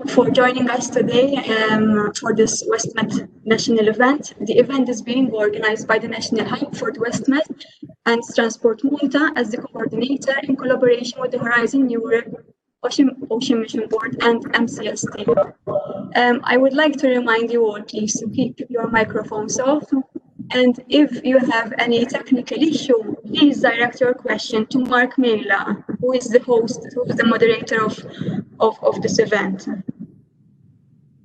for joining us today for this WestMed national event. The event is being organized by the National Hub for the WestMed and Transport Malta as the coordinator in collaboration with the Horizon Europe, Ocean Mission Board and MCST. I would like to remind you all, please, to keep your microphones off. And if you have any technical issue, please direct your question to Mark Mela, who is the host, who is the moderator of this event.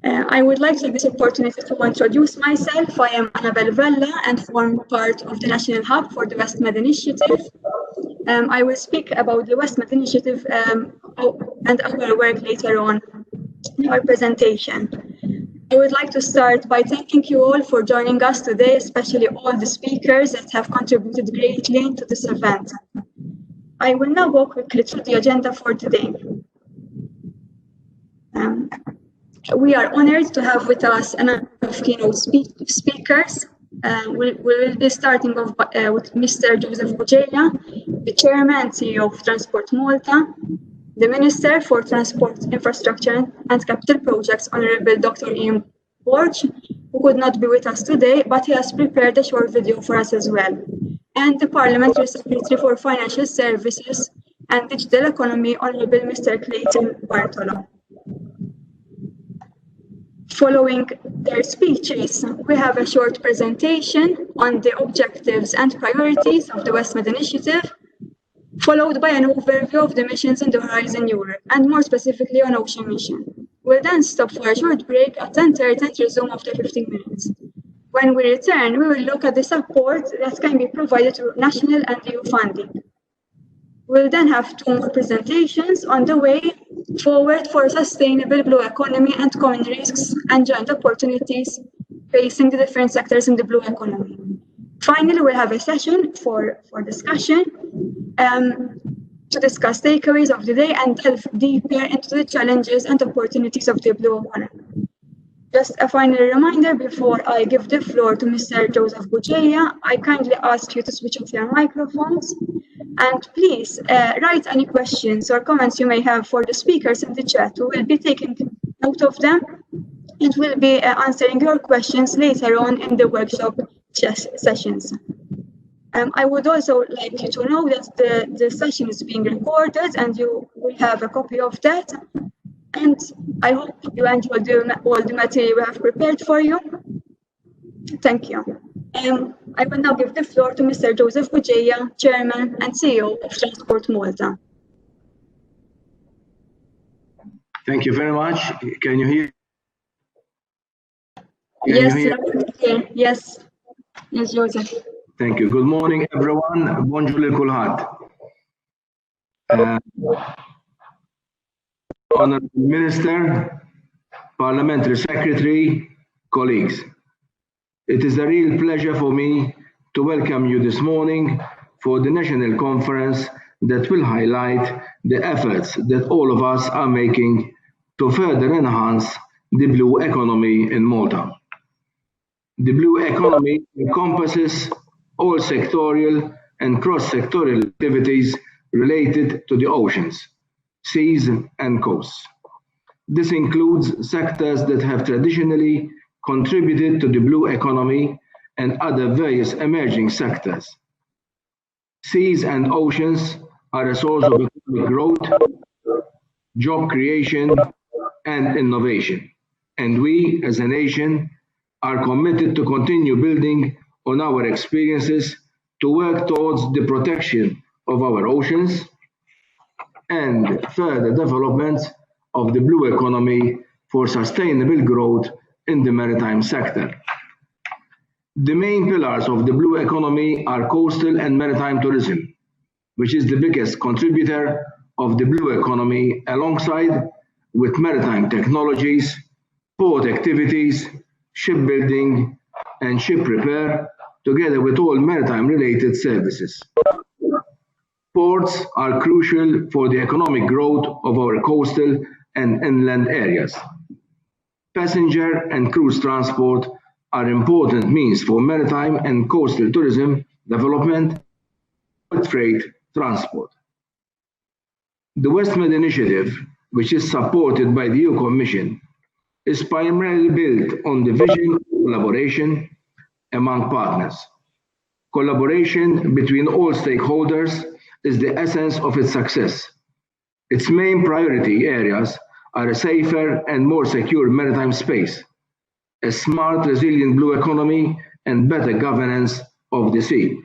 I would like to take this opportunity to introduce myself. I am Annabel Vella and form part of the National Hub for the WestMed Initiative. I will speak about the WestMed Initiative and our work later on in our presentation. I would like to start by thanking you all for joining us today, especially all the speakers that have contributed greatly to this event. I will now go quickly through the agenda for today. We are honored to have with us a number of keynote speakers. We will be starting off with Mr. Joseph Bugeja, the Chairman and CEO of Transport Malta, the Minister for Transport, Infrastructure and Capital Projects, Honorable Dr. Borg, who could not be with us today, but he has prepared a short video for us as well, and the Parliamentary Secretary for Financial Services and Digital Economy, Honorable Mr. Clayton Bartolo. Following their speeches, we have a short presentation on the objectives and priorities of the WestMed Initiative, followed by an overview of the missions in the Horizon Europe, and more specifically on Ocean Mission. We'll then stop for a short break at 10:30 and resume after 15 minutes. When we return, we will look at the support that can be provided through national and EU funding. We'll then have 2 more presentations on the way forward for a sustainable blue economy and common risks and joint opportunities facing the different sectors in the blue economy. Finally, we'll have a session for discussion to discuss takeaways of the day and delve deeper into the challenges and opportunities of the blue economy. Just a final reminder before I give the floor to Mr. Joseph Bugeja, I kindly ask you to switch off your microphones and please write any questions or comments you may have for the speakers in the chat. We will be taking note of them and will be answering your questions later on in the workshop sessions. I would also like you to know that the session is being recorded and you will have a copy of that. And I hope you enjoyed all the material we have prepared for you. Thank you. I will now give the floor to Mr. Joseph Bugeja, Chairman and CEO of Transport Malta. Thank you very much. Can you hear? Yes, Joseph. Thank you. Good morning, everyone. Bonjour lil kulħadd. Honorable Minister, Parliamentary Secretary, colleagues. It is a real pleasure for me to welcome you this morning for the national conference that will highlight the efforts that all of us are making to further enhance the blue economy in Malta. The blue economy encompasses all sectorial and cross-sectorial activities related to the oceans, seas and coasts. This includes sectors that have traditionally contributed to the blue economy and other various emerging sectors. Seas and oceans are a source of economic growth, job creation and innovation. And we, as a nation, are committed to continue building on our experiences to work towards the protection of our oceans and further development of the blue economy for sustainable growth in the maritime sector. The main pillars of the blue economy are coastal and maritime tourism, which is the biggest contributor of the blue economy, alongside with maritime technologies, port activities, shipbuilding and ship repair, together with all maritime-related services. Ports are crucial for the economic growth of our coastal and inland areas. Passenger and cruise transport are important means for maritime and coastal tourism development and freight transport. The WestMed initiative which is supported by the EU Commission, is primarily built on the vision of collaboration among partners. Collaboration between all stakeholders is the essence of its success. Its main priority areas are a safer and more secure maritime space, a smart, resilient blue economy, and better governance of the sea.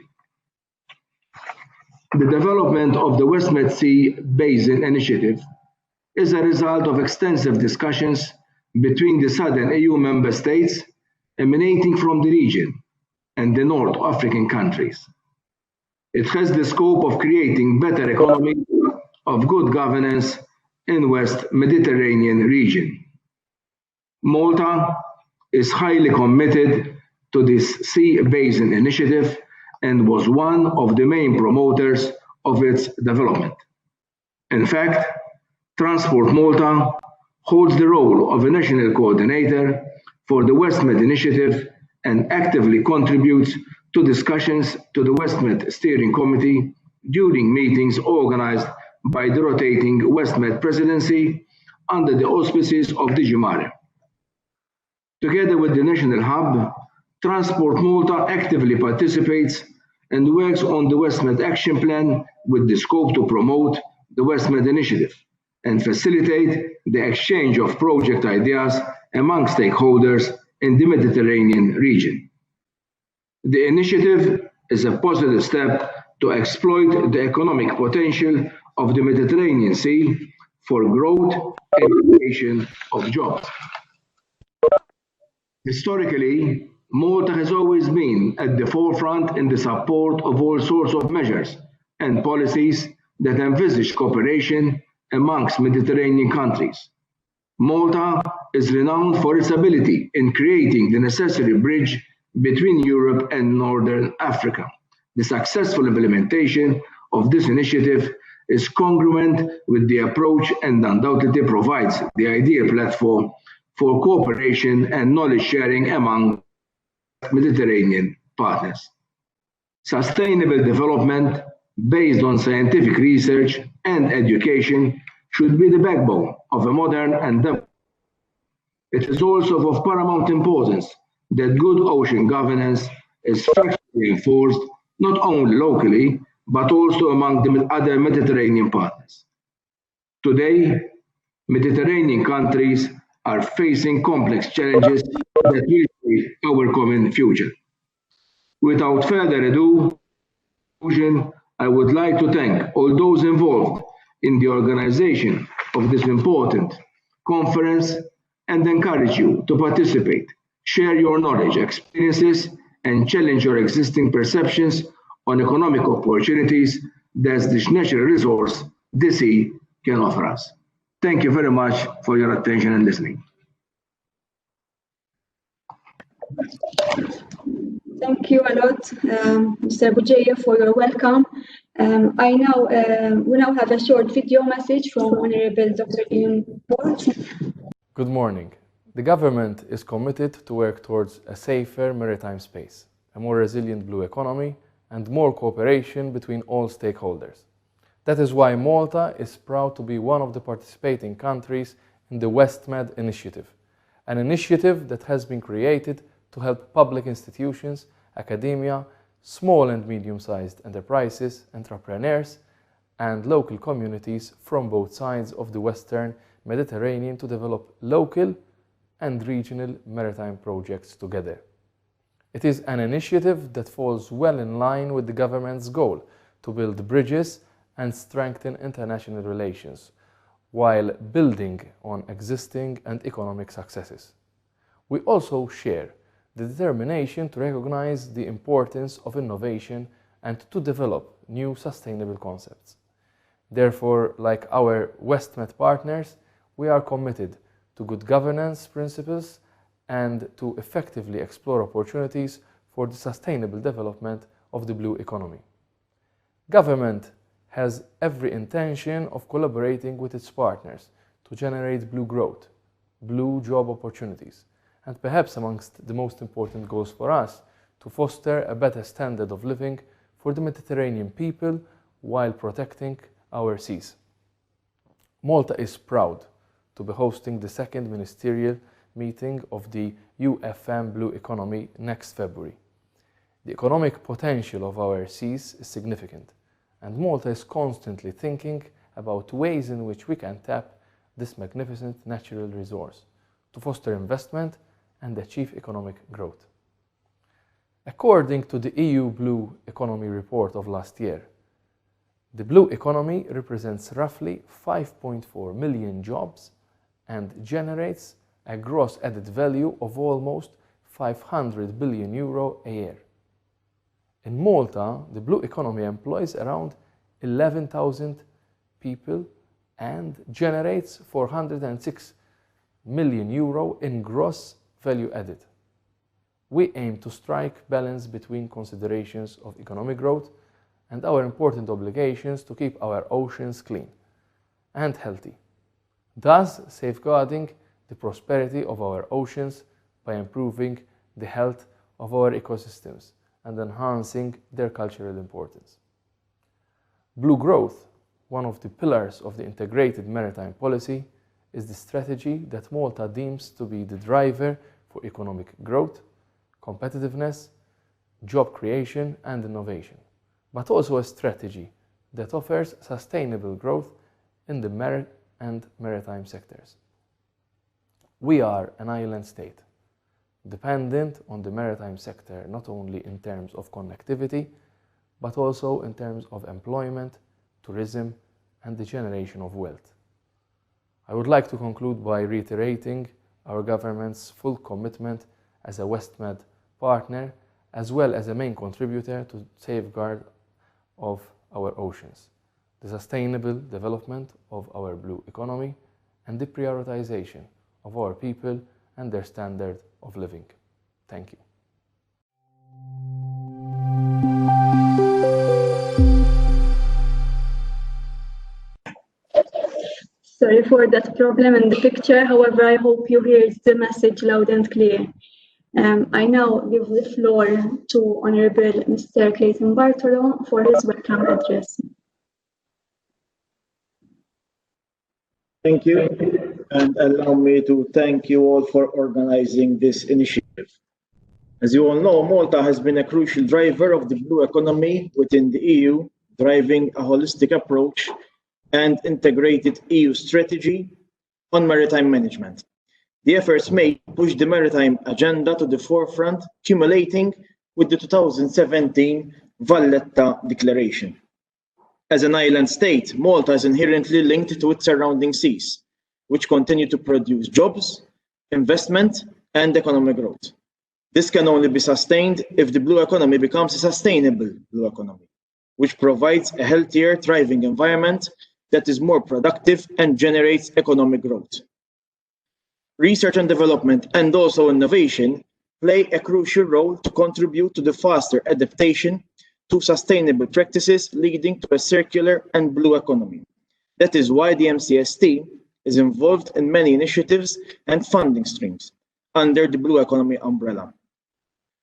The development of the WestMed Sea Basin Initiative is a result of extensive discussions between the southern EU member states emanating from the region and the North African countries. It has the scope of creating better economy of good governance in West Mediterranean region. Malta is highly committed to this Sea Basin Initiative and was one of the main promoters of its development. In fact, Transport Malta holds the role of a national coordinator for the WestMed initiative and actively contributes to discussions to the WestMed Steering Committee during meetings organized by the rotating WestMed presidency under the auspices of Digimare. Together with the National Hub, Transport Malta actively participates and works on the WestMed Action Plan with the scope to promote the WestMed initiative and facilitate the exchange of project ideas among stakeholders in the Mediterranean region. The initiative is a positive step to exploit the economic potential of the Mediterranean Sea for growth and creation of jobs. Historically, Malta has always been at the forefront in the support of all sorts of measures and policies that envisage cooperation amongst Mediterranean countries. Malta is renowned for its ability in creating the necessary bridge between Europe and Northern Africa. The successful implementation of this initiative is congruent with the approach and undoubtedly provides the ideal platform for cooperation and knowledge sharing among Mediterranean partners. Sustainable development based on scientific research and education should be the backbone of a modern and developed. It is also of paramount importance that good ocean governance is structurally enforced not only locally, but also among the other Mediterranean partners. Today, Mediterranean countries are facing complex challenges that will shape our common future. Without further ado, I would like to thank all those involved in the organization of this important conference and encourage you to participate, share your knowledge, experiences, and challenge your existing perceptions on economic opportunities that this natural resource, the sea, can offer us. Thank you very much for your attention and listening. Thank you a lot, Mr. Bugeja, for your welcome. We now have a short video message from Honorable Dr. Borg. Good morning. The government is committed to work towards a safer maritime space, a more resilient blue economy, and more cooperation between all stakeholders. That is why Malta is proud to be one of the participating countries in the WestMed initiative, an initiative that has been created to help public institutions, academia, small and medium-sized enterprises, entrepreneurs, and local communities from both sides of the Western Mediterranean to develop local and regional maritime projects together. It is an initiative that falls well in line with the government's goal to build bridges and strengthen international relations, while building on existing and economic successes. We also share the determination to recognize the importance of innovation and to develop new sustainable concepts. Therefore, like our WestMed partners, we are committed to good governance principles and to effectively explore opportunities for the sustainable development of the blue economy. Government has every intention of collaborating with its partners to generate blue growth, blue job opportunities, and perhaps amongst the most important goals for us, to foster a better standard of living for the Mediterranean people while protecting our seas. Malta is proud to be hosting the second ministerial meeting of the UFM Blue Economy next February. The economic potential of our seas is significant, and Malta is constantly thinking about ways in which we can tap this magnificent natural resource to foster investment and achieve economic growth. According to the EU Blue Economy report of last year, the blue economy represents roughly 5.4 million jobs and generates a gross added value of almost 500 billion euro a year. In Malta, the blue economy employs around 11,000 people and generates 406 million euro in gross value added. We aim to strike balance between considerations of economic growth and our important obligations to keep our oceans clean and healthy, thus safeguarding the prosperity of our oceans by improving the health of our ecosystems and enhancing their cultural importance. Blue growth, one of the pillars of the integrated maritime policy, is the strategy that Malta deems to be the driver for economic growth, competitiveness, job creation and innovation, but also a strategy that offers sustainable growth in the maritime sectors. We are an island state, dependent on the maritime sector not only in terms of connectivity, but also in terms of employment, tourism, and the generation of wealth. I would like to conclude by reiterating our government's full commitment as a WestMed partner, as well as a main contributor to safeguard of our oceans, the sustainable development of our blue economy, and the prioritization of our people and their standard of living. Thank you. Sorry for that problem in the picture. However, I hope you hear the message loud and clear. I now give the floor to Honorable Mr. Clayton Bartolo for his welcome address. Thank you, and allow me to thank you all for organizing this initiative. As you all know, Malta has been a crucial driver of the blue economy within the EU, driving a holistic approach and integrated EU strategy on maritime management. The efforts made push the maritime agenda to the forefront, culminating with the 2017 Valletta Declaration. As an island state, Malta is inherently linked to its surrounding seas, which continue to produce jobs, investment, and economic growth. This can only be sustained if the blue economy becomes a sustainable blue economy, which provides a healthier, thriving environment that is more productive and generates economic growth. Research and development and also innovation play a crucial role to contribute to the faster adaptation to sustainable practices leading to a circular and blue economy. That is why the MCST is involved in many initiatives and funding streams under the blue economy umbrella.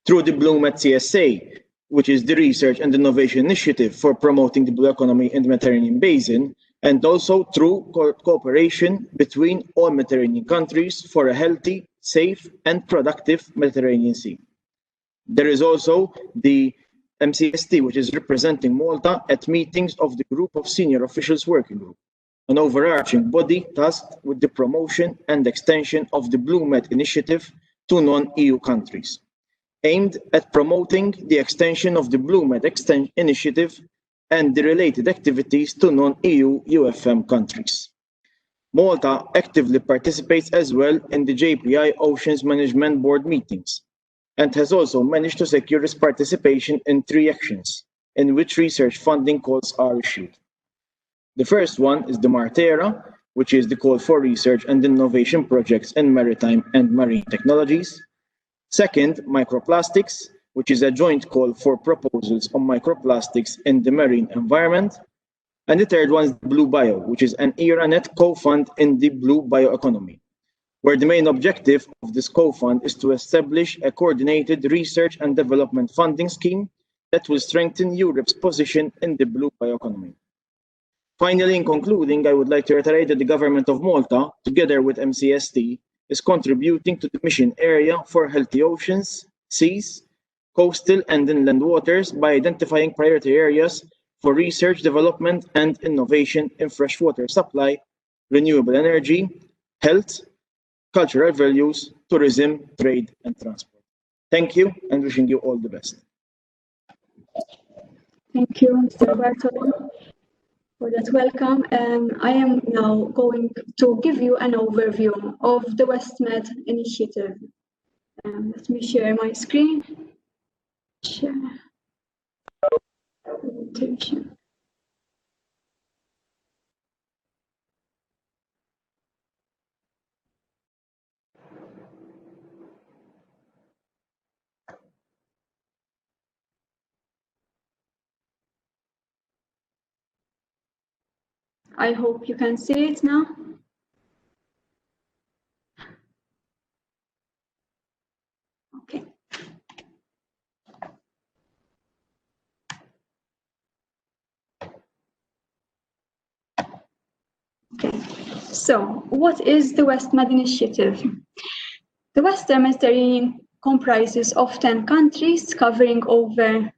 Through the BlueMED CSA, which is the research and innovation initiative for promoting the blue economy in the Mediterranean basin, and also through cooperation between all Mediterranean countries for a healthy, safe, and productive Mediterranean Sea. There is also the MCST, which is representing Malta at meetings of the Group of Senior Officials Working Group, an overarching body tasked with the promotion and extension of the BlueMED initiative to non-EU countries, aimed at promoting the extension of the BlueMED initiative and the related activities to non-EU UFM countries. Malta actively participates as well in the JPI Oceans Management Board meetings, and has also managed to secure its participation in 3 actions, in which research funding calls are issued. The first one is the Martera, which is the call for research and innovation projects in maritime and marine technologies. Second, microplastics, which is a joint call for proposals on microplastics in the marine environment. And the third one is Blue Bio, which is an ERANET co-fund in the blue bioeconomy, where the main objective of this co-fund is to establish a coordinated research and development funding scheme that will strengthen Europe's position in the blue bioeconomy. Finally, in concluding, I would like to reiterate that the Government of Malta, together with MCST, is contributing to the mission area for healthy oceans, seas, coastal and inland waters by identifying priority areas for research, development and innovation in freshwater supply, renewable energy, health, cultural values, tourism, trade and transport. Thank you and wishing you all the best. Thank you, Mr. Bartolo, for that welcome. I am now going to give you an overview of the WestMed initiative. Let me share my screen. Share presentation. I hope you can see it now. Okay. Okay, so what is the WestMed initiative? The Western Mediterranean comprises of 10 countries covering over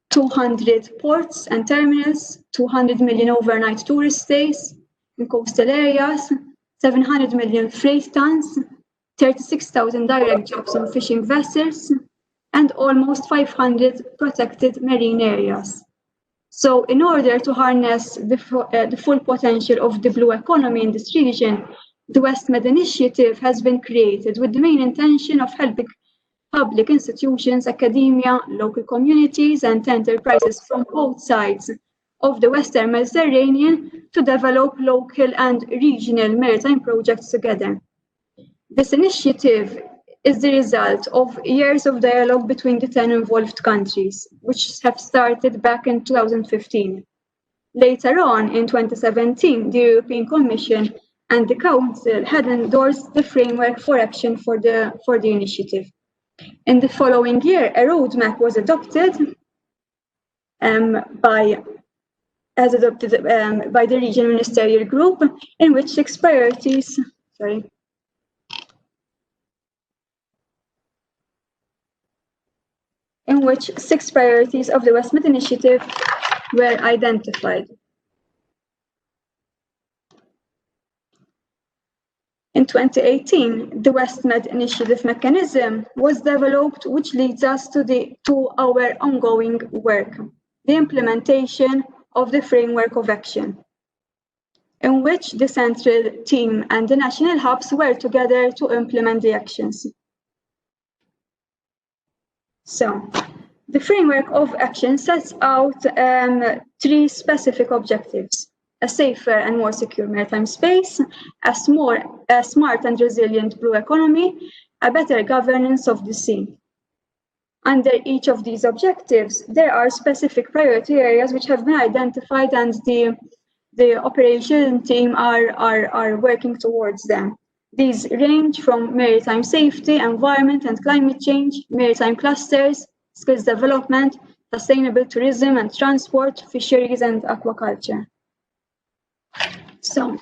200 ports and terminals, 200 million overnight tourist stays in coastal areas, 700 million freight tons, 36,000 direct jobs on fishing vessels, and almost 500 protected marine areas. So in order to harness the full potential of the blue economy in this region, the WestMed initiative has been created with the main intention of helping public institutions, academia, local communities, and enterprises from both sides of the Western Mediterranean to develop local and regional maritime projects together. This initiative is the result of years of dialogue between the 10 involved countries, which have started back in 2015. Later on, in 2017, the European Commission and the Council had endorsed the framework for action for the initiative. In the following year, a roadmap was adopted by the Regional Ministerial Group, in which 6 priorities, of the WestMed initiative were identified. In 2018, the WestMed initiative mechanism was developed, which leads us to our ongoing work, the implementation of the framework of action, in which the central team and the national hubs work together to implement the actions. So, the framework of action sets out 3 specific objectives: a safer and more secure maritime space, a smart and resilient blue economy, a better governance of the sea. Under each of these objectives, there are specific priority areas which have been identified, and the operation team are working towards them. These range from maritime safety, environment and climate change, maritime clusters, skills development, sustainable tourism and transport, fisheries and aquaculture. So,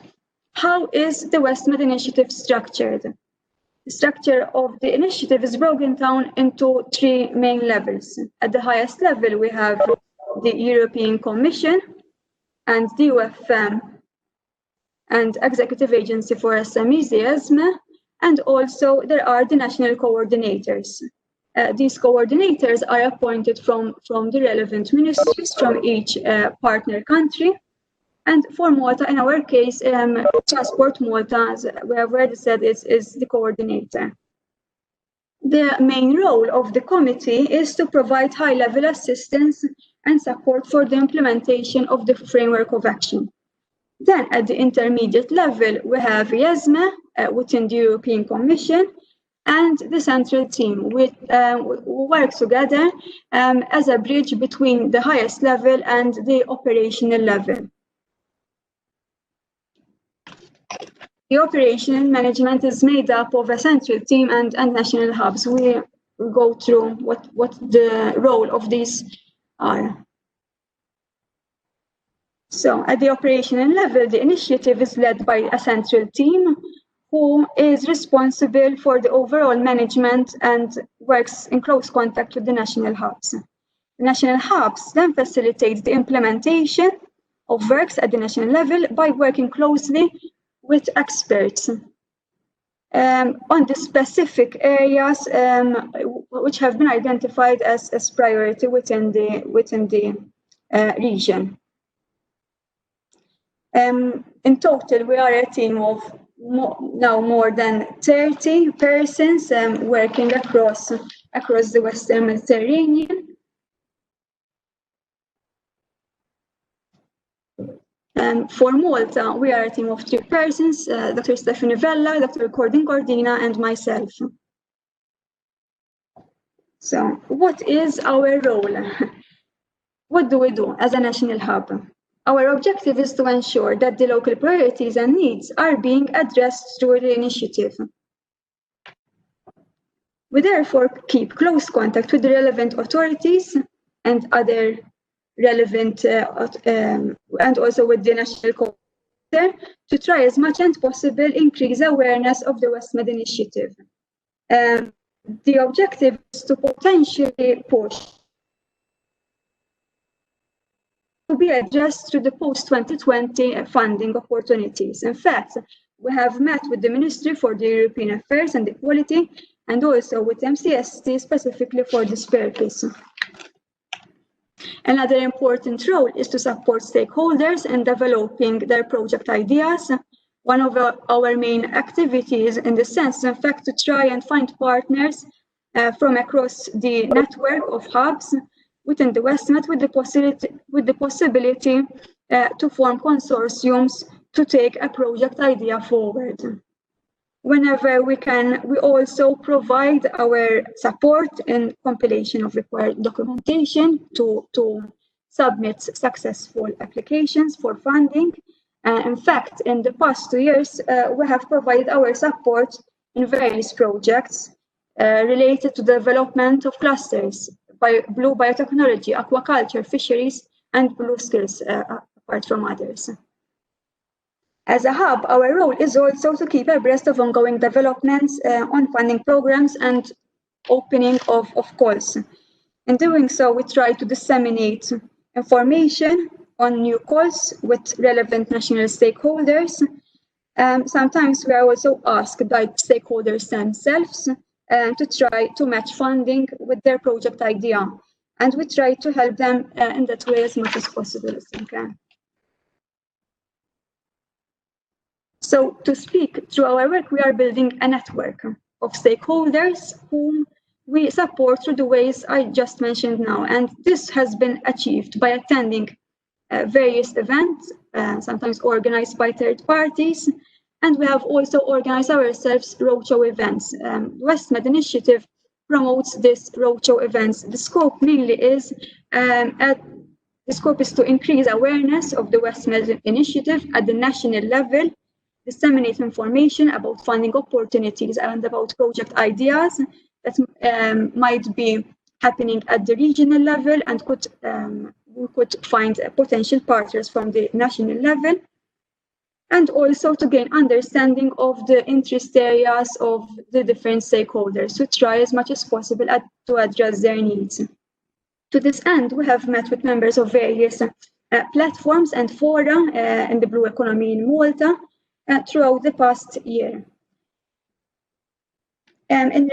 how is the WestMed initiative structured? The structure of the initiative is broken down into 3 main levels. At the highest level, we have the European Commission and the UFM and Executive Agency for SMEs, ESME, and also there are the national coordinators. These coordinators are appointed from the relevant ministries from each partner country. And for Malta, in our case, Transport Malta, as we have already said, is the coordinator. The main role of the committee is to provide high-level assistance and support for the implementation of the framework of action. Then, at the intermediate level, we have ESME within the European Commission and the central team, which work together as a bridge between the highest level and the operational level. The operational management is made up of a central team and national hubs. We will go through what the role of these are. So at the operational level, the initiative is led by a central team who is responsible for the overall management and works in close contact with the national hubs. The national hubs then facilitate the implementation of works at the national level by working closely with experts on the specific areas which have been identified as priority within the region. In total, we are a team of now more than 30 persons working across the Western Mediterranean. For Malta, we are a team of 3 persons, Dr. Stephanie Vella, Dr. Claudine Cordina, and myself. So, what is our role? What do we do as a national hub? Our objective is to ensure that the local priorities and needs are being addressed through the initiative. We therefore keep close contact with the relevant authorities and other relevant and also with the national coordinator to try as much as possible increase awareness of the WestMed initiative. The objective is to potentially push to be addressed through the post-2020 funding opportunities. In fact, we have met with the Ministry for the European Affairs and Equality and also with MCST specifically for this purpose. Another important role is to support stakeholders in developing their project ideas. One of our main activities in this sense is in fact to try and find partners from across the network of hubs within the WestMed with the possibility to form consortiums to take a project idea forward. Whenever we can, we also provide our support in compilation of required documentation to submit successful applications for funding. In fact, in the past 2 years, we have provided our support in various projects related to the development of clusters, blue biotechnology, aquaculture, fisheries, and blue skills, apart from others. As a hub, our role is also to keep abreast of ongoing developments on funding programs and opening of calls. In doing so, we try to disseminate information on new calls with relevant national stakeholders. Sometimes we are also asked by stakeholders themselves to try to match funding with their project idea. And we try to help them in that way as much as possible as we can. So to speak through our work, we are building a network of stakeholders whom we support through the ways I just mentioned now. And this has been achieved by attending various events, sometimes organized by third parties. And we have also organized ourselves roadshow events. The WestMed initiative promotes this roadshow events. The scope mainly is to increase awareness of the WestMed initiative at the national level, disseminate information about funding opportunities and about project ideas that might be happening at the regional level, and we could find potential partners from the national level, and also to gain understanding of the interest areas of the different stakeholders to try as much as possible to address their needs. To this end, we have met with members of various platforms and fora in the blue economy in Malta throughout the past year. In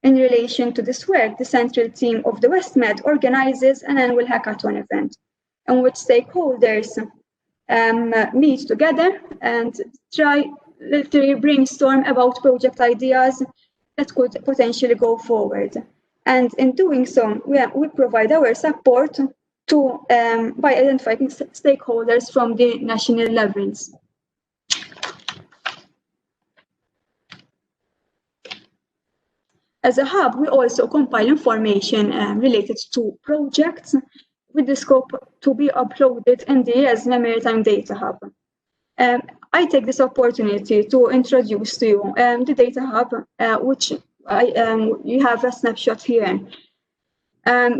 relation to this work, the central team of the WestMed organizes an annual hackathon event in which stakeholders meet together and try to brainstorm about project ideas that could potentially go forward. And in doing so, we provide our support to by identifying stakeholders from the national levels. As a hub, we also compile information related to projects with the scope to be uploaded in the EMODnet Maritime Data Hub. I take this opportunity to introduce to you the Data Hub, which you have a snapshot here.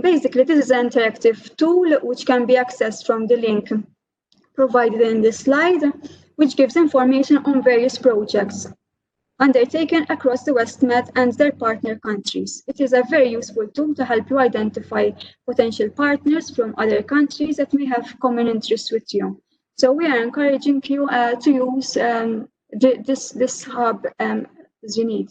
Basically, this is an interactive tool which can be accessed from the link provided in this slide, which gives information on various projects undertaken across the WestMed and their partner countries. It is a very useful tool to help you identify potential partners from other countries that may have common interests with you. So we are encouraging you to use this hub as you need.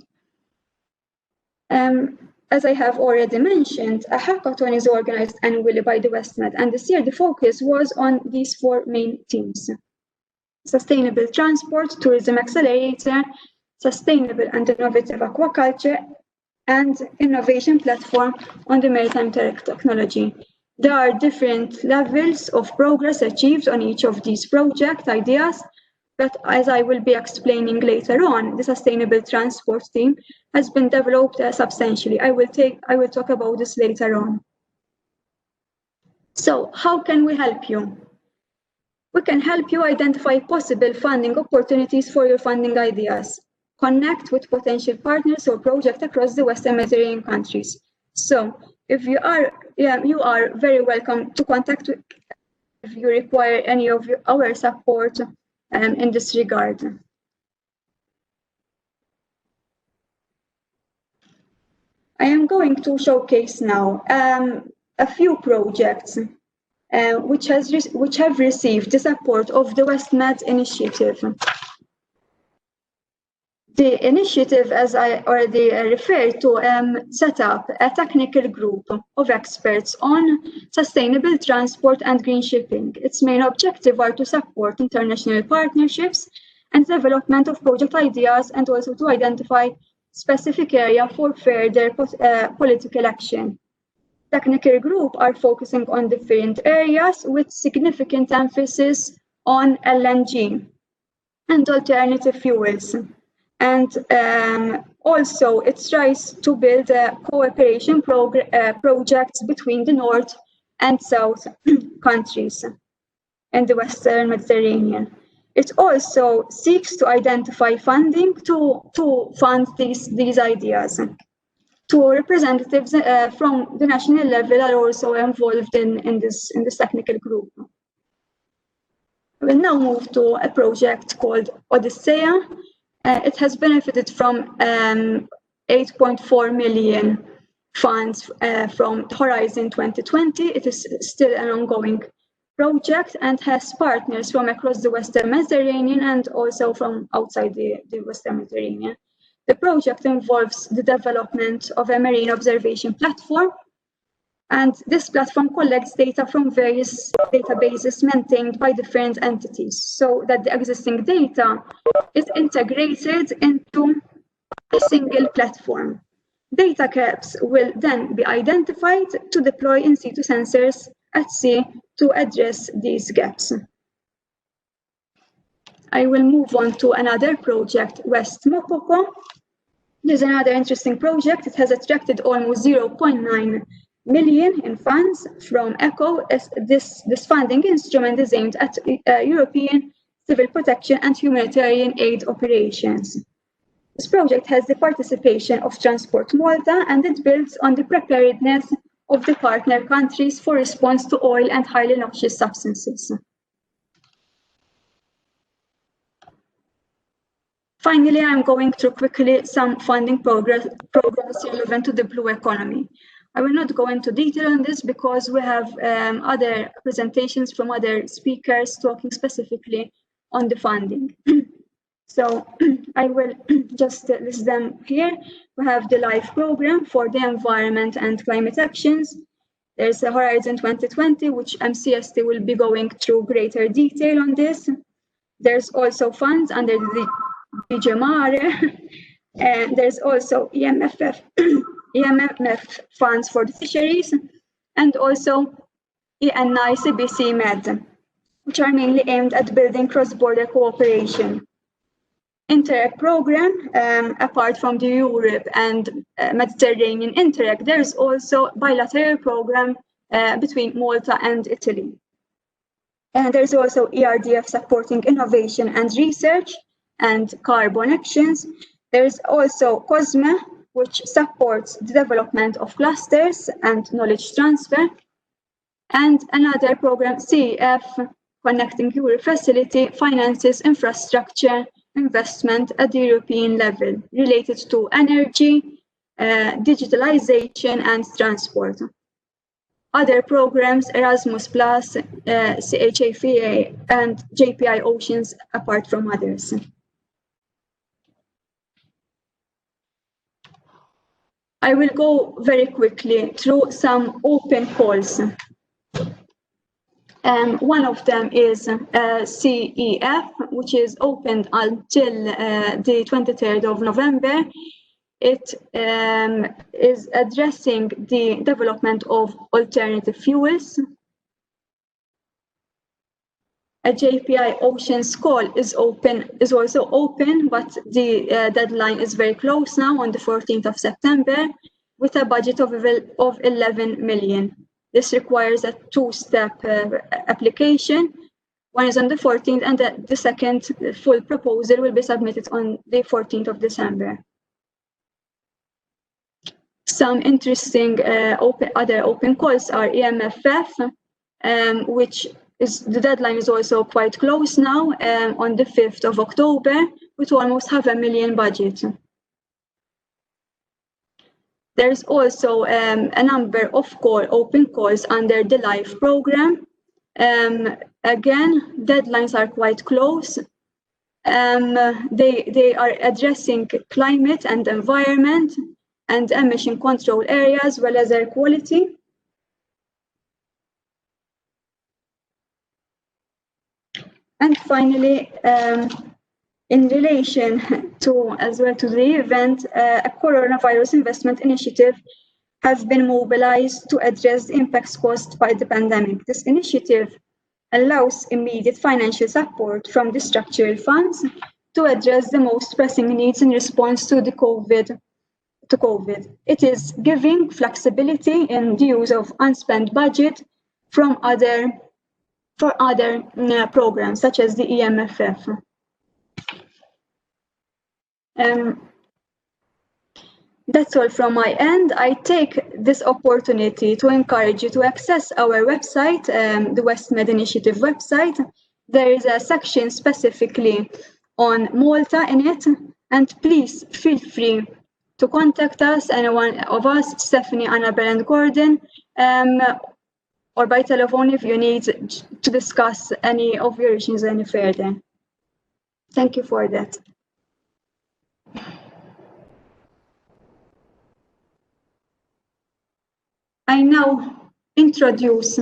As I have already mentioned, a hackathon is organized annually by the WestMed, and this year the focus was on these 4 main themes: sustainable transport, tourism accelerator, sustainable and innovative aquaculture, and innovation platform on the maritime technology. There are different levels of progress achieved on each of these project ideas, but as I will be explaining later on, the sustainable transport theme has been developed substantially. I will talk about this later on. So how can we help you? We can help you identify possible funding opportunities for your funding ideas. Connect with potential partners or projects across the Western Mediterranean countries. So if you are very welcome to contact if you require any of our support in this regard. I am going to showcase now a few projects which have received the support of the WestMed initiative. The initiative, as I already referred to, set up a technical group of experts on sustainable transport and green shipping. Its main objective are to support international partnerships and development of project ideas, and also to identify specific area for further political action. Technical group are focusing on different areas with significant emphasis on LNG and alternative fuels. And also it tries to build cooperation projects between the North and South countries in the Western Mediterranean. It also seeks to identify funding to fund these ideas. Two representatives from the national level are also involved in this technical group. We will now move to a project called Odyssea. It has benefited from 8.4 million funds from Horizon 2020. It is still an ongoing project and has partners from across the Western Mediterranean and also from outside the Western Mediterranean. The project involves the development of a marine observation platform, and this platform collects data from various databases maintained by different entities, so that the existing data is integrated into a single platform. Data gaps will then be identified to deploy in situ sensors at sea to address these gaps. I will move on to another project, West Mopoko. This is another interesting project. It has attracted almost 0.9 million in funds from ECHO. This funding instrument is aimed at European civil protection and humanitarian aid operations. This project has the participation of Transport Malta, and it builds on the preparedness of the partner countries for response to oil and highly noxious substances. Finally, I'm going through quickly some funding programs relevant to the blue economy. I will not go into detail on this because we have other presentations from other speakers talking specifically on the funding. So I will just list them here. We have the LIFE program for the environment and climate actions. There's a Horizon 2020, which MCST will be going through greater detail on this. There's also funds under the Bugeja, and there's also EMF funds for the fisheries, and also ENI CBC MED, which are mainly aimed at building cross-border cooperation. Interreg program, apart from the Europe and Mediterranean Interreg, there's also bilateral program between Malta and Italy. And there's also ERDF supporting innovation and research and carbon actions. There's also COSME, which supports the development of clusters and knowledge transfer, and another program, CEF, Connecting Europe Facility, finances infrastructure investment at the European level related to energy, digitalization, and transport. Other programs, Erasmus+, CHAFA, and JPI Oceans, apart from others. I will go very quickly through some open calls. One of them is CEF, which is opened until the 23rd of November. It is addressing the development of alternative fuels. A JPI Oceans call is also open, but the deadline is very close now on the 14th of September with a budget of 11 million. This requires a two-step application. One is on the 14th, and the second full proposal will be submitted on the 14th of December. Some interesting other open calls are EMFF, which the deadline is also quite close now, on the 5th of October, with almost $500,000 budget. There's also a number of open calls under the LIFE program. Again, deadlines are quite close. They are addressing climate and environment and emission control areas, as well as air quality. And finally, in relation to the event, a coronavirus investment initiative has been mobilized to address the impacts caused by the pandemic. This initiative allows immediate financial support from the structural funds to address the most pressing needs in response to COVID. It is giving flexibility in the use of unspent budget for other programs, such as the EMFF. That's all from my end. I take this opportunity to encourage you to access our website, the WestMed Initiative website. There is a section specifically on Malta in it, and please feel free to contact us, anyone of us, Stephanie, Annabel, and Gordon, or by telephone if you need to discuss any of your issues any further. Thank you for that. I now introduce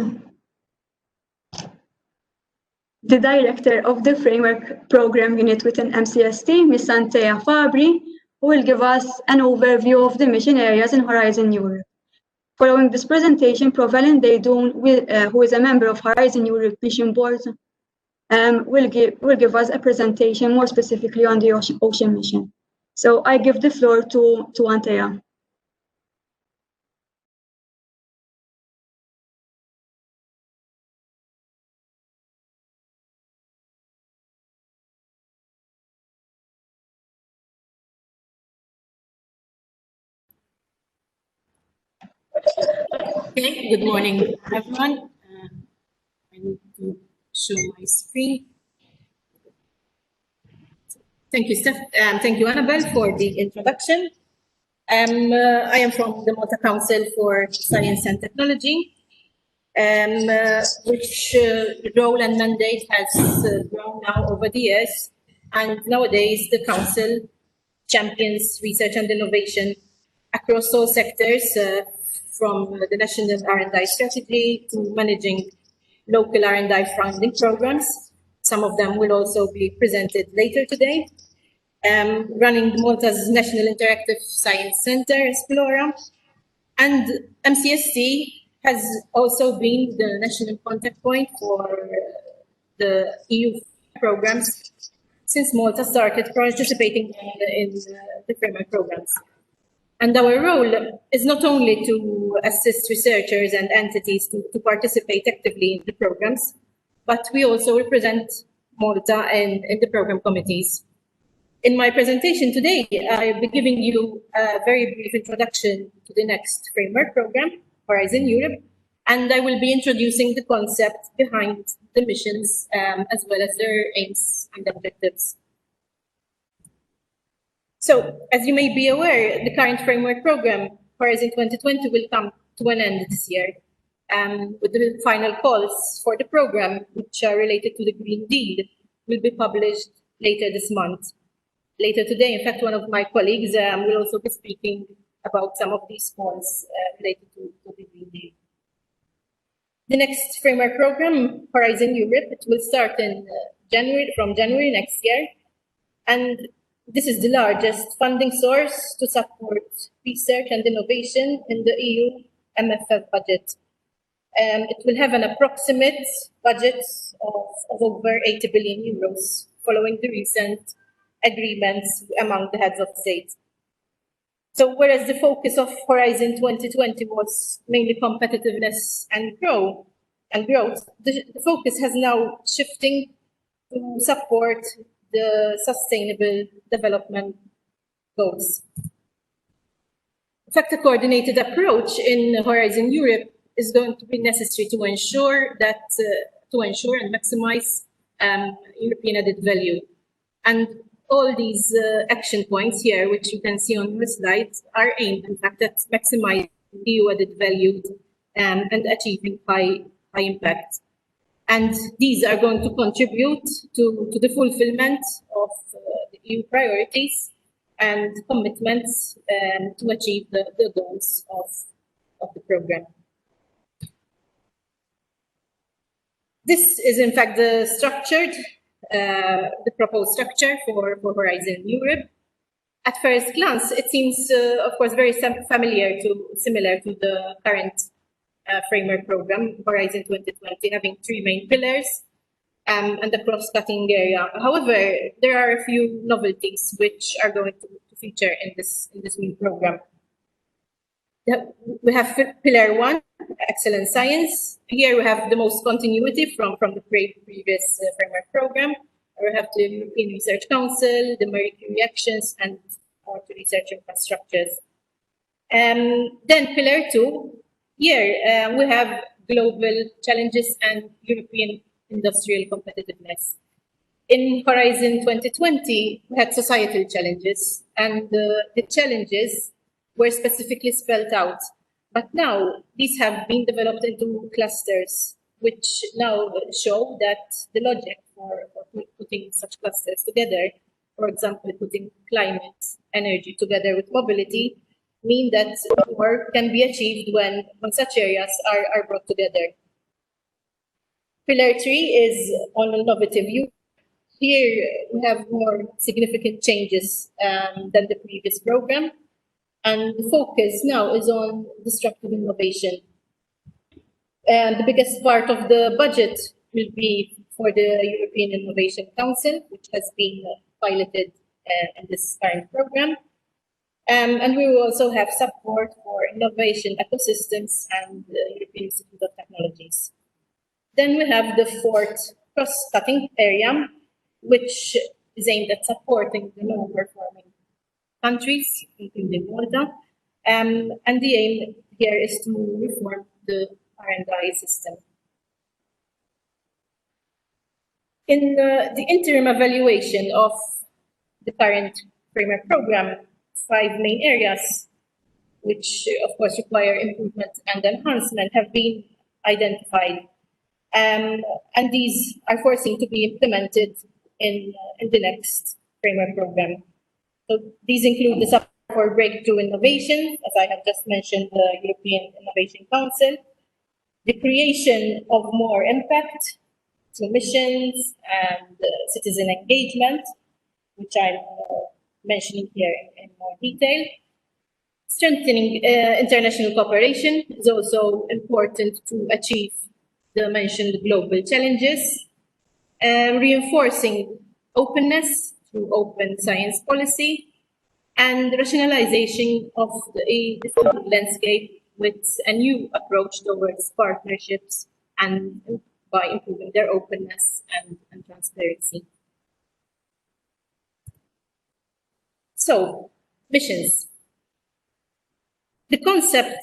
the director of the Framework Program Unit within MCST, Ms. Anthea Fabri, who will give us an overview of the mission areas in Horizon Europe. Following this presentation, Prof. Deidun, who is a member of Horizon Europe Mission Board, will give us a presentation more specifically on the Ocean Mission. So I give the floor to Anthea. Okay, good morning, everyone. I need to show my screen. Thank you, Steph. Thank you, Annabel, for the introduction. I am from the Malta Council for Science and Technology, which role and mandate has grown now over the years. And nowadays, the Council champions research and innovation across all sectors, from the national R&I strategy to managing local R&I funding programs. Some of them will also be presented later today. Running Malta's National Interactive Science Center, Esplora. And MCST has also been the national contact point for the EU programs since Malta started participating in the framework programs. And our role is not only to assist researchers and entities to participate actively in the programs, but we also represent Malta in the program committees. In my presentation today, I'll be giving you a very brief introduction to the next framework program, Horizon Europe, and I will be introducing the concept behind the missions as well as their aims and objectives. So, as you may be aware, the current framework program, Horizon 2020, will come to an end this year, with the final calls for the program, which are related to the Green Deal, will be published later this month. Later today, in fact, one of my colleagues will also be speaking about some of these calls related to the Green Deal. The next framework program, Horizon Europe, it will start in from January next year, and this is the largest funding source to support research and innovation in the EU MFF budget. It will have an approximate budget of over 80 billion euros, following the recent agreements among the heads of state. So whereas the focus of Horizon 2020 was mainly competitiveness and growth, the focus has now shifting to support the sustainable development goals. In fact, a coordinated approach in Horizon Europe is going to be necessary to ensure and maximize European added value. And all these action points here, which you can see on the slides, are aimed, in fact, at maximizing EU added value and achieving high impact. And these are going to contribute to the fulfillment of the EU priorities and commitments to achieve the goals of the program. This is, in fact, the proposed structure for Horizon Europe. At first glance, it seems, of course, very similar to the current framework program, Horizon 2020, having three main pillars and a cross-cutting area. However, there are a few novelties which are going to feature in this new program. We have Pillar 1, Excellent Science. Here we have the most continuity from the previous framework program. We have the European Research Council, the Maritime actions, and more to research infrastructures. Then Pillar 2, here we have global challenges and European industrial competitiveness. In Horizon 2020, we had societal challenges, and the challenges were specifically spelled out. But now these have been developed into clusters, which now show that the logic for putting such clusters together, for example, putting climate, energy together with mobility, mean that more can be achieved when such areas are brought together. Pillar 3 is on innovative use. Here we have more significant changes than the previous program. And the focus now is on disruptive innovation. And the biggest part of the budget will be for the European Innovation Council, which has been piloted in this current program. And we will also have support for innovation ecosystems and the European Institute of Technologies. Then we have the fourth cross-cutting area, which is aimed at supporting the low-performing countries, including Malta, and the aim here is to reform the R&I system. In the interim evaluation of the current framework program, 5 main areas, which of course require improvement and enhancement, have been identified, and these are foreseen to be implemented in the next framework program. So these include the support for breakthrough innovation, as I have just mentioned, the European Innovation Council, the creation of more impact through missions and citizen engagement, which I'm mentioning here in more detail. Strengthening international cooperation is also important to achieve the mentioned global challenges. Reinforcing openness through open science policy, and rationalization of the landscape with a new approach towards partnerships and by improving their openness and transparency. So, missions. The concept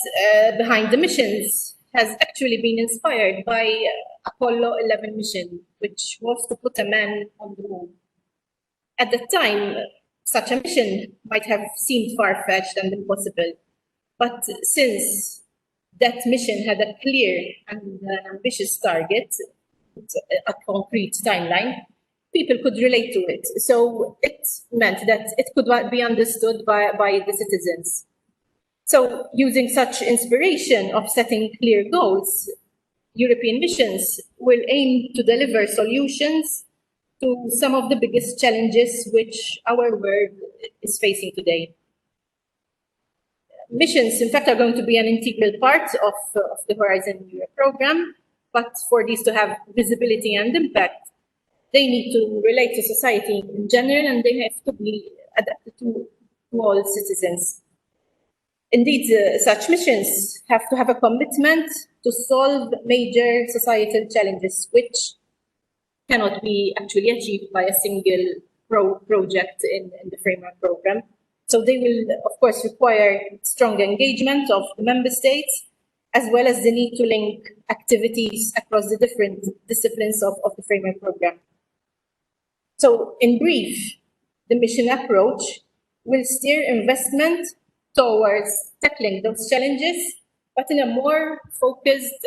behind the missions has actually been inspired by Apollo 11 mission, which was to put a man on the moon. At the time, such a mission might have seemed far-fetched and impossible, but since that mission had a clear and ambitious target, a concrete timeline, people could relate to it. So it meant that it could be understood by the citizens. So using such inspiration of setting clear goals, European missions will aim to deliver solutions to some of the biggest challenges which our world is facing today. Missions, in fact, are going to be an integral part of the Horizon Europe program, but for these to have visibility and impact, they need to relate to society in general, and they have to be adapted to all citizens. Indeed, such missions have to have a commitment to solve major societal challenges, which cannot be actually achieved by a single project in the framework program. So they will, of course, require strong engagement of the member states, as well as the need to link activities across the different disciplines of the framework program. So in brief, the mission approach will steer investment towards tackling those challenges, but in a more focused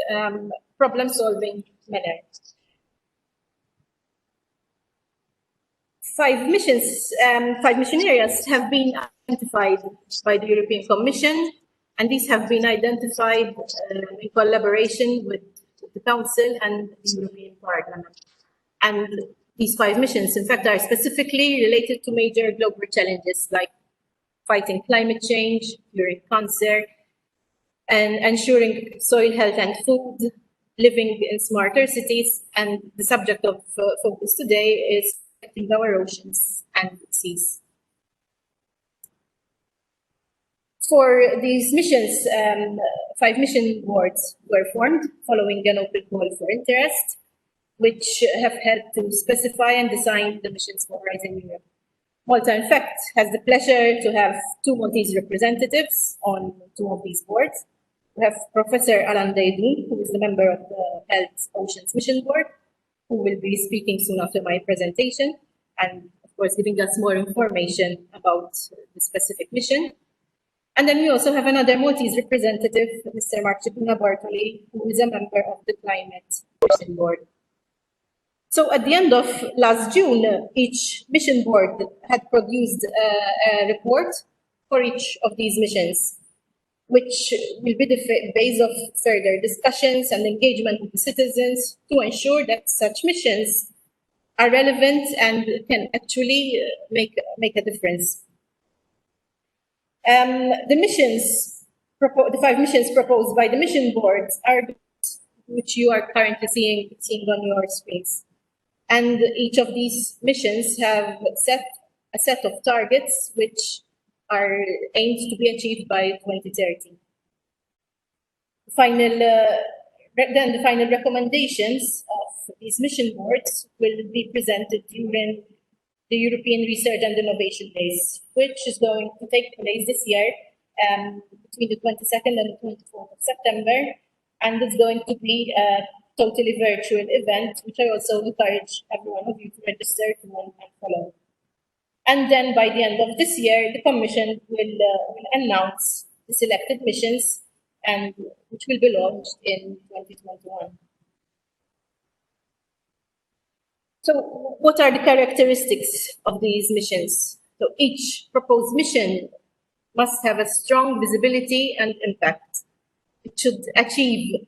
problem-solving manner. 5 mission areas have been identified by the European Commission, and these have been identified in collaboration with the Council and the European Parliament. And these 5 missions, in fact, are specifically related to major global challenges like fighting climate change, curing cancer, and ensuring soil health and food, living in smarter cities. And the subject of focus today is protecting our oceans and seas. For these missions, 5 mission boards were formed following an open call for interest, which have helped to specify and design the missions for Horizon Europe. Malta, in fact, has the pleasure to have 2 Maltese representatives on 2 of these boards. We have Professor Deidun, who is the member of the Health Oceans Mission Board, who will be speaking soon after my presentation, and of course giving us more information about the specific mission. And then we also have another Maltese representative, Mr. Bartolo, who is a member of the Climate Mission Board. So at the end of last June, each mission board had produced a report for each of these missions, which will be the base of further discussions and engagement with the citizens to ensure that such missions are relevant and can actually make a difference. The 5 missions proposed by the mission boards are those which you are currently seeing on your screens. And each of these missions have set a set of targets which are aimed to be achieved by 2030. Then the final recommendations of these mission boards will be presented during the European Research and Innovation Days, which is going to take place this year between the 22nd and the 24th of September. And it's going to be a totally virtual event, which I also encourage every one of you to register to and follow. And then by the end of this year, the Commission will announce the selected missions, and which will be launched in 2021. So what are the characteristics of these missions? So each proposed mission must have a strong visibility and impact. It should achieve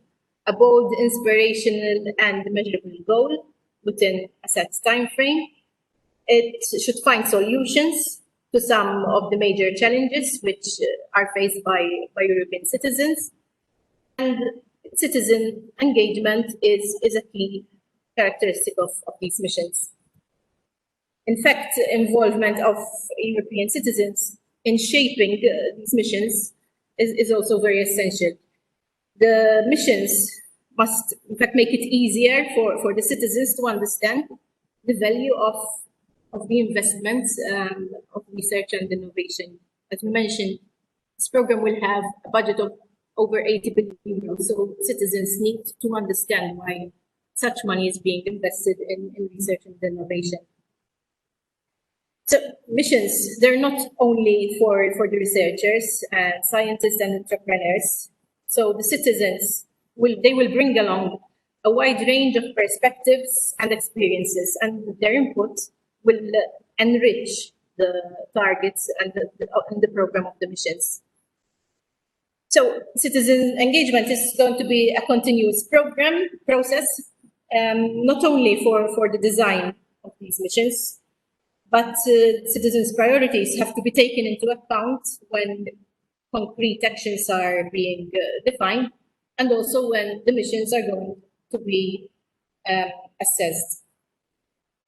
a bold, inspirational, and measurable goal within a set time frame. It should find solutions to some of the major challenges which are faced by European citizens. And citizen engagement is a key characteristic of these missions. In fact, involvement of European citizens in shaping these missions is also very essential. The missions must, in fact, make it easier for the citizens to understand the value of of the investment of research and innovation. As we mentioned, this program will have a budget of over 80 billion euros, so citizens need to understand why such money is being invested in research and innovation. So missions, they're not only for the researchers and scientists and entrepreneurs. So the citizens will bring along a wide range of perspectives and experiences, and their input will enrich the targets and the program of the missions. So citizen engagement is going to be a continuous process, not only for the design of these missions, but citizens' priorities have to be taken into account when concrete actions are being defined, and also when the missions are going to be assessed.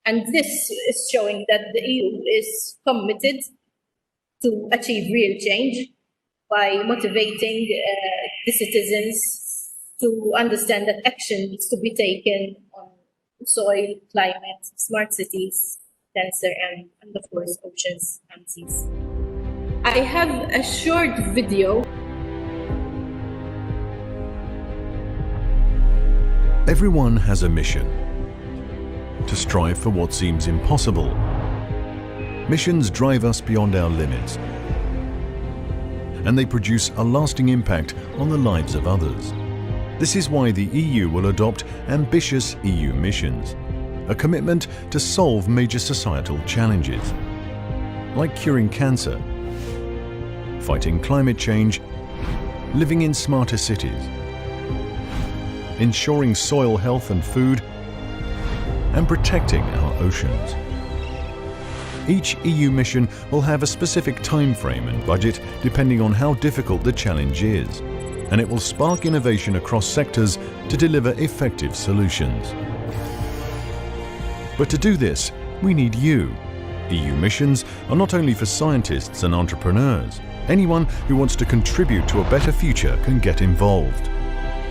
And this is showing that the EU is committed to achieve real change by motivating the citizens to understand that action needs to be taken on soil, climate, smart cities, cancer, and of course, oceans and seas. I have a short video. Everyone has a mission: to strive for what seems impossible. Missions drive us beyond our limits, and they produce a lasting impact on the lives of others. This is why the EU will adopt ambitious EU missions, a commitment to solve major societal challenges, like curing cancer, fighting climate change, living in smarter cities, ensuring soil health and food, and protecting our oceans. Each EU mission will have a specific time frame and budget depending on how difficult the challenge is, and it will spark innovation across sectors to deliver effective solutions. But to do this, we need you. EU missions are not only for scientists and entrepreneurs. Anyone who wants to contribute to a better future can get involved.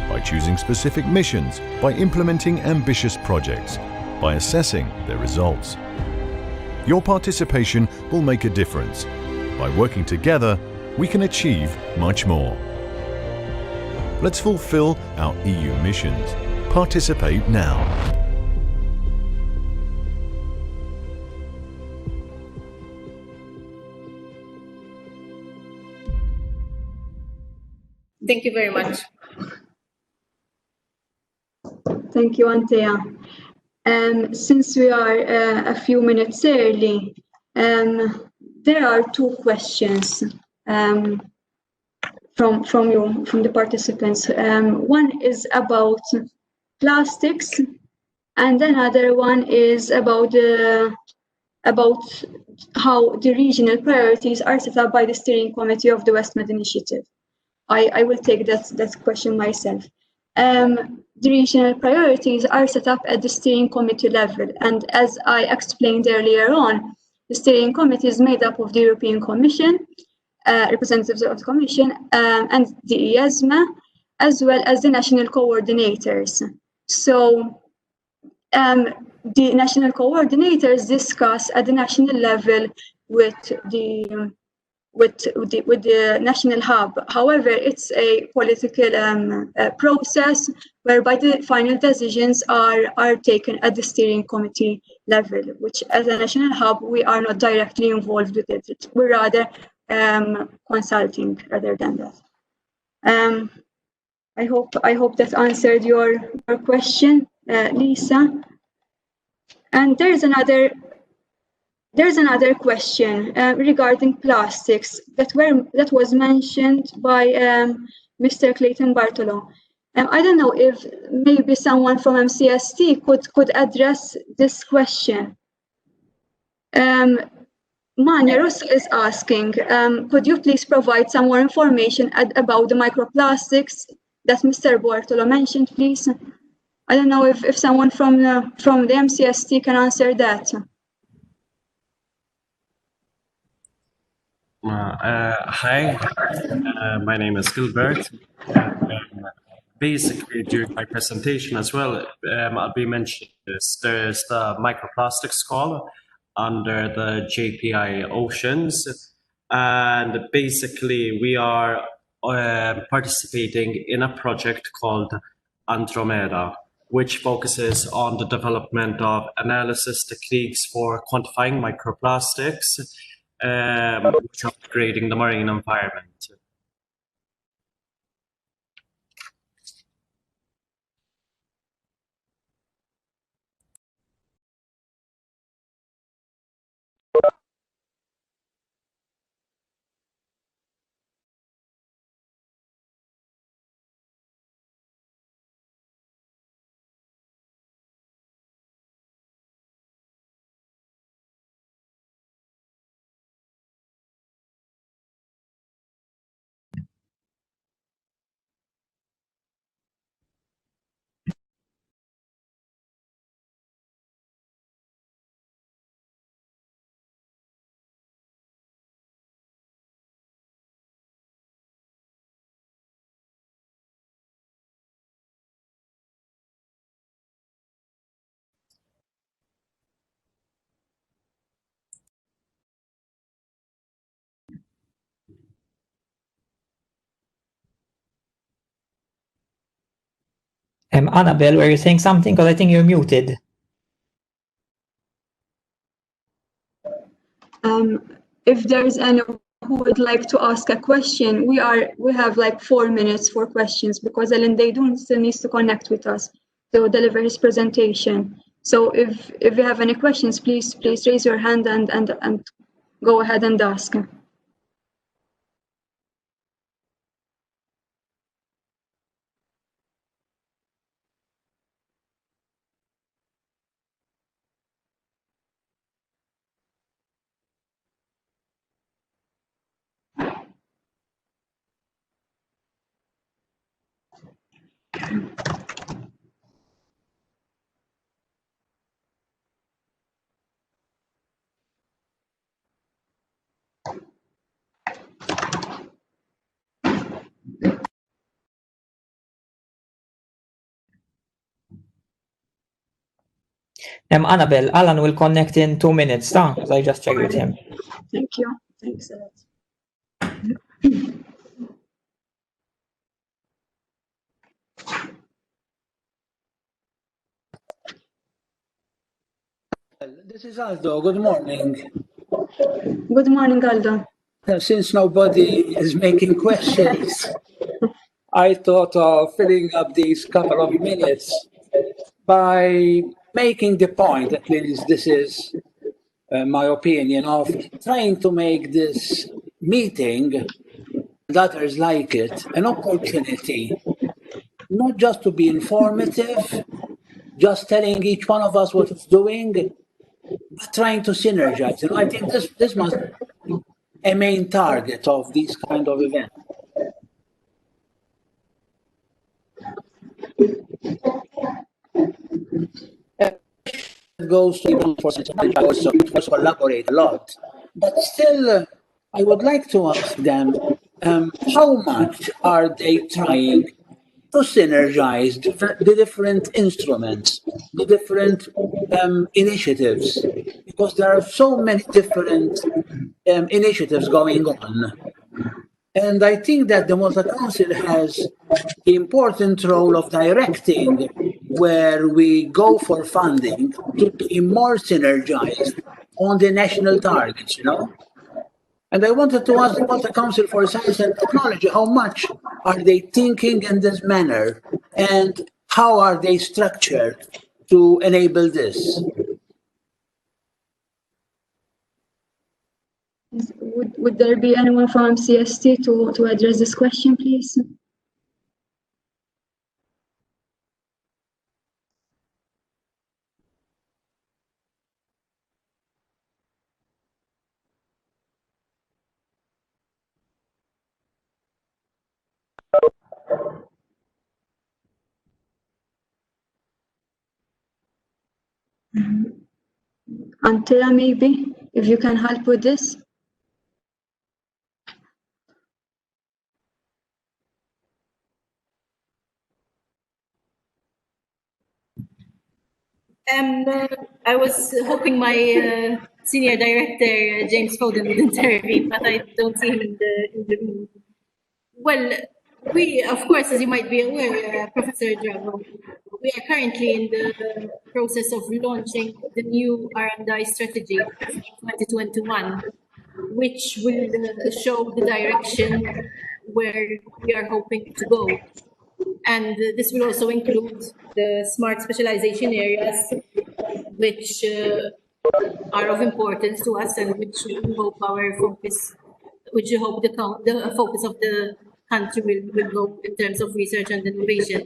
By choosing specific missions, by implementing ambitious projects, by assessing their results. Your participation will make a difference. By working together, we can achieve much more. Let's fulfill our EU missions. Participate now. Thank you very much. Thank you, Anthea. Since we are a few minutes early, there are two questions from the participants. One is about plastics, and another one is about how the regional priorities are set up by the steering committee of the WestMed initiative. I will take that question myself. The regional priorities are set up at the steering committee level, and as I explained earlier on, the steering committee is made up of the European Commission, representatives of the Commission, and the ESMA, as well as the national coordinators. So the national coordinators discuss at the national level with the national hub. However, it's a political process whereby the final decisions are taken at the steering committee level, which as a national hub, we are not directly involved with it. We're rather consulting rather than that. I hope that answered your question, Lisa. And there's another question regarding plastics that was mentioned by Mr. Clayton Bartolo. I don't know if maybe someone from MCST could address this question. Manya Russell is asking, could you please provide some more information about the microplastics that Mr. Bartolo mentioned, please? I don't know if someone from the MCST can answer that. Hi, my name is Gilbert. Basically, during my presentation as well, I'll be mentioning this. There's the microplastics call. under the JPI Oceans. And basically, we are participating in a project called Andromeda, which focuses on the development of analysis techniques for quantifying microplastics, which are degrading the marine environment. Annabel, were you saying something? Because I think you're muted. If there's anyone who would like to ask a question, we have like 4 minutes for questions because Deidun still needs to connect with us to deliver his presentation. So if you have any questions, please raise your hand and go ahead and ask. Annabel, Alan will connect in 2 minutes, as I just checked with him. Thank you. Thanks a lot. This is Aldo. Good morning. Good morning, Aldo. Since nobody is making questions, I thought of filling up these couple of minutes by making the point, at least this is my opinion, of trying to make this meeting, and others like it, an opportunity, not just to be informative, just telling each one of us what it's doing, but trying to synergize. I think this must be a main target of these kind of events. It goes to also collaborate a lot, but still, I would like to ask them how much are they trying to synergize the different instruments, the different initiatives, because there are so many different initiatives going on. And I think that the Malta Council has the important role of directing where we go for funding to be more synergized on the national targets, And I wanted to ask the Malta Council for Science and Technology, how much are they thinking in this manner and how are they structured to enable this? Would there be anyone from MCST to address this question, please? Anthea, maybe, if you can help with this. I was hoping my Senior Director James Foden would intervene, but I don't see him in the room. Well, we, of course, as you might be aware, Professor Drago, we are currently in the process of launching the new R&I strategy for 2021, which will show the direction where we are hoping to go. And this will also include the smart specialization areas, which are of importance to us and which we hope our focus, which we hope the focus of the country will go in terms of research and innovation.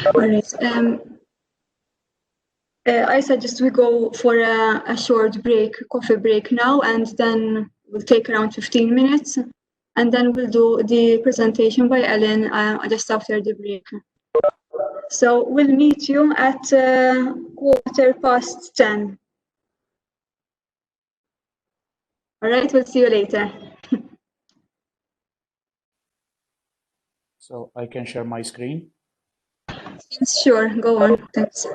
All right. I suggest we go for a short break, coffee break now, and then we'll take around 15 minutes, and then we'll do the presentation by Ellen just after the break. So we'll meet you at 10:15. All right, we'll see you later. So I can share my screen. Sure, go on. Thanks.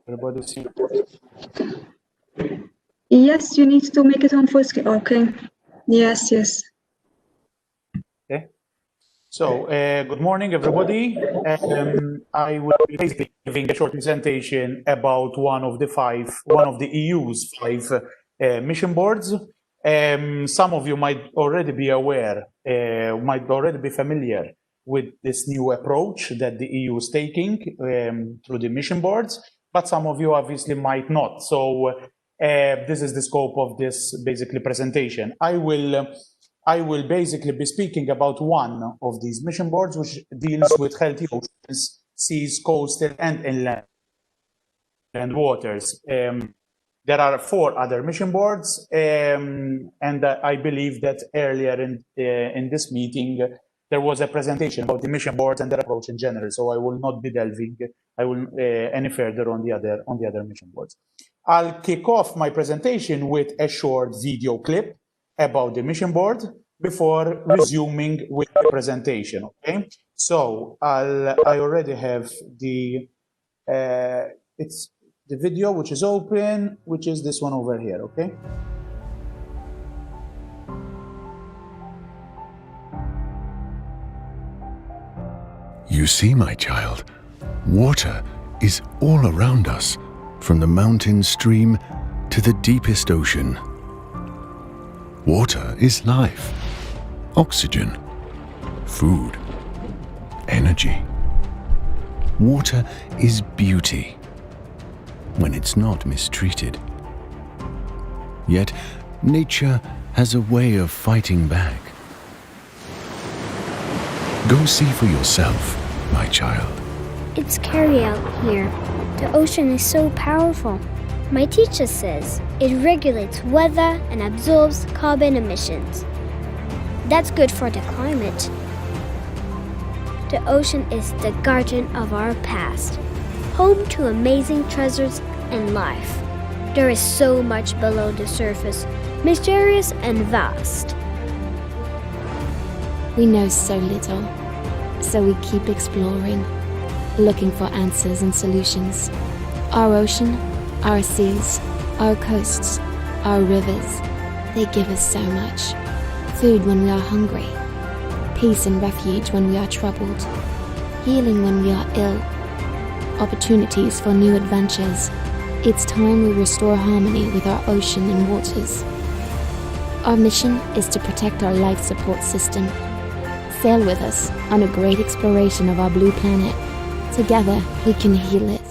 Everybody see? Yes, you need to make it on full screen. Okay. Yes, yes. Okay. So, good morning, everybody. I will be basically giving a short presentation about one of the EU's 5 mission boards. Some of you might already be aware, might already be familiar with this new approach that the EU is taking through the mission boards, but some of you obviously might not. So, this is the scope of this basically presentation. I will basically be speaking about one of these mission boards, which deals with healthy oceans, seas, coastal and inland waters. There are 4 other mission boards, and I believe that earlier in this meeting, there was a presentation about the mission boards and their approach in general. So I will not be delving any further on the other mission boards. I'll kick off my presentation with a short video clip about the mission board before resuming with the presentation. Okay, so I already have the it's the video which is open, which is this one over here. Okay. You see, my child, water is all around us, from the mountain stream to the deepest ocean. Water is life, oxygen, food, energy. Water is beauty when it's not mistreated. Yet nature has a way of fighting back. Go see for yourself, my child. It's scary out here. The ocean is so powerful. My teacher says it regulates weather and absorbs carbon emissions. That's good for the climate. The ocean is the guardian of our past, home to amazing treasures and life. There is so much below the surface, mysterious and vast. We know so little, so we keep exploring, looking for answers and solutions. Our ocean, our seas, our coasts, our rivers, they give us so much. Food when we are hungry, peace and refuge when we are troubled, healing when we are ill, opportunities for new adventures. It's time we restore harmony with our ocean and waters. Our mission is to protect our life support system. Sail with us on a great exploration of our blue planet. Together, we can heal it.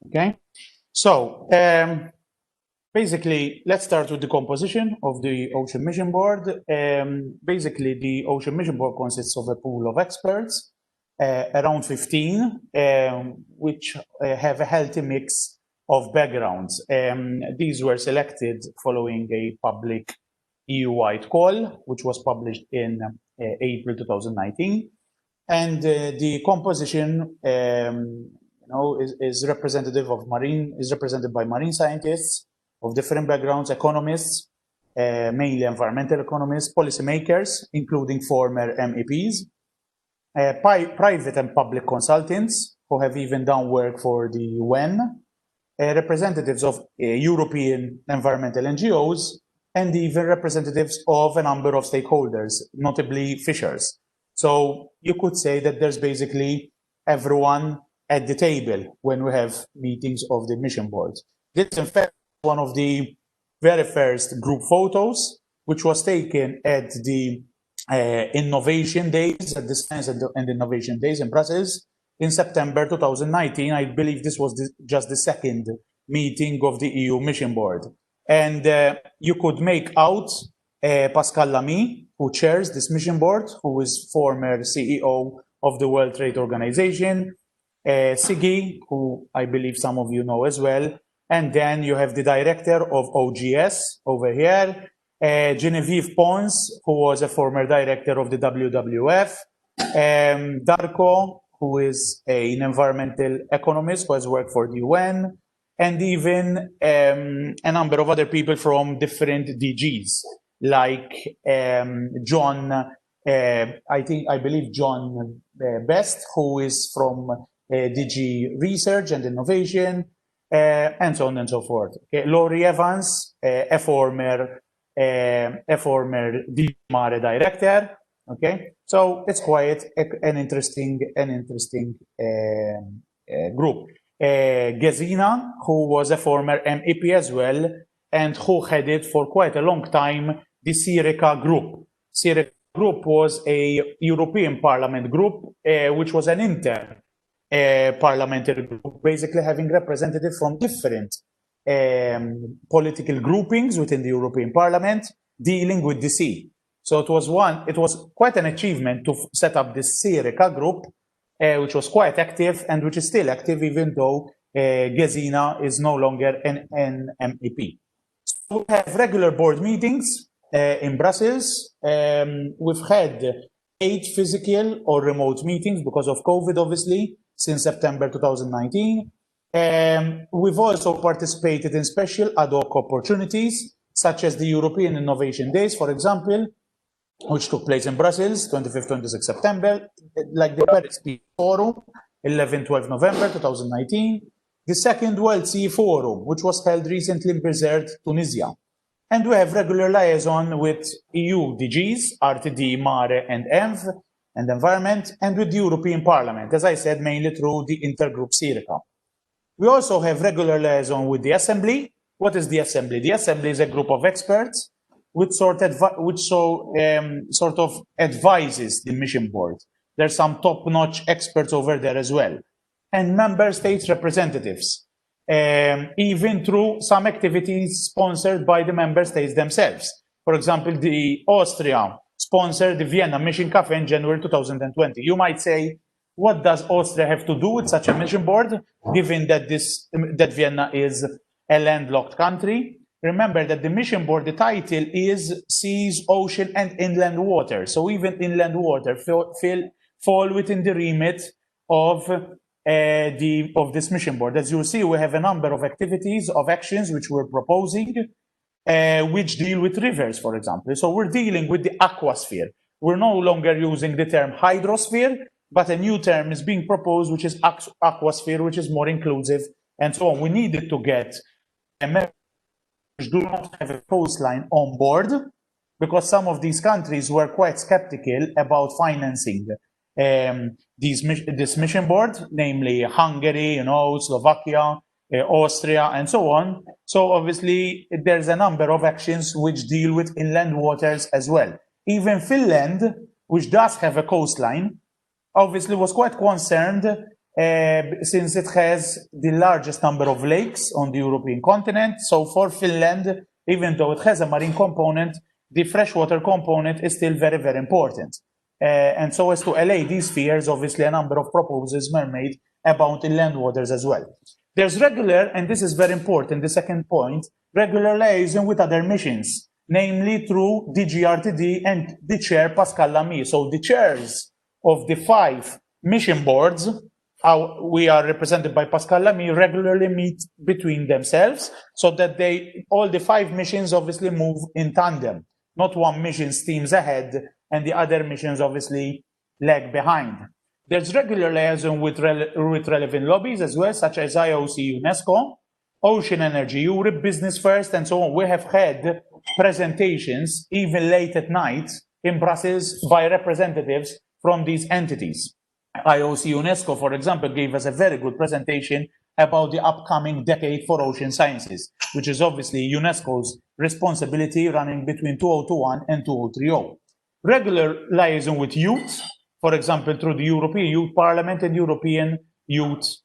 Okay, so basically, let's start with the composition of the Ocean Mission Board. Basically, the Ocean Mission Board consists of a pool of experts, around 15, which have a healthy mix of backgrounds. These were selected following a public EU-wide call, which was published in April 2019. And the composition is represented by marine scientists of different backgrounds, economists, mainly environmental economists, policymakers, including former MEPs, private and public consultants who have even done work for the UN, representatives of European environmental NGOs, and even representatives of a number of stakeholders, notably fishers. So you could say that there's basically everyone at the table when we have meetings of the mission board. This is in fact one of the very first group photos, which was taken at the Innovation Days, at the Science and Innovation Days in Brussels in September 2019. I believe this was just the second meeting of the EU Mission Board. And you could make out Pascal Lamy, who chairs this mission board, who is former CEO of the World Trade Organization, Siggy, who I believe some of you know as well. And then you have the director of OGS over here, Genevieve Pons, who was a former director of the WWF, Darko, who is an environmental economist who has worked for the UN, and even a number of other people from different DGs, like John, I believe John Best, who is from DG Research and Innovation, and so on and so forth. Okay. Laurie Evans, a former DMARE director. Okay, so it's quite an interesting group. Gesina, who was a former MEP as well, and who headed for quite a long time the Syrica group. Syrica group was a European Parliament group, which was an inter-parliamentary group, basically having representatives from different political groupings within the European Parliament dealing with the sea. So it was quite an achievement to set up this Syrica group, which was quite active and which is still active, even though Gesina is no longer an MEP. So we have regular board meetings in Brussels. We've had 8 physical or remote meetings because of COVID, obviously, since September 2019. We've also participated in special ad hoc opportunities, such as the European Innovation Days, for example, which took place in Brussels, 25th, 26th September, like the Paris Peace Forum, 11-12 November 2019, the Second World Sea Forum, which was held recently in Bizerte, Tunisia. And we have regular liaison with EU DGs, RTD, MARE, and ENV, and Environment, and with the European Parliament, as I said, mainly through the intergroup Syrica. We also have regular liaison with the Assembly. What is the Assembly? The Assembly is a group of experts which sort of advises the mission board. There's some top-notch experts over there as well. And member states representatives, even through some activities sponsored by the member states themselves. For example, the Austria sponsored the Vienna Mission Cafe in January 2020. You might say, what does Austria have to do with such a mission board, given that that Vienna is a landlocked country? Remember that the mission board, the title is Seas, Ocean, and Inland Water. So even inland water fall within the remit of this mission board. As you see, we have a number of activities, of actions which we're proposing, which deal with rivers, for example. So we're dealing with the aquasphere. We're no longer using the term hydrosphere, but a new term is being proposed, which is aquasphere, which is more inclusive, and so on. We needed to get America which do not have a coastline on board, because some of these countries were quite skeptical about financing this mission board, namely Hungary, Slovakia, Austria, and so on. So obviously, there's a number of actions which deal with inland waters as well. Even Finland, which does have a coastline, obviously was quite concerned since it has the largest number of lakes on the European continent. So for Finland, even though it has a marine component, the freshwater component is still very, very important. And so as to allay these fears, obviously a number of proposals were made about inland waters as well. There's regular, and this is very important, the second point, regular liaison with other missions, namely through DGRTD and the chair, Pascal Lamy. So the chairs of the 5 mission boards, we are represented by Pascal Lamy, regularly meet between themselves so that all the 5 missions obviously move in tandem. Not one mission steams ahead and the other missions obviously lag behind. There's regular liaison with relevant lobbies as well, such as IOC, UNESCO, Ocean Energy, Europe, Business First, and so on. We have had presentations, even late at night, in Brussels by representatives from these entities. IOC UNESCO, for example, gave us a very good presentation about the upcoming decade for ocean sciences, which is obviously UNESCO's responsibility running between 2021 and 2030. Regular liaison with youth, for example, through the European Youth Parliament and European Youth.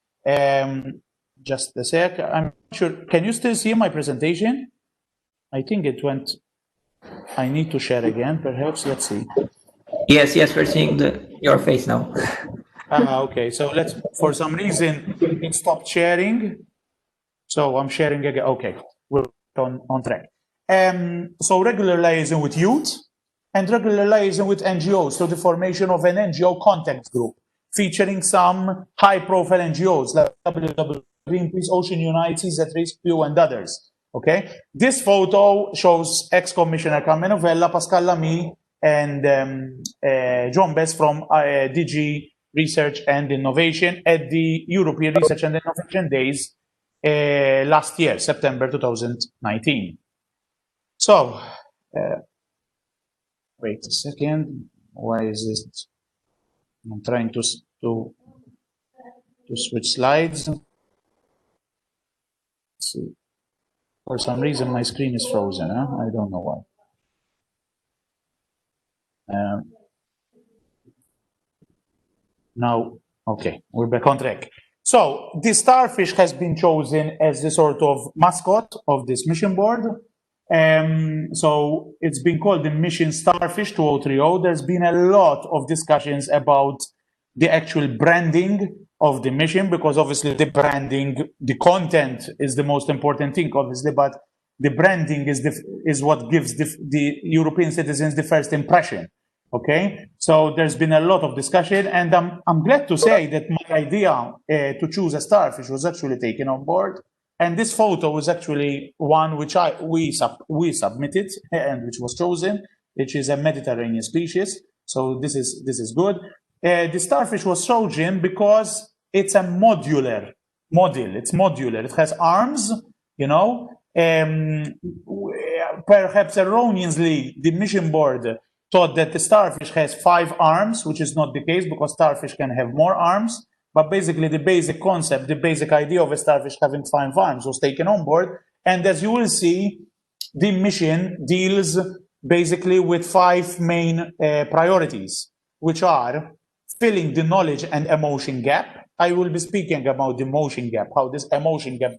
Just a sec, I'm sure, can you still see my presentation? I think it went, I need to share again, perhaps, let's see. Yes, we're seeing your face now. Okay, so for some reason, it stopped sharing. So I'm sharing again, okay, we're on track. So regular liaison with youth and regular liaison with NGOs, so the formation of an NGO contact group, featuring some high-profile NGOs like WWF, Greenpeace, Ocean Unite, Seas Rescue, and others. Okay, this photo shows ex-Commissioner Carmelo Vella, Pascal Lamy, and John Bess from DG Research and Innovation at the European Research and Innovation Days last year, September 2019. So, wait a second. Why is this? I'm trying to switch slides. Let's see. For some reason, my screen is frozen. Huh? I don't know why. Now, okay, we're back on track. So the starfish has been chosen as the sort of mascot of this mission board. So it's been called the Mission Starfish 2030. There's been a lot of discussions about the actual branding of the mission, because obviously the branding, the content is the most important thing, obviously, but the branding is what gives the European citizens the first impression. Okay, so there's been a lot of discussion, and I'm glad to say that my idea to choose a starfish was actually taken on board. And this photo was actually one which we submitted and which was chosen, which is a Mediterranean species. So this is good. The starfish was chosen because it's a modular model. It's modular. It has arms, you know. Perhaps erroneously, the mission board thought that the starfish has 5 arms, which is not the case, because starfish can have more arms. But basically, the basic concept, the basic idea of a starfish having 5 arms was taken on board. And as you will see, the mission deals basically with 5 main priorities, which are filling the knowledge and emotion gap. I will be speaking about the emotion gap, how this emotion gap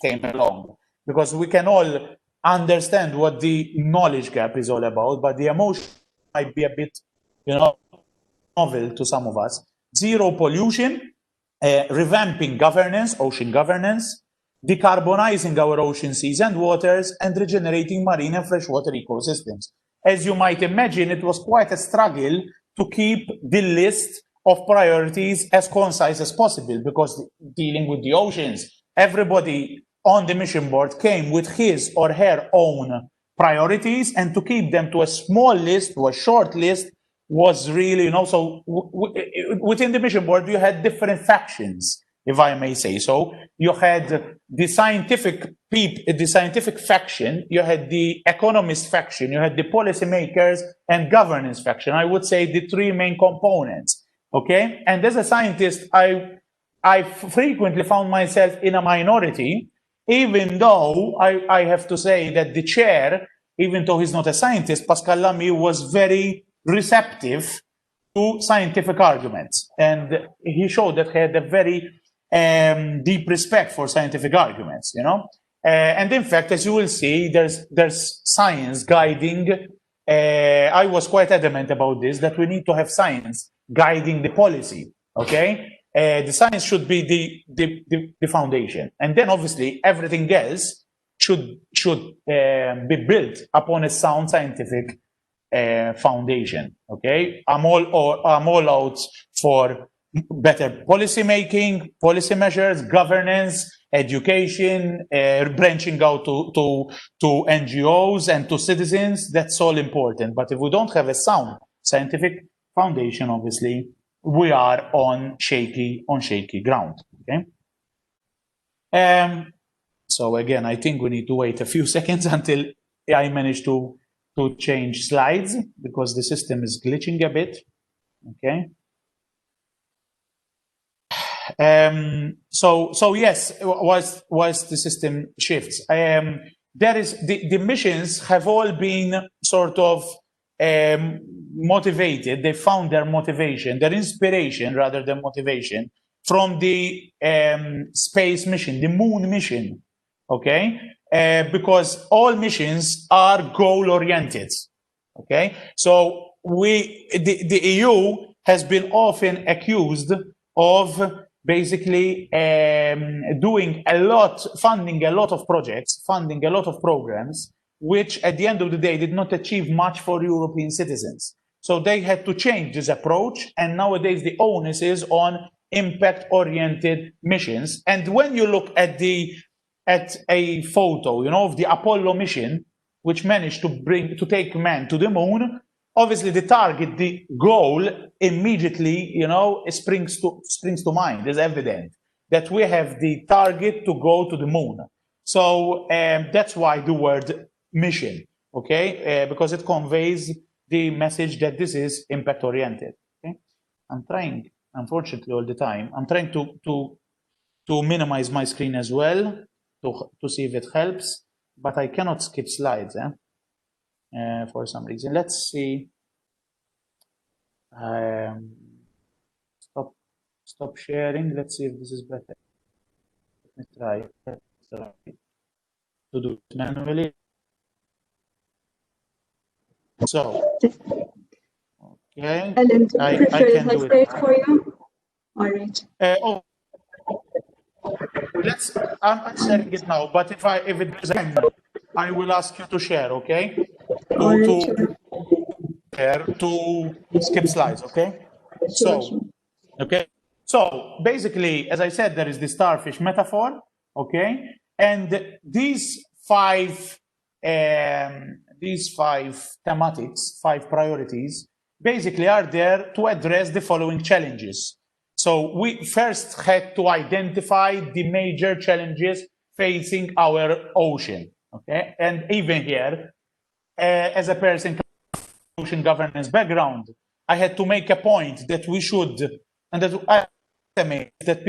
came along, because we can all understand what the knowledge gap is all about, but the emotion might be a bit, you know, novel to some of us. Zero pollution, revamping governance, ocean governance, decarbonizing our ocean seas and waters, and regenerating marine and freshwater ecosystems. As you might imagine, it was quite a struggle to keep the list of priorities as concise as possible, because dealing with the oceans, everybody on the mission board came with his or her own priorities, and to keep them to a small list, to a short list, was really, you know, so within the mission board, you had different factions, if I may say so. You had the scientific faction, you had the economist faction, you had the policymakers and governance faction. I would say the 3 main components, okay? And as a scientist, I frequently found myself in a minority, even though I have to say that the chair, even though he's not a scientist, Pascal Lamy, was very receptive to scientific arguments. And he showed that he had a very deep respect for scientific arguments, you know. And in fact, as you will see, there's science guiding. I was quite adamant about this, that we need to have science guiding the policy, okay? the science should be the foundation, and then obviously everything else should be built upon a sound scientific foundation. Okay, I'm all out for better policy making, policy measures, governance, education, branching out to NGOs and to citizens. That's all important. But if we don't have a sound scientific foundation, obviously we are on shaky ground. Okay. So again, I think we need to wait a few seconds until I manage to change slides, because the system is glitching a bit. Okay. So yes, was the system shifts. There is the missions have all been sort of motivated. They found their motivation, their inspiration rather than motivation, from the space mission, the moon mission. Okay, because all missions are goal oriented. Okay, so the EU has been often accused of basically funding a lot of projects, funding a lot of programs, which at the end of the day did not achieve much for European citizens. So they had to change this approach, and nowadays the onus is on impact-oriented missions. And when you look at a photo, of the Apollo mission, which managed to take man to the moon, obviously the target, the goal, immediately, springs to mind. It's evident that we have the target to go to the moon. So that's why the word mission, okay, because it conveys the message that this is impact oriented. Okay, I'm trying, unfortunately, all the time. I'm trying to minimize my screen as well to see if it helps, but I cannot skip slides. For some reason. Let's see. Stop sharing. Let's see if this is better. Let me try to do it manually. So, okay. Ellen, do you prefer I can do it for you? All right. I'm sharing it now, but if it doesn't, I will ask you to share, okay? To skip slides, okay? So basically, as I said, there is the starfish metaphor, okay? And these five thematics, 5 priorities, basically are there to address the following challenges. So we first had to identify the major challenges facing our ocean, okay? And even here, as a person with ocean governance background, I had to make a point that we should, and that I estimate that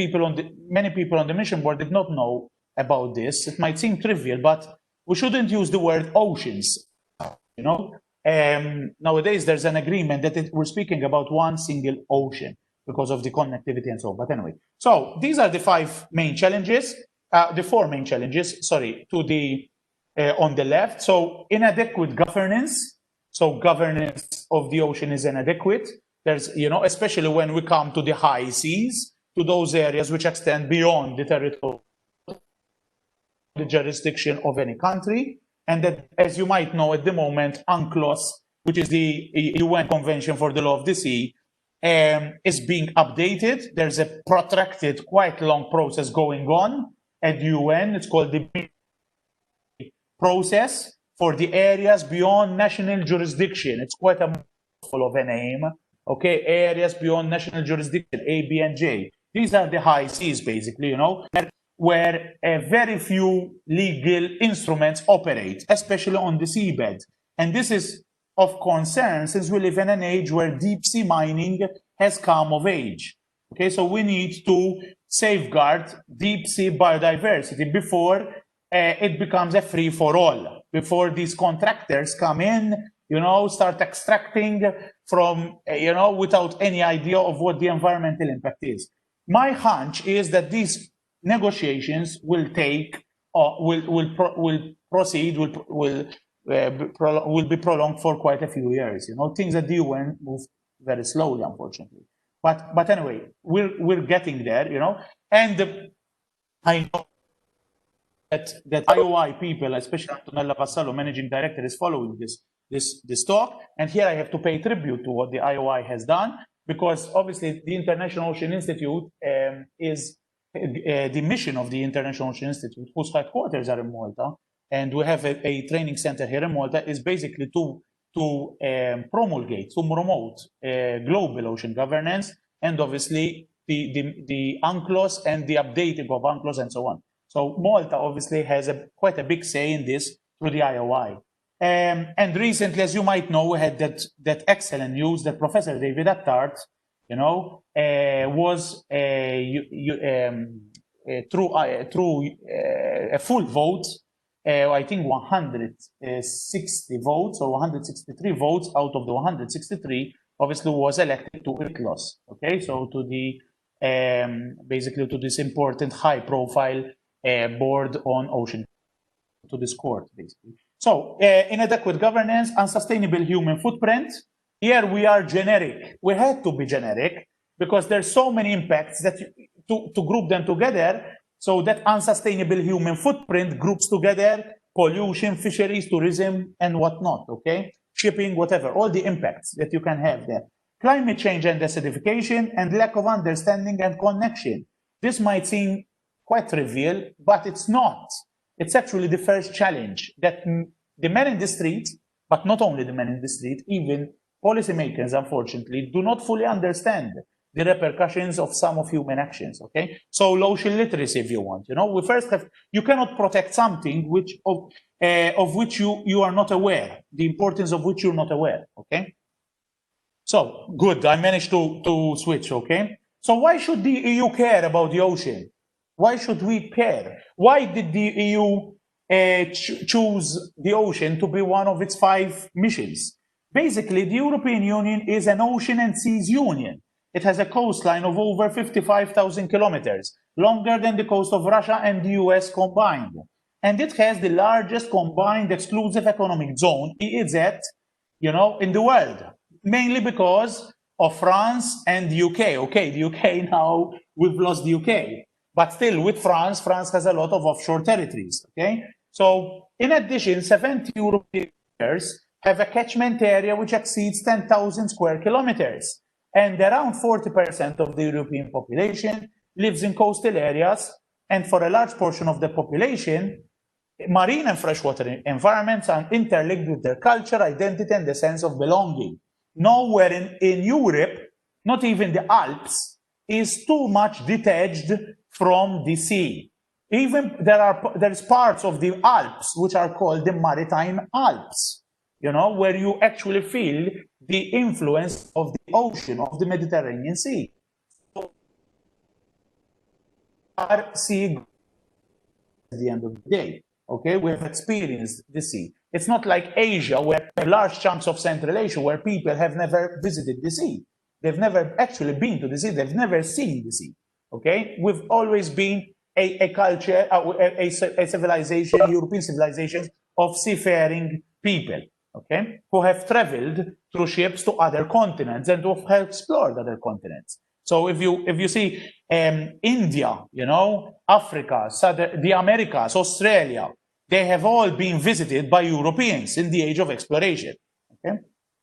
many people on the mission board did not know about this. It might seem trivial, but we shouldn't use the word oceans. Nowadays there's an agreement that we're speaking about one single ocean because of the connectivity and so on. But anyway, so these are the 5 main challenges, the 4 main challenges, sorry, to the on the left. So inadequate governance. So governance of the ocean is inadequate. There's, especially when we come to the high seas, to those areas which extend beyond the territory, the jurisdiction of any country. And that, as you might know at the moment, UNCLOS, which is the UN Convention for the Law of the Sea, is being updated. There's a protracted, quite long process going on at UN. It's called the process for the areas beyond national jurisdiction. It's quite a mouthful of a name. Okay, areas beyond national jurisdiction, A, B, and J. These are the high seas, basically, where very few legal instruments operate, especially on the seabed. And this is of concern since we live in an age where deep sea mining has come of age. Okay, so we need to safeguard deep sea biodiversity before it becomes a free-for-all, before these contractors come in, start extracting from, without any idea of what the environmental impact is. My hunch is that these negotiations will take, will proceed, will be prolonged for quite a few years. Things at the UN move very slowly, unfortunately. But anyway, we're getting there, you know. And I know that IOI people, especially Antonella Vassallo, managing director, is following this talk. And here I have to pay tribute to what the IOI has done, because obviously the International Ocean Institute is the mission of the International Ocean Institute, whose headquarters are in Malta, and we have a training center here in Malta, is basically to promulgate, to promote global ocean governance, and obviously the UNCLOS and the updating of UNCLOS and so on. So Malta obviously has quite a big say in this through the IOI. And recently, as you might know, we had that excellent news that Professor David Attard, you know, was through a full vote, I think 160 votes or 163 votes out of the 163, obviously was elected to ICLOS. Okay, so to the basically to this important high-profile board on ocean, to this court, basically. So, inadequate governance, unsustainable human footprint. Here we are generic. We had to be generic because there's so many impacts that to group them together. So that unsustainable human footprint groups together pollution, fisheries, tourism, and whatnot. Okay, shipping, whatever, all the impacts that you can have there. Climate change and acidification, and lack of understanding and connection. This might seem quite trivial, but it's not. It's actually the first challenge that the men in the street, but not only the men in the street, even policymakers, unfortunately, do not fully understand the repercussions of some of human actions, okay? So ocean literacy, if you want, you know, we first have, you cannot protect something which of which you are not aware, the importance of which you're not aware, okay? So, good, I managed to switch, okay? So why should the EU care about the ocean? Why should we care? Why did the EU choose the ocean to be one of its 5 missions? Basically, the European Union is an ocean and seas union. It has a coastline of over 55,000 kilometers, longer than the coast of Russia and the US combined. And it has the largest combined exclusive economic zone, EEZ, you know, in the world, mainly because of France and the UK. Okay, the UK now, we've lost the UK. But still, with France, France has a lot of offshore territories, okay? So, in addition, 70 European countries have a catchment area which exceeds 10,000 square kilometers. And around 40% of the European population lives in coastal areas. And for a large portion of the population, marine and freshwater environments are interlinked with their culture, identity, and the sense of belonging. Nowhere in Europe, not even the Alps, is too much detached from the sea. Even there's parts of the Alps which are called the Maritime Alps, you know, where you actually feel the influence of the ocean, of the Mediterranean Sea. Our sea at the end of the day, okay, we have experienced the sea. It's not like Asia, where large chunks of Central Asia, where people have never visited the sea. They've never actually been to the sea. They've never seen the sea. Okay, we've always been a culture, a civilization, European civilization of seafaring people, okay, who have traveled through ships to other continents and who have explored other continents. So if you see India, you know, Africa, the Americas, Australia, they have all been visited by Europeans in the age of exploration. Okay,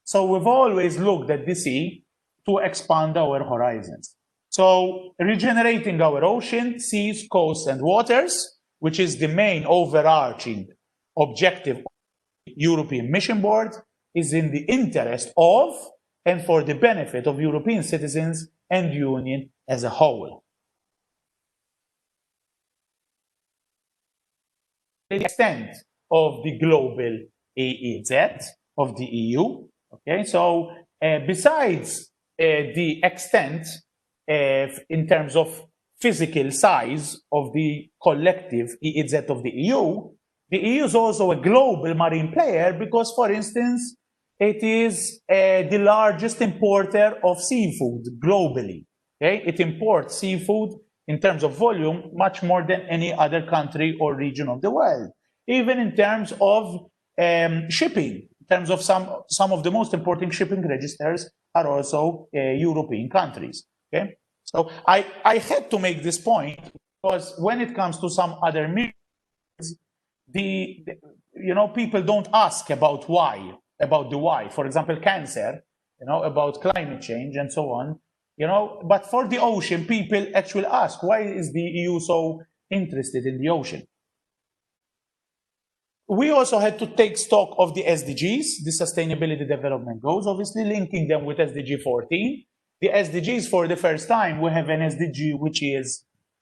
so we've always looked at the sea to expand our horizons. So regenerating our ocean, seas, coasts, and waters, which is the main overarching objective of the European Mission Board, is in the interest of and for the benefit of European citizens and the Union as a whole. The extent of the global EEZ of the EU, okay, so besides the extent in terms of physical size of the collective EEZ of the EU is also a global marine player because, for instance, it is the largest importer of seafood globally. Okay? It imports seafood in terms of volume much more than any other country or region of the world. Even in terms of shipping, in terms of some of the most important shipping registers are also European countries. Okay, so I had to make this point because when it comes to some other missions, people don't ask about why, about the why. For example, cancer, about climate change and so on. But for the ocean, people actually ask, why is the EU so interested in the ocean? We also had to take stock of the SDGs, the Sustainability Development Goals, obviously linking them with SDG 14. The SDGs, for the first time, we have an SDG,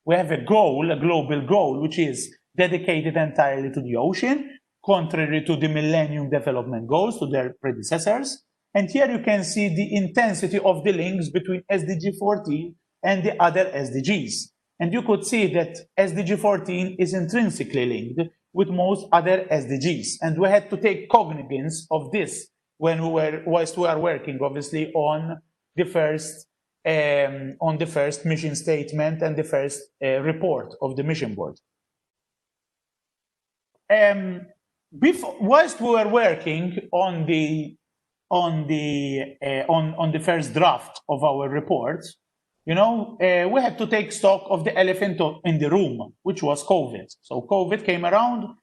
we have a goal, a global goal, which is dedicated entirely to the ocean, contrary to the Millennium Development Goals, to their predecessors. And here you can see the intensity of the links between SDG 14 and the other SDGs. And you could see that SDG 14 is intrinsically linked with most other SDGs. And we had to take cognizance of this whilst we are working, obviously, on the first mission statement and the first report of the mission board. Whilst we were working on the first draft of our report, we had to take stock of the elephant in the room, which was COVID. So COVID came around,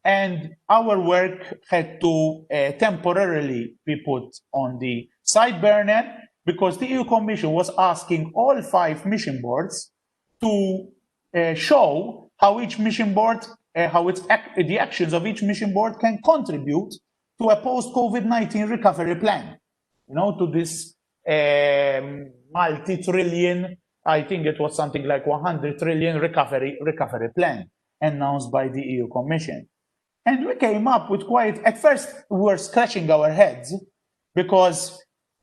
and our work had to temporarily be put on the side burner because the EU Commission was asking all 5 mission boards to show how each mission board, the actions of each mission board can contribute to a post-COVID-19 recovery plan, to this multi-trillion, I think it was something like 100 trillion recovery plan announced by the EU Commission. And we came up with at first we were scratching our heads because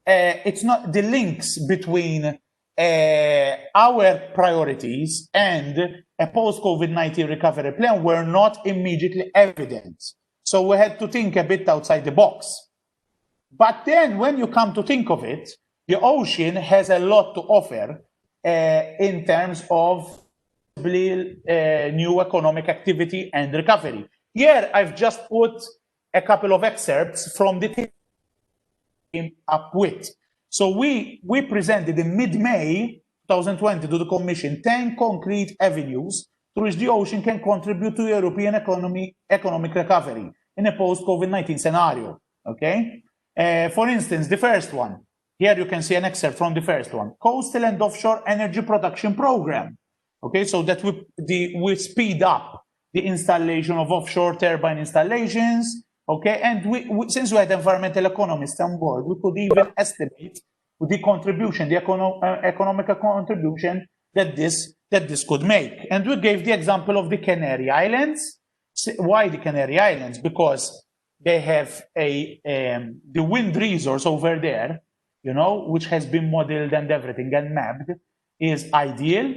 it's not the links between our priorities and a post-COVID-19 recovery plan were not immediately evident. So we had to think a bit outside the box. But then when you come to think of it, the ocean has a lot to offer in terms of new economic activity and recovery. Here, I've just put a couple of excerpts from the team up with. So we presented in mid-May 2020 to the Commission 10 concrete avenues through which the ocean can contribute to European economic recovery in a post-COVID-19 scenario. Okay? For instance, the first one, here you can see an excerpt from the first one, coastal and offshore energy production program. Okay, so that we speed up the installation of offshore turbine installations. Okay, and since we had environmental economists on board, we could even estimate the contribution, the economic contribution that this could make. And we gave the example of the Canary Islands. Why the Canary Islands? Because they have the wind resource over there, which has been modeled and everything and mapped, is ideal.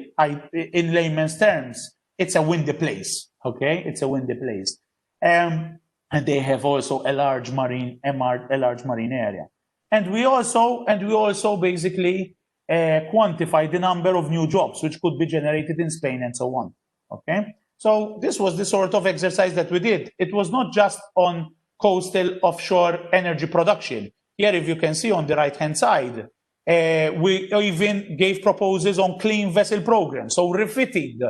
In layman's terms, it's a windy place. Okay, it's a windy place, and they have also a large marine area. And we also basically quantify the number of new jobs which could be generated in Spain and so on. Okay, so this was the sort of exercise that we did. It was not just on coastal offshore energy production. Here, if you can see on the right-hand side, we even gave proposals on clean vessel programs, so refitting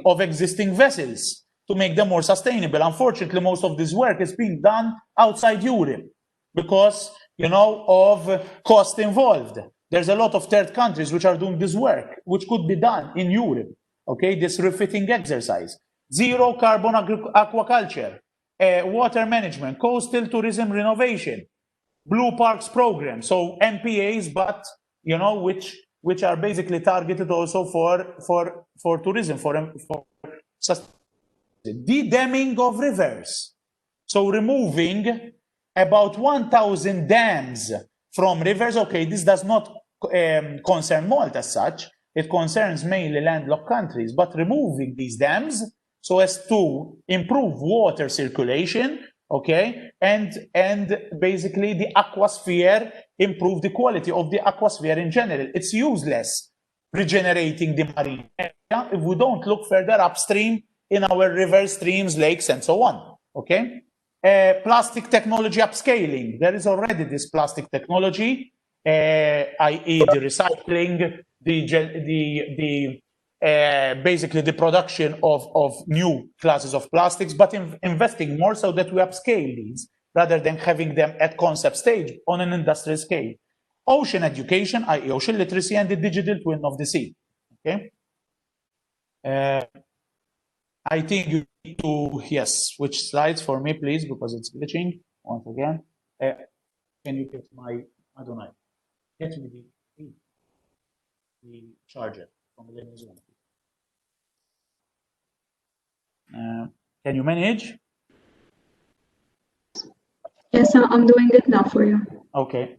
of existing vessels to make them more sustainable. Unfortunately, most of this work is being done outside Europe because, of cost involved. There's a lot of third countries which are doing this work, which could be done in Europe. Okay, this refitting exercise. Zero carbon aquaculture, water management, coastal tourism renovation, blue parks program, so MPAs, but which are basically targeted also for tourism, for de-damming of rivers. So removing about 1,000 dams from rivers. Okay, this does not concern Malta as such. It concerns mainly landlocked countries, but removing these dams so as to improve water circulation, okay, and basically the aquasphere, improve the quality of the aquasphere in general. It's useless regenerating the marine area if we don't look further upstream in our rivers, streams, lakes, and so on, okay? Plastic technology upscaling. There is already this plastic technology, i.e. the recycling, basically the production of new classes of plastics, but investing more so that we upscale these rather than having them at concept stage on an industrial scale. Ocean education, i.e. ocean literacy, and the digital twin of the sea. Okay. I think you need to, yes, switch slides for me, please, because it's glitching once again. Can you get my, I don't know, get me the charger from the lens one. Can you manage? Yes, I'm doing it now for you. Okay.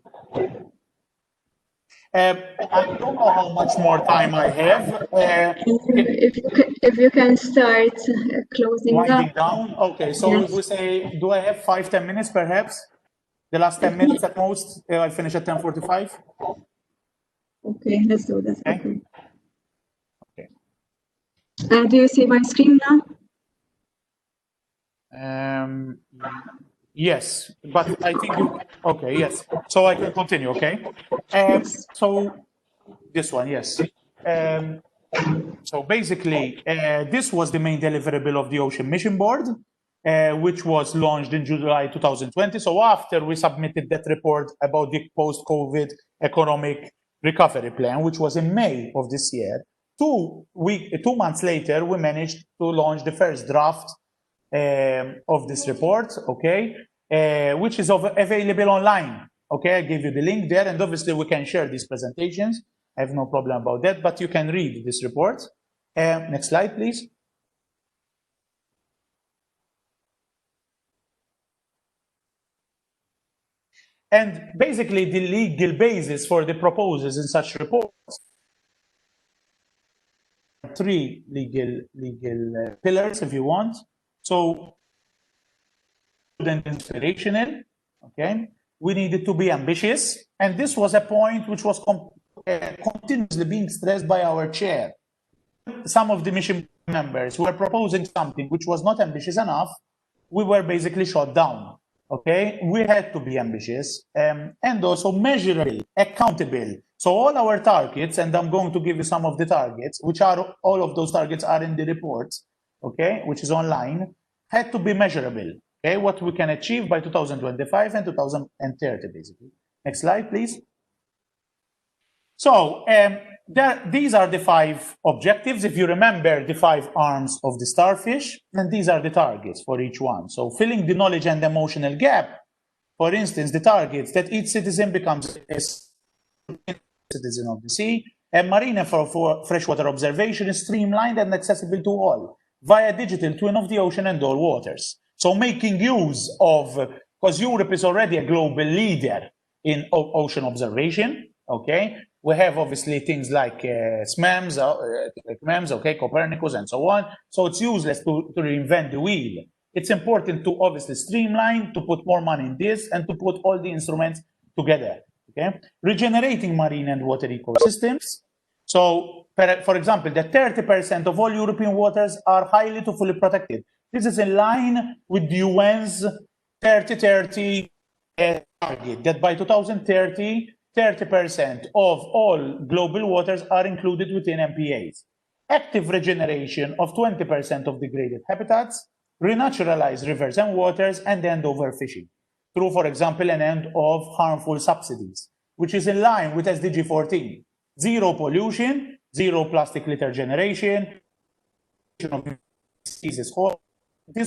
I don't know how much more time I have. If you can start closing winding down. Okay, so yes. If we say, do I have 5-10 minutes perhaps? The last 10 minutes at most. I finish at 10:45. Okay, let's do that. Okay. Okay. Do you see my screen now? Yes, but I think okay, yes. So I can continue, okay? So this one, yes. So basically, this was the main deliverable of the Ocean Mission Board, which was launched in July 2020. So after we submitted that report about the post-COVID economic recovery plan, which was in May of this year, 2 months later, we managed to launch the first draft of this report, okay, which is available online. Okay, I gave you the link there, and obviously we can share these presentations. I have no problem about that, but you can read this report. Next slide, please. And basically the legal basis for the proposals in such reports, 3 legal pillars, if you want. So, and inspirational, okay? We needed to be ambitious, and this was a point which was continuously being stressed by our chair. Some of the mission members were proposing something which was not ambitious enough. We were basically shot down, okay? We had to be ambitious and also measurable, accountable. So all our targets, and I'm going to give you some of the targets, which are, all of those targets are in the report, okay, which is online, had to be measurable, okay, what we can achieve by 2025 and 2030, basically. Next slide, please. So these are the 5 objectives. If you remember the 5 arms of the starfish, and these are the targets for each one. So filling the knowledge and emotional gap, for instance, the targets that each citizen becomes a citizen of the sea, and marine and freshwater observation is streamlined and accessible to all via digital twin of the ocean and all waters. So making use of, because Europe is already a global leader in ocean observation, okay? We have obviously things like SMEMS, okay, Copernicus and so on. So it's useless to reinvent the wheel. It's important to obviously streamline, to put more money in this, and to put all the instruments together, okay? Regenerating marine and water ecosystems. So, for example, that 30% of all European waters are highly to fully protected. This is in line with the UN's 30-30 target, that by 2030, 30% of all global waters are included within MPAs. Active regeneration of 20% of degraded habitats, renaturalize rivers and waters, and end overfishing through, for example, an end of harmful subsidies, which is in line with SDG 14. Zero pollution, zero plastic litter generation. This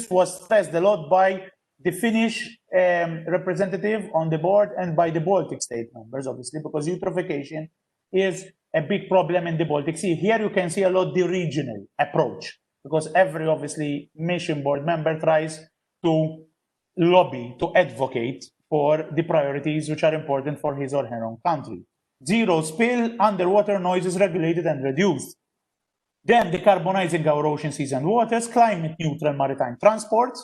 was stressed a lot by the Finnish representative on the board and by the Baltic state members, obviously, because eutrophication is a big problem in the Baltic Sea. Here you can see a lot the regional approach, because every, obviously, mission board member tries to lobby, to advocate for the priorities which are important for his or her own country. Zero spill, underwater noise is regulated and reduced. Then decarbonizing our ocean, seas and waters, climate neutral maritime transport.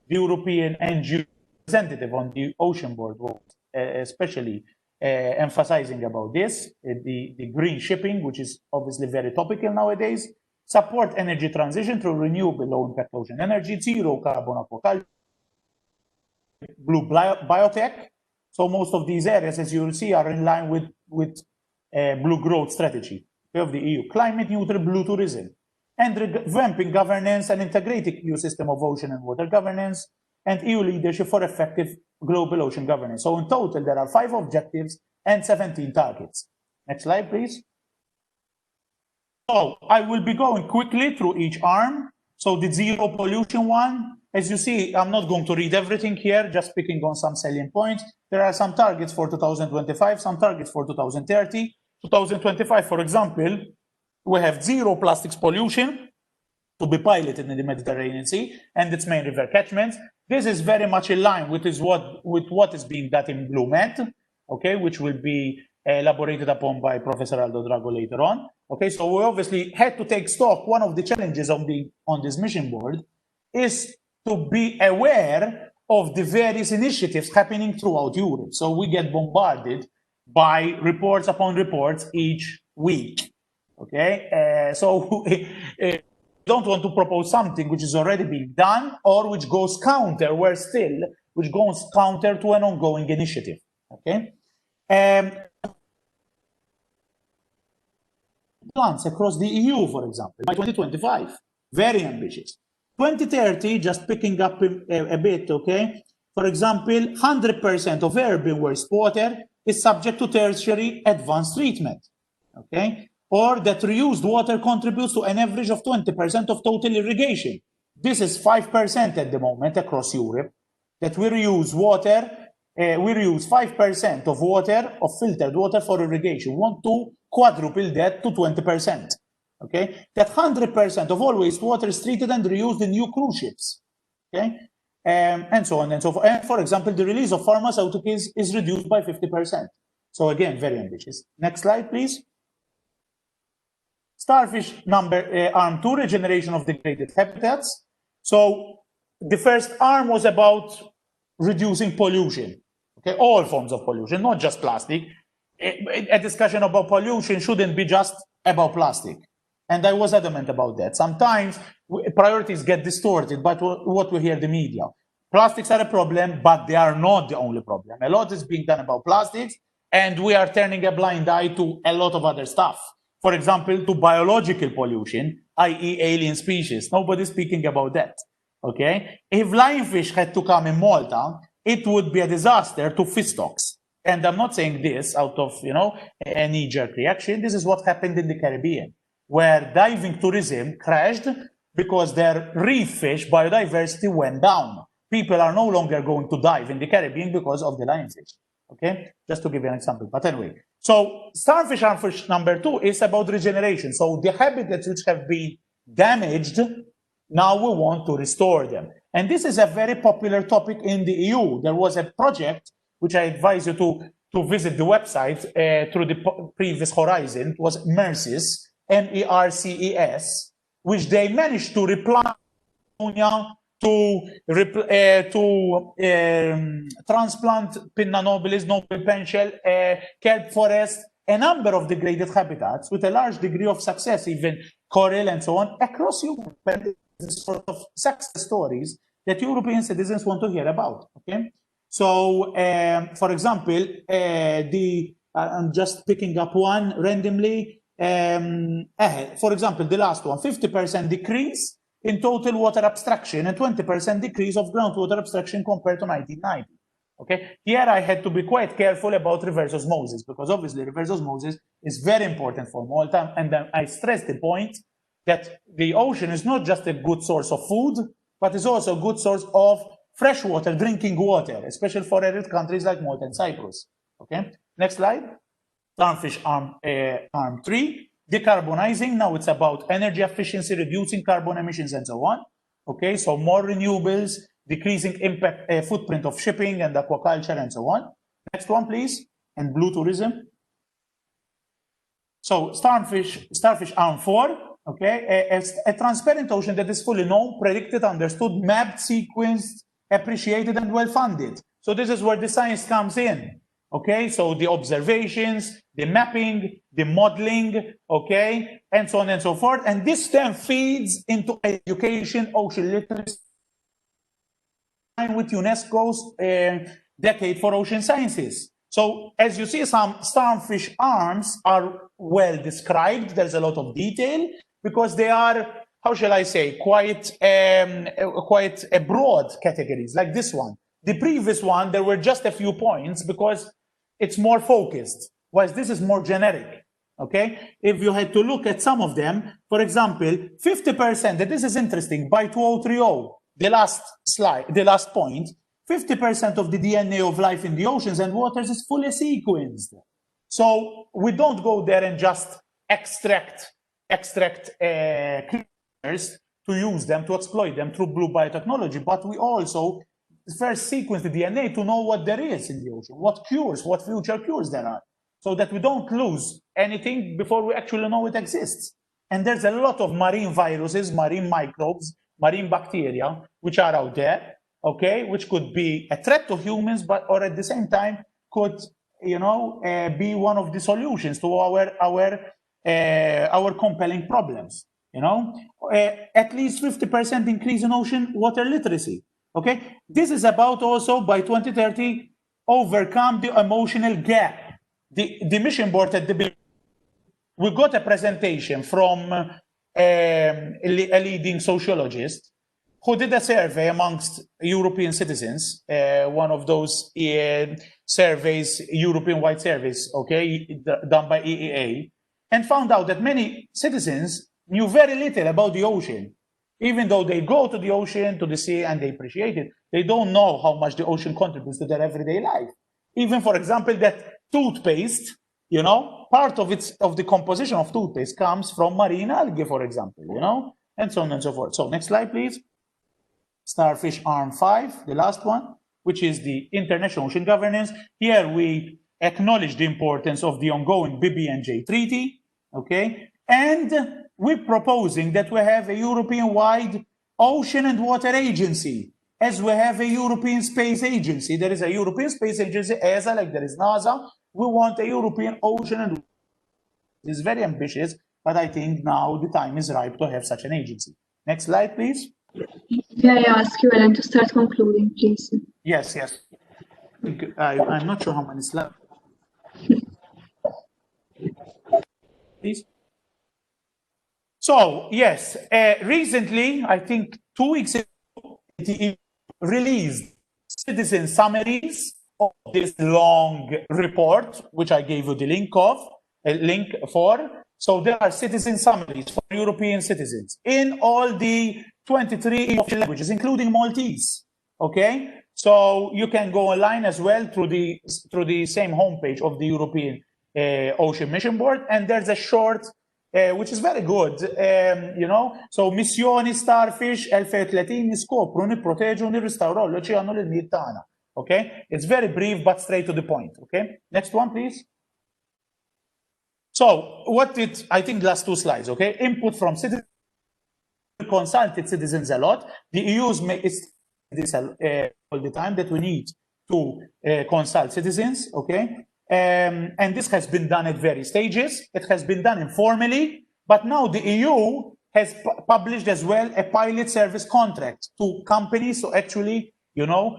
The European NGO representative on the Ocean Board was especially emphasizing about this, the green shipping, which is obviously very topical nowadays. Support energy transition through renewable low-impact ocean energy, zero carbon aquaculture, blue biotech. So most of these areas, as you will see, are in line with blue growth strategy of the EU. Climate neutral blue tourism and revamping governance and integrated EU system of ocean and water governance and EU leadership for effective global ocean governance. So in total, there are 5 objectives and 17 targets. Next slide, please. So I will be going quickly through each arm. So the zero pollution one, as you see, I'm not going to read everything here, just picking on some salient points. There are some targets for 2025, some targets for 2030. 2025, for example, we have zero plastics pollution to be piloted in the Mediterranean Sea and its main river catchments. This is very much in line with what is being done in BlueMED, okay, which will be elaborated upon by Professor Aldo Drago later on. Okay, so we obviously had to take stock. One of the challenges on this mission board is to be aware of the various initiatives happening throughout Europe. So we get bombarded by reports upon reports each week. Okay, so don't want to propose something which is already being done or which goes counter, which goes counter to an ongoing initiative. Okay. Plans across the EU, for example, by 2025, very ambitious. 2030, just picking up a bit, okay? For example, 100% of urban wastewater is subject to tertiary advanced treatment, okay? Or that reused water contributes to an average of 20% of total irrigation. This is 5% at the moment across Europe, that we reuse water. We reuse 5% of water, of filtered water for irrigation. We want to quadruple that to 20%. Okay, that 100% of all wastewater is treated and reused in new cruise ships. Okay, and so on and so forth. And for example, the release of pharmaceuticals is reduced by 50%. So again, very ambitious. Next slide, please. Starfish arm 2, regeneration of degraded habitats. So the first arm was about reducing pollution. Okay, all forms of pollution, not just plastic. A discussion about pollution shouldn't be just about plastic. And I was adamant about that. Sometimes priorities get distorted by what we hear in the media. Plastics are a problem, but they are not the only problem. A lot is being done about plastics, and we are turning a blind eye to a lot of other stuff. For example, to biological pollution, i.e. alien species. Nobody's speaking about that. Okay? If lionfish had to come in Malta, it would be a disaster to fish stocks. And I'm not saying this out of, a knee-jerk reaction. This is what happened in the Caribbean, where diving tourism crashed because their reef fish biodiversity went down. People are no longer going to dive in the Caribbean because of the lionfish. Okay, just to give you an example. But anyway, so starfish armfish number 2 is about regeneration. So the habitats which have been damaged, now we want to restore them. And this is a very popular topic in the EU. There was a project which I advise you to visit the website through the previous horizon. It was MERCES, MERCES, which they managed to reply to transplant Pinna nobilis, noble penshel, kelp forest, a number of degraded habitats with a large degree of success, even coral and so on, across Europe. This sort of success stories that European citizens want to hear about. Okay, so for example, I'm just picking up one randomly. For example, the last one, 50% decrease in total water abstraction and 20% decrease of groundwater abstraction compared to 1990. Okay, here I had to be quite careful about reverse osmosis because obviously reverse osmosis is very important for Malta, and then I stressed the point that the ocean is not just a good source of food, but is also a good source of fresh water, drinking water, especially for arid countries like Malta and Cyprus. Okay, next slide. Starfish arm 3, decarbonizing. Now it's about energy efficiency, reducing carbon emissions, and so on. Okay, so more renewables, decreasing impact footprint of shipping and aquaculture, and so on. Next one, please. And blue tourism. So starfish arm 4. Okay, a transparent ocean that is fully known, predicted, understood, mapped, sequenced, appreciated, and well funded. So this is where the science comes in. Okay, so the observations, the mapping, the modeling, okay, and so on and so forth. And this then feeds into education, ocean literacy, with UNESCO's Decade for Ocean Sciences. So as you see, some starfish arms are well described. There's a lot of detail because they are, how shall I say, quite broad categories, like this one. The previous one, there were just a few points because it's more focused, whereas this is more generic, okay? If you had to look at some of them, for example, 50%, and this is interesting, by 2030, the last slide, the last point, 50% of the DNA of life in the oceans and waters is fully sequenced. So we don't go there and just extract creatures to use them, to exploit them through blue biotechnology, but we also first sequence the DNA to know what there is in the ocean, what cures, what future cures there are, so that we don't lose anything before we actually know it exists. And there's a lot of marine viruses, marine microbes, marine bacteria, which are out there, okay, which could be a threat to humans, but or at the same time could, you know, be one of the solutions to our compelling problems. You know, at least 50% increase in ocean water literacy. Okay, this is about also by 2030 overcome the emotional gap. The mission board at the beginning, we got a presentation from a leading sociologist who did a survey amongst European citizens, one of those surveys, European-wide surveys, okay, done by EEA, and found out that many citizens knew very little about the ocean. Even though they go to the ocean, to the sea, and they appreciate it, they don't know how much the ocean contributes to their everyday life. Even, for example, that toothpaste, you know, part of the composition of toothpaste comes from marine algae, for example, you know, and so on and so forth. So next slide, please. Starfish Arm 5, the last one, which is the international ocean governance. Here we acknowledge the importance of the ongoing BBNJ treaty, okay, and we're proposing that we have a European-wide ocean and water agency, as we have a European Space Agency. There is a European Space Agency, ESA, like there is NASA. We want a European ocean and water. It's very ambitious, but I think now the time is ripe to have such an agency. Next slide, please. May I ask you, Ellen, to start concluding, please? Yes, yes. I'm not sure how many slides. Please. So, yes, recently, I think 2 weeks ago, it released citizen summaries of this long report, which I gave you the link for. So there are citizen summaries for European citizens in all the 23 official languages, including Maltese. Okay, so you can go online as well through the same homepage of the European Ocean Mission Board, and there's a short, which is very good, you know. So missjoni starfish 2030 niskopru, nipproteġu, nirristawraw l-oċeanu lil-nied tagħna. Okay, it's very brief but straight to the point. Okay, next one, please. So what did I think last 2 slides? Okay, input from citizens. Consulted citizens a lot. The EU's make this all the time that we need to consult citizens, okay? And this has been done at various stages. It has been done informally, but now the EU has published as well a pilot service contract to companies to actually, you know,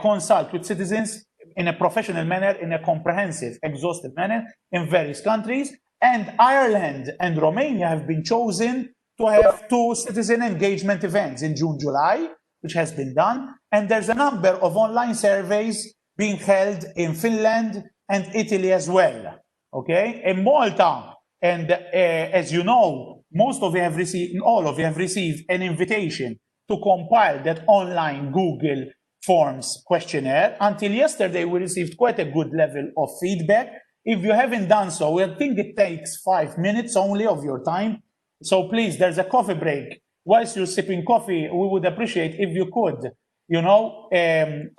consult with citizens in a professional manner, in a comprehensive, exhaustive manner in various countries. And Ireland and Romania have been chosen to have 2 citizen engagement events in June, July, which has been done. And there's a number of online surveys being held in Finland and Italy as well. Okay, in Malta, and as you know, most of you have received, all of you have received an invitation to compile that online Google Forms questionnaire. Until yesterday, we received quite a good level of feedback. If you haven't done so, I think it takes 5 minutes only of your time. So please, there's a coffee break. Whilst you're sipping coffee, we would appreciate if you could, you know,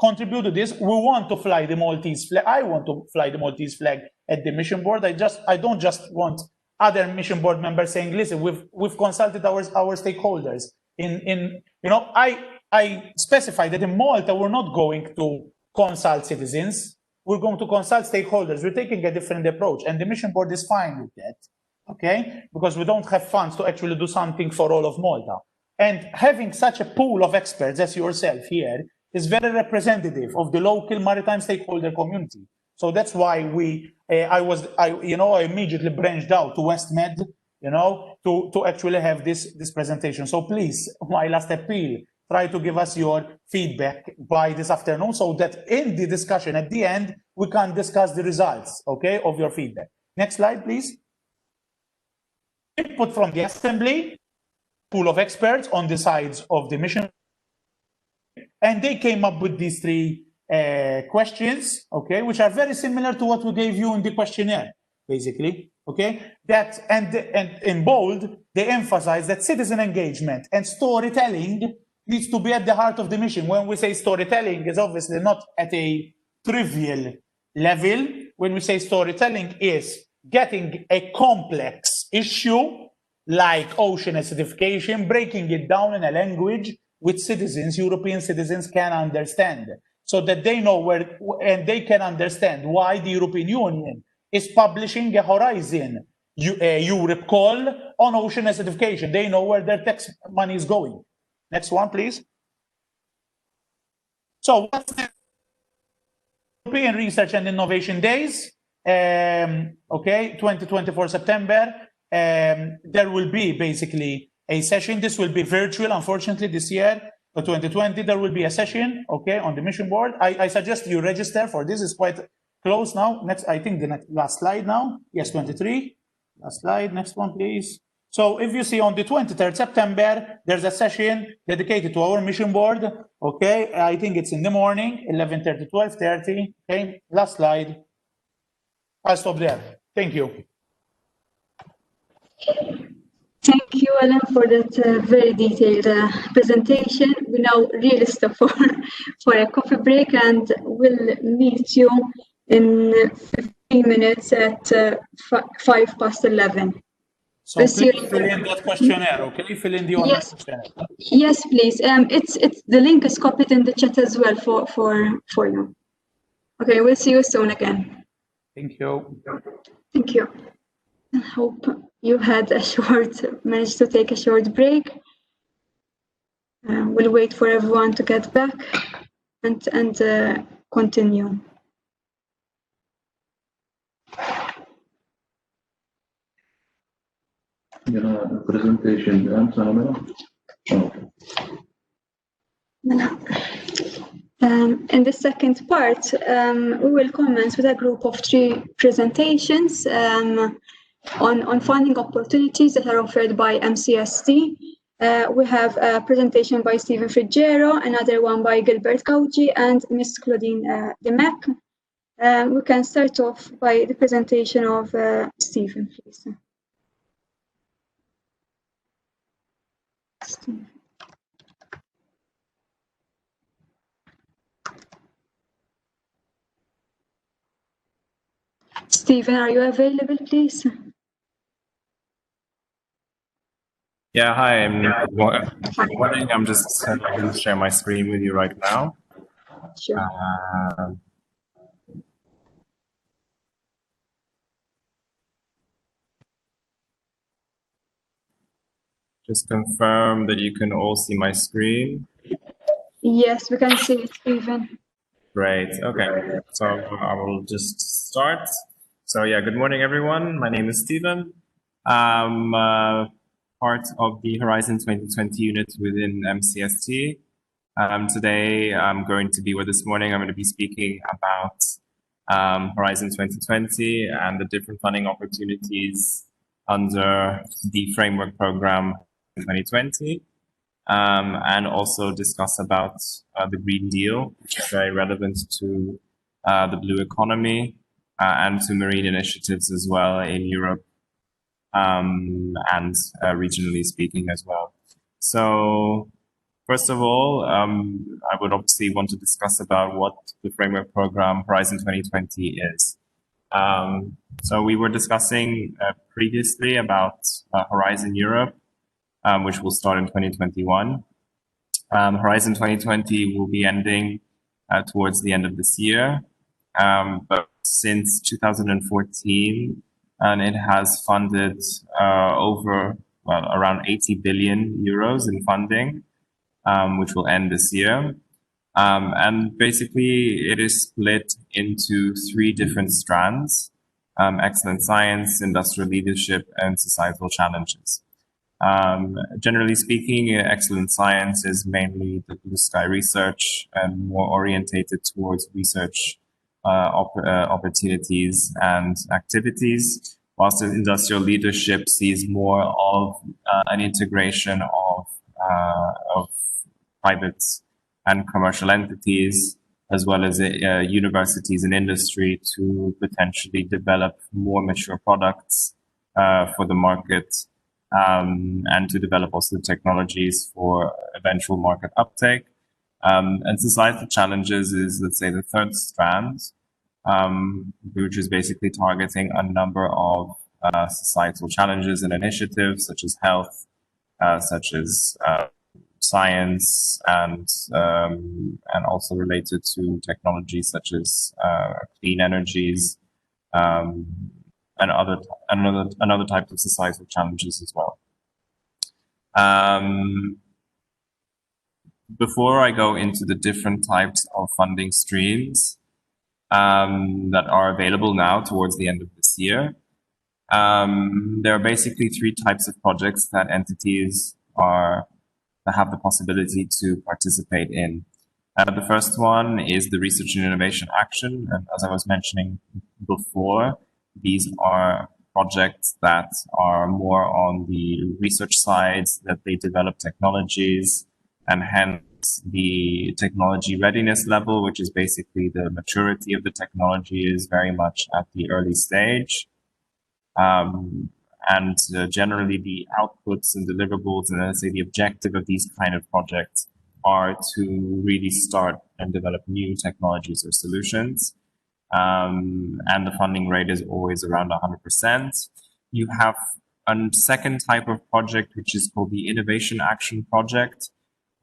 contribute to this. We want to fly the Maltese flag. I want to fly the Maltese flag at the mission board. I don't just want other mission board members saying, listen, we've consulted our stakeholders. You know, I specify that in Malta, we're not going to consult citizens. We're going to consult stakeholders. We're taking a different approach, and the mission board is fine with that. Okay, because we don't have funds to actually do something for all of Malta. And having such a pool of experts as yourself here is very representative of the local maritime stakeholder community. So that's why I immediately branched out to WestMed, to actually have this presentation. So please, my last appeal, try to give us your feedback by this afternoon so that in the discussion at the end, we can discuss the results, okay, of your feedback. Next slide, please. Input from the assembly, pool of experts on the sides of the mission. And they came up with these three questions, okay, which are very similar to what we gave you in the questionnaire, basically, okay? And in bold, they emphasize that citizen engagement and storytelling needs to be at the heart of the mission. When we say storytelling, it's obviously not at a trivial level. When we say storytelling, is getting a complex issue like ocean acidification, breaking it down in a language which citizens, European citizens, can understand, so that they know where, and they can understand why the European Union is publishing a Horizon Europe call on ocean acidification. They know where their tax money is going. Next one, please. So what's the European Research and Innovation Days? Okay, 2024 September. There will be basically a session. This will be virtual, unfortunately, this year. For 2020, there will be a session, okay, on the mission board. I suggest you register for this. It's quite close now. Next, I think the last slide now. Yes, 23. Last slide. Next one, please. So if you see on the 23rd September, there's a session dedicated to our mission board. Okay, I think it's in the morning, 11:30 to 12:30. Okay, last slide. I'll stop there. Thank you. Thank you, Alan, for that very detailed presentation. We now really stop for a coffee break, and we'll meet you in 15 minutes at 11:05. So please fill in that questionnaire, okay? Fill in the online questionnaire. Yes, please. It's the link is copied in the chat as well for you. Okay, we'll see you soon again. Thank you. Thank you. I hope you had managed to take a short break. We'll wait for everyone to get back and continue. Presentation. In the second part, we will commence with a group of 3 presentations on funding opportunities that are offered by MCST. We have a presentation by Stephen Frigeria, another one by Gilbert Gauci, and Ms. Claudine Dimech. We can start off by the presentation of Stephen, please. Stephen, are you available, please? Yeah, hi. Good morning. I'm just going to share my screen with you right now. Sure. Just confirm that you can all see my screen. Yes, we can see it, Stephen. Great. Okay. So I will just start. So yeah, good morning, everyone. My name is Stephen. I'm part of the Horizon 2020 unit within MCST. Today, this morning, I'm going to be speaking about Horizon 2020 and the different funding opportunities under the framework program 2020. And also discuss about the Green Deal, which is very relevant to the blue economy and to marine initiatives as well in Europe and regionally speaking as well. So first of all, I would obviously want to discuss about what the framework program Horizon 2020 is. So we were discussing previously about Horizon Europe, which will start in 2021. Horizon 2020 will be ending towards the end of this year. But since 2014, and it has funded around 80 billion euros in funding, which will end this year. And basically, it is split into 3 different strands: excellent science, industrial leadership, and societal challenges. Generally speaking, excellent science is mainly the blue sky research and more orientated towards research opportunities and activities, whilst the industrial leadership sees more of an integration of private and commercial entities, as well as universities and industry, to potentially develop more mature products for the market, and to develop also technologies for eventual market uptake. And societal challenges is, let's say, the 3rd strand, which is basically targeting a number of societal challenges and initiatives, such as health, such as science, and also related to technologies such as clean energies, and another type of societal challenges as well. Before I go into the different types of funding streams that are available now towards the end of this year, there are basically 3 types of projects that entities have the possibility to participate in. The first one is the Research and Innovation Action, and as I was mentioning before, these are projects that are more on the research side, that they develop technologies, and hence the technology readiness level, which is basically the maturity of the technology, is very much at the early stage. And generally the outputs and deliverables, and let's say the objective of these kind of projects, are to really start and develop new technologies or solutions. And the funding rate is always around 100%. You have a second type of project, which is called the Innovation Action Project.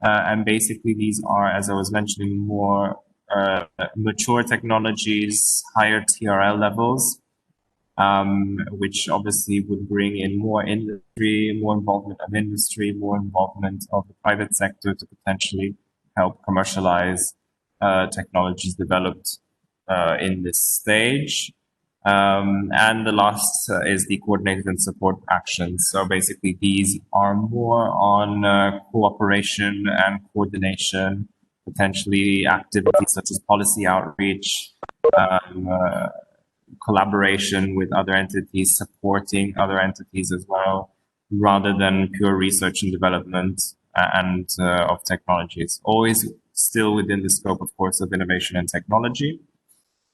And basically these are, as I was mentioning, more mature technologies, higher TRL levels, which obviously would bring in more industry, more involvement of industry, more involvement of the private sector to potentially help commercialize technologies developed in this stage. And the last is the coordinated and support actions. So basically these are more on cooperation and coordination, potentially activities such as policy outreach, collaboration with other entities, supporting other entities as well, rather than pure research and development and of technologies. Always still within the scope, of course, of innovation and technology.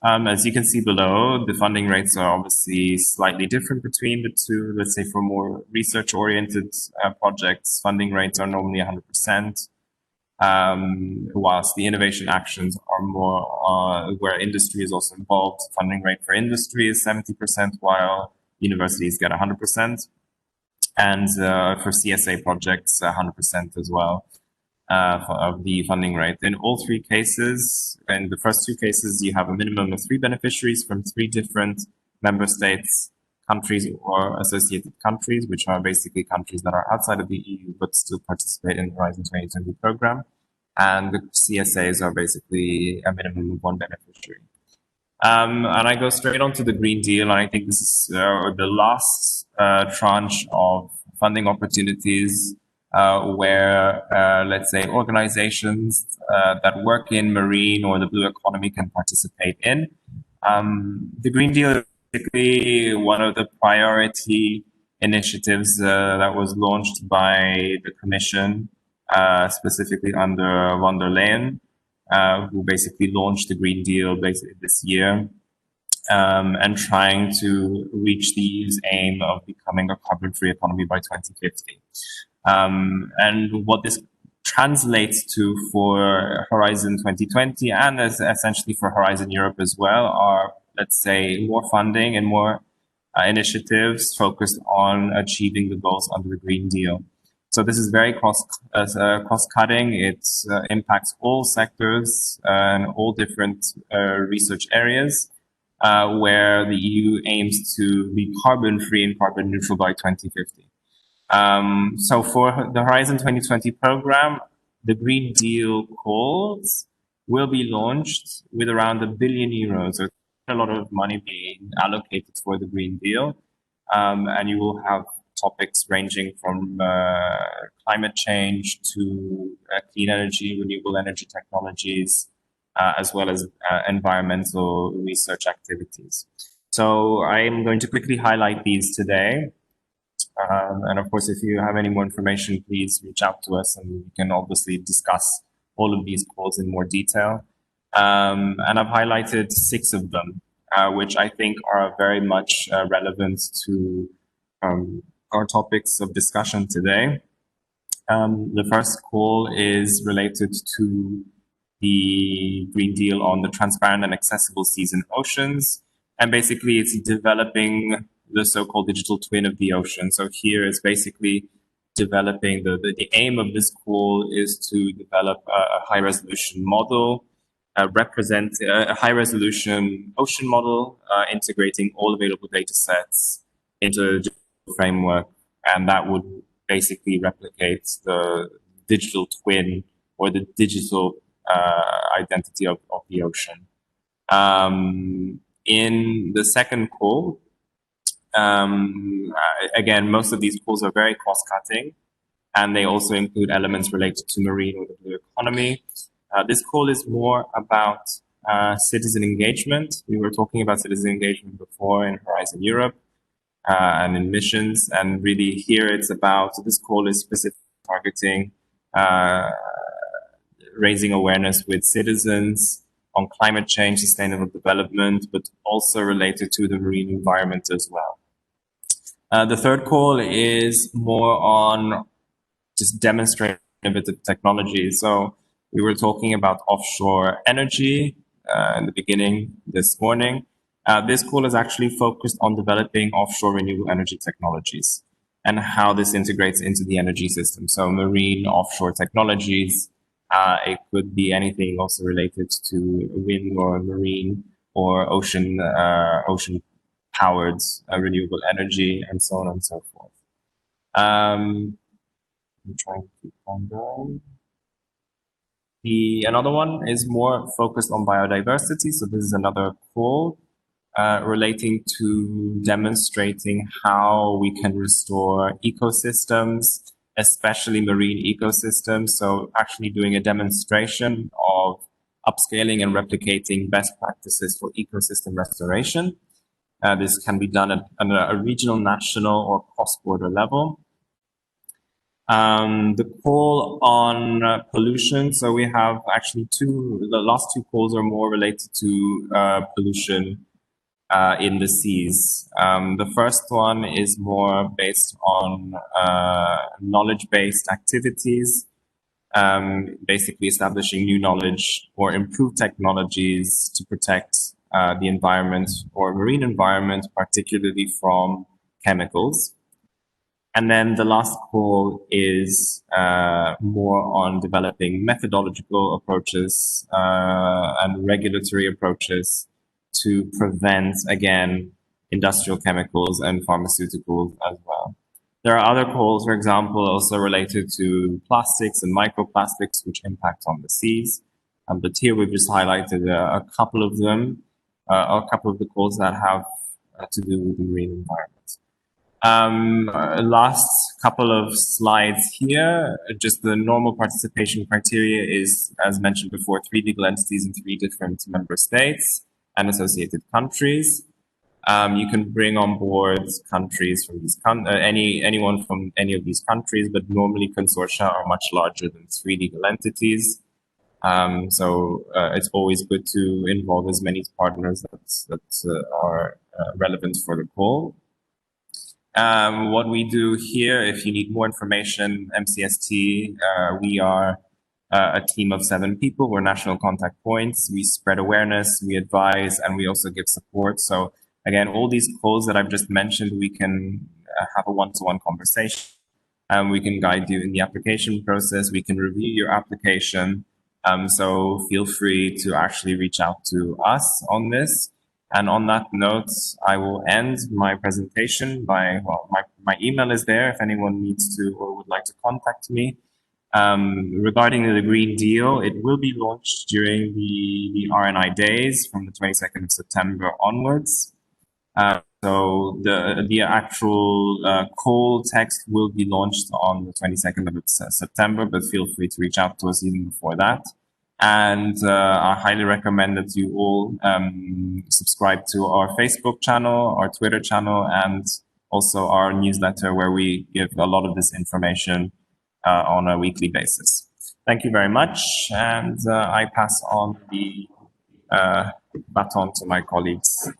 As you can see below, the funding rates are obviously slightly different between the two. Let's say for more research-oriented projects, funding rates are normally 100%, whilst the innovation actions are more where industry is also involved. Funding rate for industry is 70%, while universities get 100%. And for CSA projects, 100% as well. Of the funding rate. In all 3 cases, in the first 2 cases, you have a minimum of 3 beneficiaries from 3 different member states, countries, or associated countries, which are basically countries that are outside of the EU but still participate in the Horizon 2020 program. And the CSAs are basically a minimum of 1 beneficiary. And I go straight on to the Green Deal, and I think this is the last tranche of funding opportunities where, let's say, organizations that work in marine or the blue economy can participate in. The Green Deal is basically one of the priority initiatives that was launched by the Commission, specifically under von der Leyen, who basically launched the Green Deal basically this year, and trying to reach the aim of becoming a carbon-free economy by 2050. And what this translates to for Horizon 2020 and essentially for Horizon Europe as well are, let's say, more funding and more initiatives focused on achieving the goals under the Green Deal. So this is very cost-cutting. It impacts all sectors and all different research areas, where the EU aims to be carbon-free and carbon neutral by 2050. So for the Horizon 2020 program, the Green Deal calls will be launched with around €1 billion. So a lot of money being allocated for the Green Deal. And you will have topics ranging from climate change to clean energy, renewable energy technologies, as well as environmental research activities. So I'm going to quickly highlight these today. And of course, if you have any more information, please reach out to us and we can obviously discuss all of these calls in more detail. And I've highlighted 6 of them, which I think are very much relevant to our topics of discussion today. The first call is related to the Green Deal on the transparent and accessible seas and oceans. And basically, it's developing the so-called digital twin of the ocean. So here it's basically developing the aim of this call is to develop a high-resolution model, represent a high-resolution ocean model, integrating all available data sets into a digital framework, and that would basically replicate the digital twin or the digital identity of the ocean. In the second call, again, most of these calls are very cost-cutting, and they also include elements related to marine or the blue economy. This call is more about citizen engagement. We were talking about citizen engagement before in Horizon Europe and in missions, and really here it's about, this call is specifically targeting raising awareness with citizens on climate change, sustainable development, but also related to the marine environment as well. The third call is more on just demonstrating a bit of technology. So we were talking about offshore energy in the beginning this morning. This call is actually focused on developing offshore renewable energy technologies and how this integrates into the energy system. So marine offshore technologies, it could be anything also related to wind or marine or ocean powered renewable energy, and so on and so forth. I'm trying to keep on going. Another one is more focused on biodiversity. So this is another call relating to demonstrating how we can restore ecosystems, especially marine ecosystems. So actually doing a demonstration of upscaling and replicating best practices for ecosystem restoration. This can be done at a regional, national, or cross-border level. The call on pollution. So we have actually the last 2 calls are more related to pollution in the seas. The first one is more based on knowledge-based activities, basically establishing new knowledge or improved technologies to protect the environment or marine environment, particularly from chemicals. And then the last call is more on developing methodological approaches and regulatory approaches to prevent, again, industrial chemicals and pharmaceuticals as well. There are other calls, for example, also related to plastics and microplastics, which impact on the seas. But here we've just highlighted a couple of them, a couple of the calls that have to do with the marine environment. Last couple of slides here, just the normal participation criteria is, as mentioned before, 3 legal entities in 3 different member states and associated countries. You can bring on board countries from these anyone from any of these countries, but normally consortia are much larger than 3 legal entities. So it's always good to involve as many partners that are relevant for the call. What we do here, if you need more information, MCST, we are a team of 7 people. We're national contact points. We spread awareness, we advise, and we also give support. So again, all these calls that I've just mentioned, we can have a one-to-one conversation, and we can guide you in the application process. We can review your application. So feel free to actually reach out to us on this. And on that note, I will end my presentation by, well, my email is there if anyone needs to or would like to contact me. Regarding the Green Deal, it will be launched during the RNI days from the 22nd of September onwards. So the actual call text will be launched on the 22nd of September, but feel free to reach out to us even before that. And I highly recommend that you all subscribe to our Facebook channel, our Twitter channel, and also our newsletter, where we give a lot of this information on a weekly basis. Thank you very much, and I pass on the baton to my colleagues.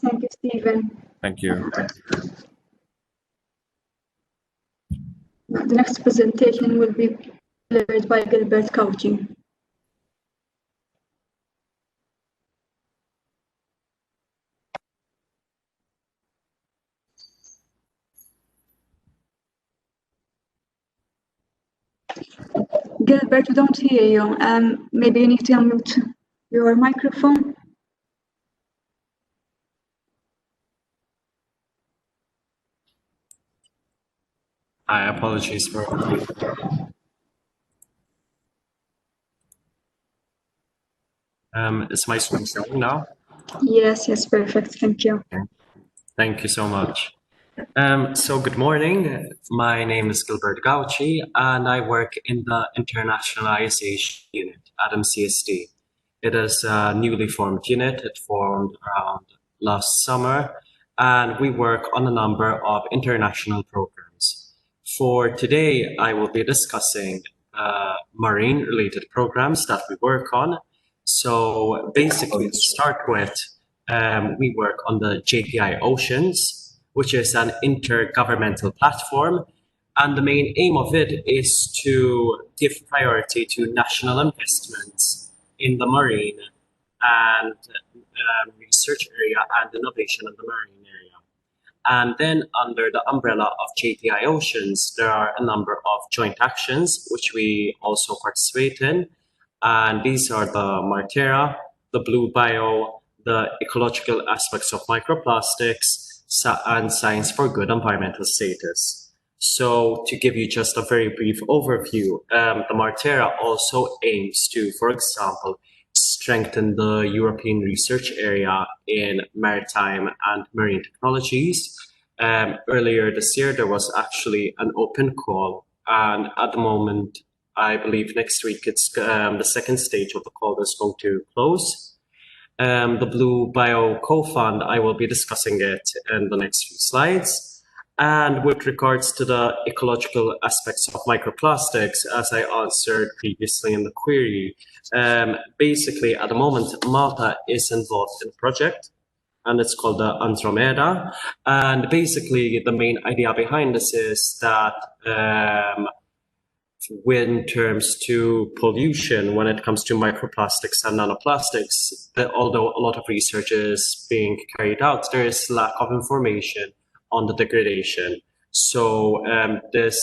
Thank you, Stephen. Thank you. The next presentation will be delivered by Gilbert Gauci. Gilbert, we don't hear you. Maybe you need to unmute your microphone. I apologize for is my screen showing now? Yes, perfect. Thank you. Okay. Thank you so much. So good morning. My name is Gilbert Gauci, and I work in the internationalization unit at MCST. It is a newly formed unit. It formed around last summer, and we work on a number of international programs. For today, I will be discussing marine-related programs that we work on. So basically, to start with, we work on the JPI Oceans, which is an intergovernmental platform. And the main aim of it is to give priority to national investments in the marine and research area and innovation in the marine area. And then under the umbrella of JPI Oceans, there are a number of joint actions which we also participate in. And these are the Martera, the Blue Bio, the ecological aspects of microplastics, and Science for Good environmental status. So to give you just a very brief overview, the Martera also aims to, for example, strengthen the European research area in maritime and marine technologies. Earlier this year, there was actually an open call, and at the moment, I believe next week, it's the second stage of the call is going to close. The Blue Bio Co-Fund, I will be discussing it in the next few slides. And with regards to the ecological aspects of microplastics, as I answered previously in the query, basically at the moment, Malta is involved in a project, and it's called the Andromeda. And basically the main idea behind this is that when terms to pollution, when it comes to microplastics and nanoplastics, although a lot of research is being carried out, there is lack of information on the degradation. So this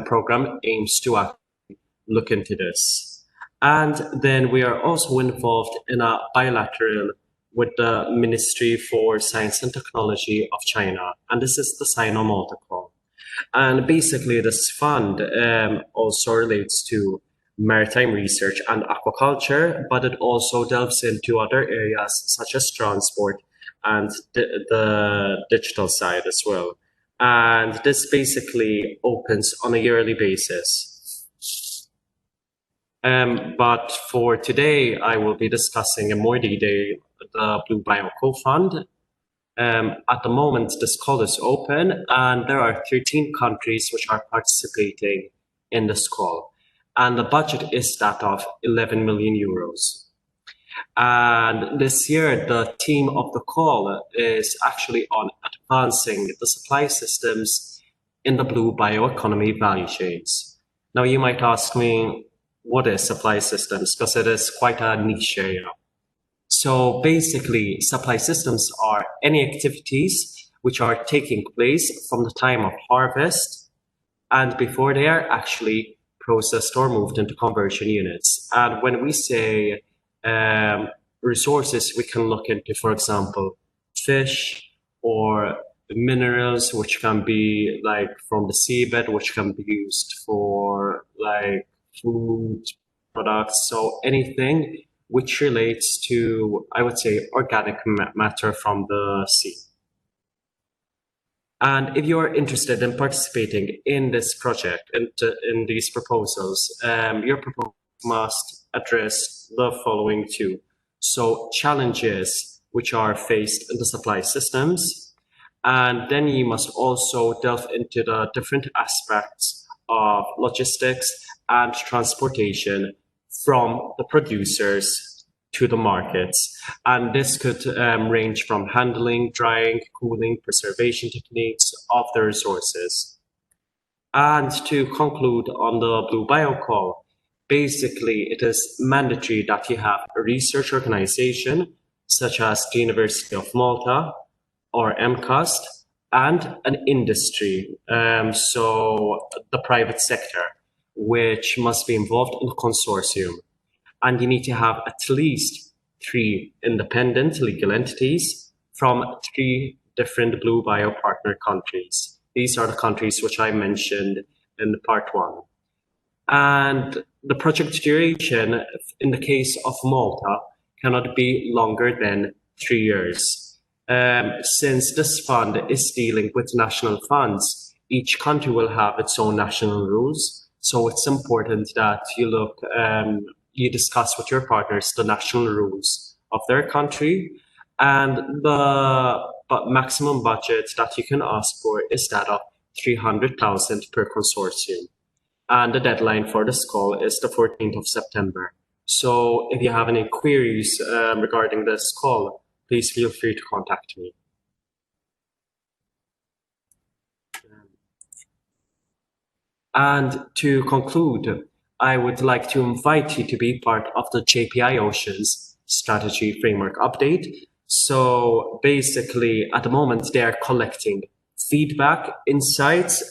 program aims to actually look into this. And then we are also involved in a bilateral with the Ministry for Science and Technology of China. And this is the Sino-Malta call. And basically this fund also relates to maritime research and aquaculture, but it also delves into other areas such as transport and the digital side as well. And this basically opens on a yearly basis. But for today, I will be discussing in more detail the Blue Bio Co-Fund. At the moment, this call is open, and there are 13 countries which are participating in this call. And the budget is that of 11 million euros. And this year, the theme of the call is actually on advancing the supply systems in the blue bioeconomy value chains. Now, you might ask me, what is supply systems? Because it is quite a niche area. So basically, supply systems are any activities which are taking place from the time of harvest and before they are actually processed or moved into conversion units. And when we say resources, we can look into, for example, fish or minerals, which can be like from the seabed, which can be used for like food products. So anything which relates to, I would say, organic matter from the sea. And if you are interested in participating in this project, in these proposals, your proposal must address the following two. So challenges which are faced in the supply systems, and then you must also delve into the different aspects of logistics and transportation from the producers to the markets. And this could range from handling, drying, cooling, preservation techniques of the resources. And to conclude on the Blue Bio call, basically it is mandatory that you have a research organization such as the University of Malta or MCST, and an industry, so the private sector, which must be involved in the consortium. And you need to have at least 3 independent legal entities from 3 different Blue Bio partner countries. These are the countries which I mentioned in part 1. And the project duration, in the case of Malta, cannot be longer than 3 years. Since this fund is dealing with national funds, each country will have its own national rules. So it's important that you look, you discuss with your partners the national rules of their country, and the maximum budget that you can ask for is that of 300,000 per consortium. And the deadline for this call is the 14th of September. So if you have any queries regarding this call, please feel free to contact me. And to conclude, I would like to invite you to be part of the JPI Oceans Strategy Framework Update. So basically, at the moment, they are collecting feedback, insights.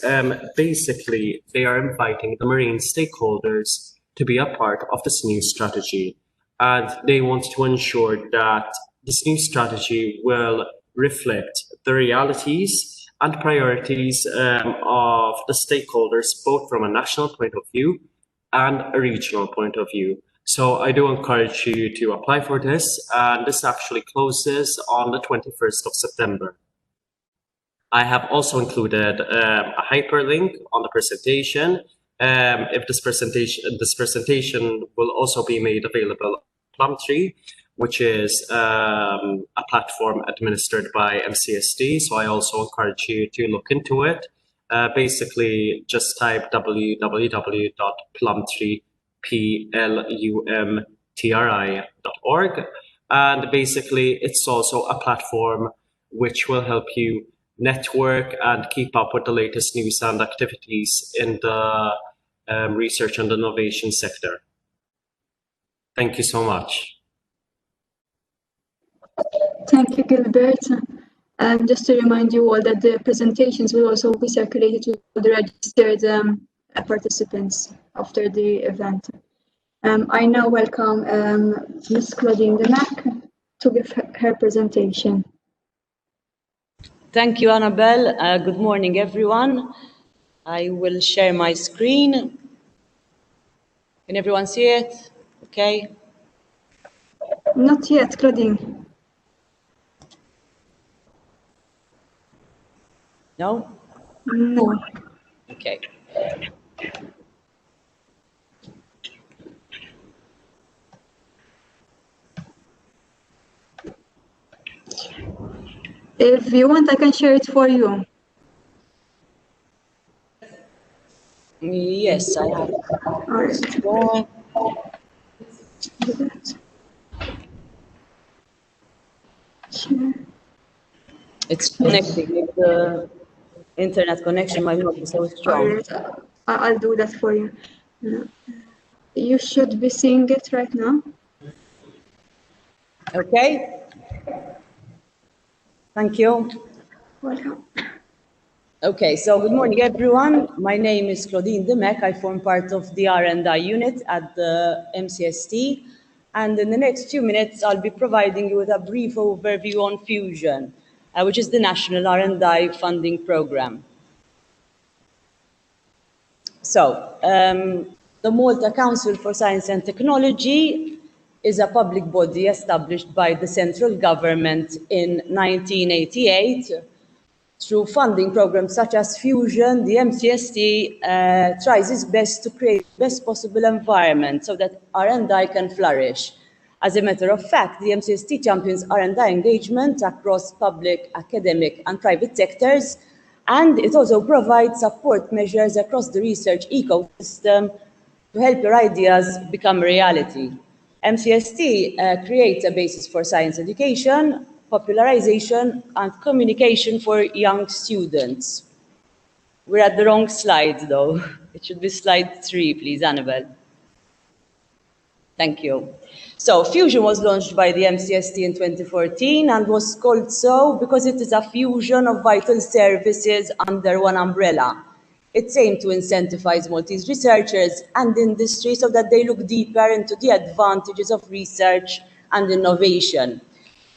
Basically, they are inviting the marine stakeholders to be a part of this new strategy. And they want to ensure that this new strategy will reflect the realities and priorities of the stakeholders, both from a national point of view and a regional point of view. So I do encourage you to apply for this, and this actually closes on the 21st of September. I have also included a hyperlink on the presentation. If this presentation will also be made available on Plumtree, which is a platform administered by MCST. So I also encourage you to look into it. Basically, just type www.plumtree.org. And basically, it's also a platform which will help you network and keep up with the latest news and activities in the research and innovation sector. Thank you so much. Thank you, Gilbert. Just to remind you all that the presentations will also be circulated to the registered participants after the event. I now welcome Ms. Claudine Dimech to give her presentation. Thank you, Annabel. Good morning, everyone. I will share my screen. Can everyone see it? Okay. Not yet, Claudine. No? No. Okay. If you want, I can share it for you. Yes, I have. All right. Sure. It's connecting. The internet connection might not be so strong. All right. I'll do that for you. You should be seeing it right now. Okay. Thank you. Welcome. Okay, so good morning, everyone. My name is Claudine Dimech. I form part of the R&I unit at the MCST. And in the next few minutes, I'll be providing you with a brief overview on fusion. which is the National R&I Funding Program. So, the Malta Council for Science and Technology is a public body established by the central government in 1988. Through funding programs such as Fusion, the MCST tries its best to create the best possible environment so that R&I can flourish. As a matter of fact, the MCST champions R&I engagement across public, academic, and private sectors, and it also provides support measures across the research ecosystem to help your ideas become reality. MCST creates a basis for science education, popularization, and communication for young students. We're at the wrong slide, though. It should be slide 3, please, Annabel. Thank you. So, Fusion was launched by the MCST in 2014 and was called so because it is a fusion of vital services under one umbrella. It's aimed to incentivize Maltese researchers and industry so that they look deeper into the advantages of research and innovation.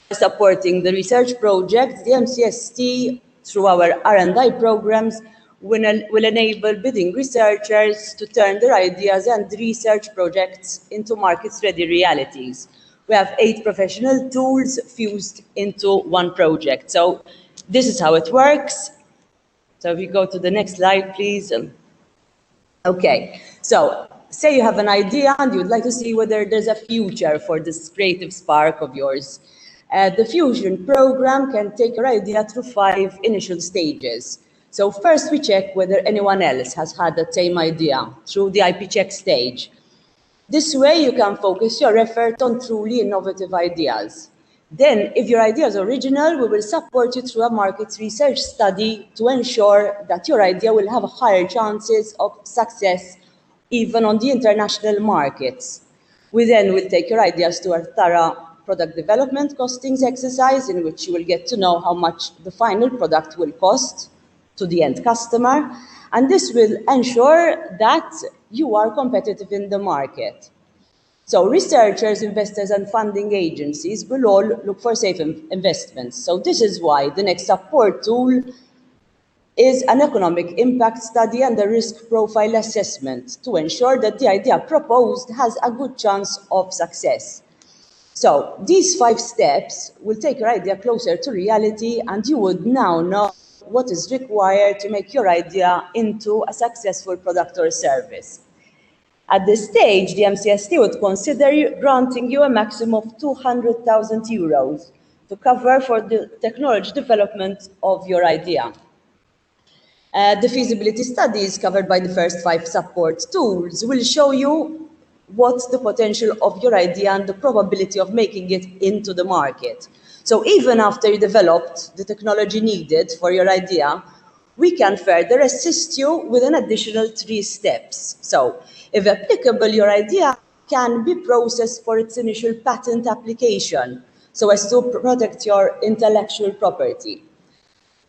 By supporting the research projects, the MCST, through our R&I programs, will enable bidding researchers to turn their ideas and research projects into market-ready realities. We have 8 professional tools fused into one project. So this is how it works. So if you go to the next slide, please. Okay, so say you have an idea and you'd like to see whether there's a future for this creative spark of yours. The Fusion program can take your idea through 5 initial stages. So first we check whether anyone else has had the same idea through the IP check stage. This way you can focus your effort on truly innovative ideas. Then, if your idea is original, we will support you through a market research study to ensure that your idea will have higher chances of success even on the international markets. We then will take your ideas to a thorough product development costings exercise in which you will get to know how much the final product will cost to the end customer, and this will ensure that you are competitive in the market. So researchers, investors, and funding agencies will all look for safe investments. So this is why the next support tool is an economic impact study and a risk profile assessment to ensure that the idea proposed has a good chance of success. So these 5 steps will take your idea closer to reality, and you would now know what is required to make your idea into a successful product or service. At this stage, the MCST would consider granting you a maximum of 200,000 euros to cover for the technology development of your idea. The feasibility studies covered by the first 5 support tools will show you what's the potential of your idea and the probability of making it into the market. So even after you developed the technology needed for your idea, we can further assist you with an additional 3 steps. So, if applicable, your idea can be processed for its initial patent application, so as to protect your intellectual property.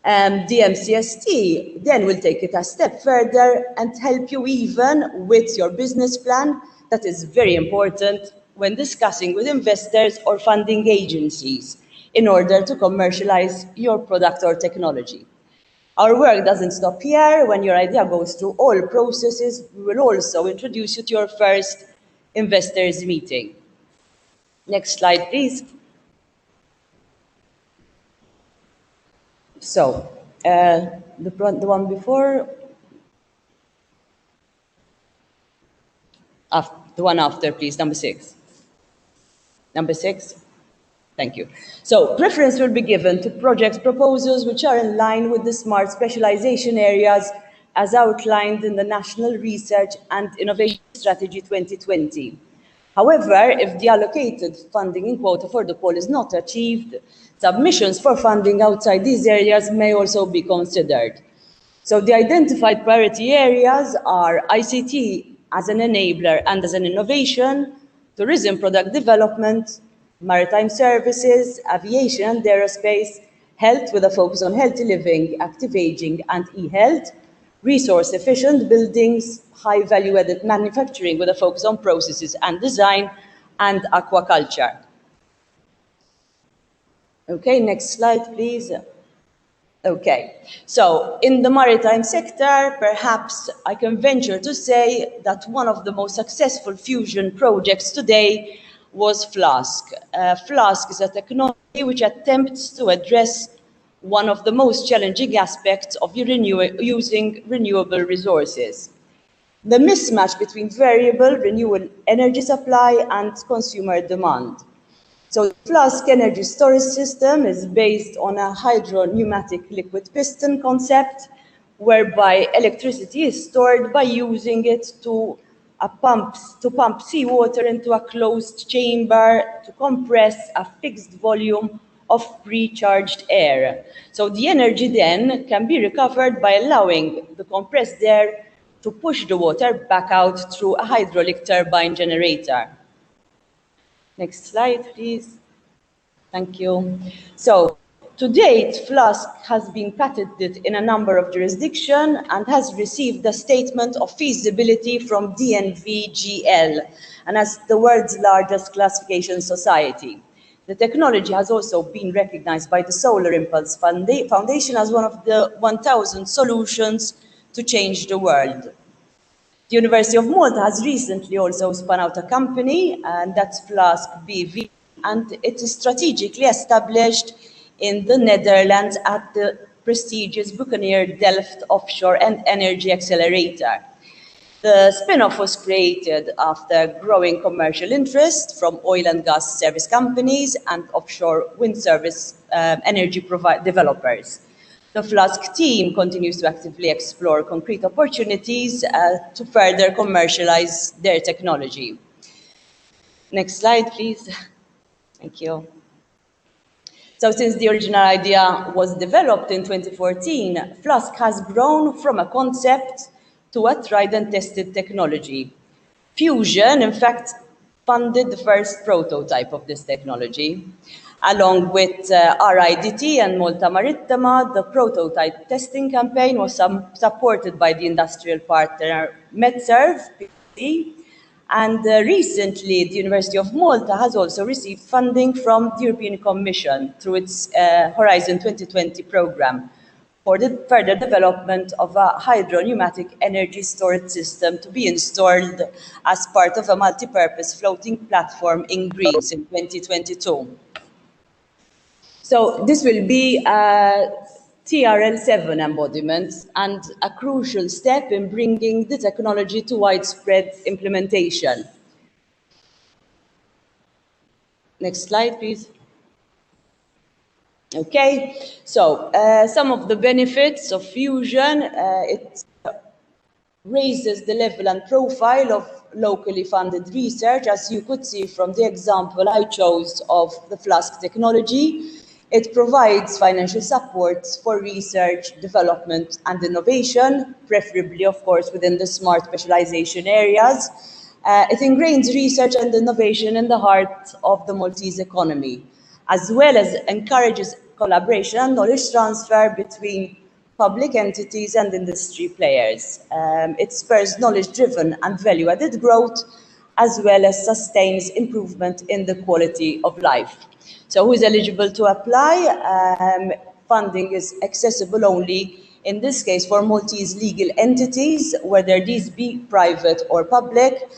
The MCST then will take it a step further and help you even with your business plan. That is very important when discussing with investors or funding agencies in order to commercialize your product or technology. Our work doesn't stop here. When your idea goes through all processes, we will also introduce you to your first investors meeting. Next slide, please. So, the one before, the one after, please, number 6. Number 6. Thank you. So, preference will be given to project proposals which are in line with the smart specialization areas as outlined in the National Research and Innovation Strategy 2020. However, if the allocated funding in quota for the poll is not achieved, submissions for funding outside these areas may also be considered. So the identified priority areas are ICT as an enabler and as an innovation, tourism product development, maritime services, aviation and aerospace, health with a focus on healthy living, active aging and e-health, resource efficient buildings, high value added manufacturing with a focus on processes and design, and aquaculture. Okay, next slide, please. Okay, so in the maritime sector, perhaps I can venture to say that one of the most successful fusion projects today was Flask. Flask is a technology which attempts to address one of the most challenging aspects of using renewable resources: the mismatch between variable renewable energy supply and consumer demand. So the Flask energy storage system is based on a hydro-pneumatic liquid piston concept, whereby electricity is stored by using it to pump seawater into a closed chamber to compress a fixed volume of pre-charged air. So the energy then can be recovered by allowing the compressed air to push the water back out through a hydraulic turbine generator. Next slide, please. Thank you. So, to date, Flask has been patented in a number of jurisdictions and has received a statement of feasibility from DNV-GL, and as the world's largest classification society. The technology has also been recognized by the Solar Impulse Foundation as one of the 1,000 solutions to change the world. The University of Malta has recently also spun out a company, and that's Flask BV, and it is strategically established in the Netherlands at the prestigious Bugeja Delft Offshore and Energy Accelerator. The spin-off was created after growing commercial interest from oil and gas service companies and offshore wind service energy developers. The Flask team continues to actively explore concrete opportunities to further commercialize their technology. Next slide, please. Thank you. So since the original idea was developed in 2014, Flask has grown from a concept to a tried and tested technology. Fusion, in fact, funded the first prototype of this technology. Along with RIDT and Malta Maritime, the prototype testing campaign was supported by the industrial partner MedServe, and recently the University of Malta has also received funding from the European Commission through its Horizon 2020 program for the further development of a hydro-pneumatic energy storage system to be installed as part of a multi-purpose floating platform in Greece in 2022. So this will be a TRL7 embodiment and a crucial step in bringing the technology to widespread implementation. Next slide, please. Okay, so some of the benefits of fusion, it raises the level and profile of locally funded research, as you could see from the example I chose of the Flask technology. It provides financial support for research, development, and innovation, preferably, of course, within the smart specialization areas. It ingrains research and innovation in the heart of the Maltese economy, as well as encourages collaboration and knowledge transfer between public entities and industry players. It spurs knowledge-driven and value-added growth, as well as sustains improvement in the quality of life. So who is eligible to apply? Funding is accessible only, in this case, for Maltese legal entities, whether these be private or public.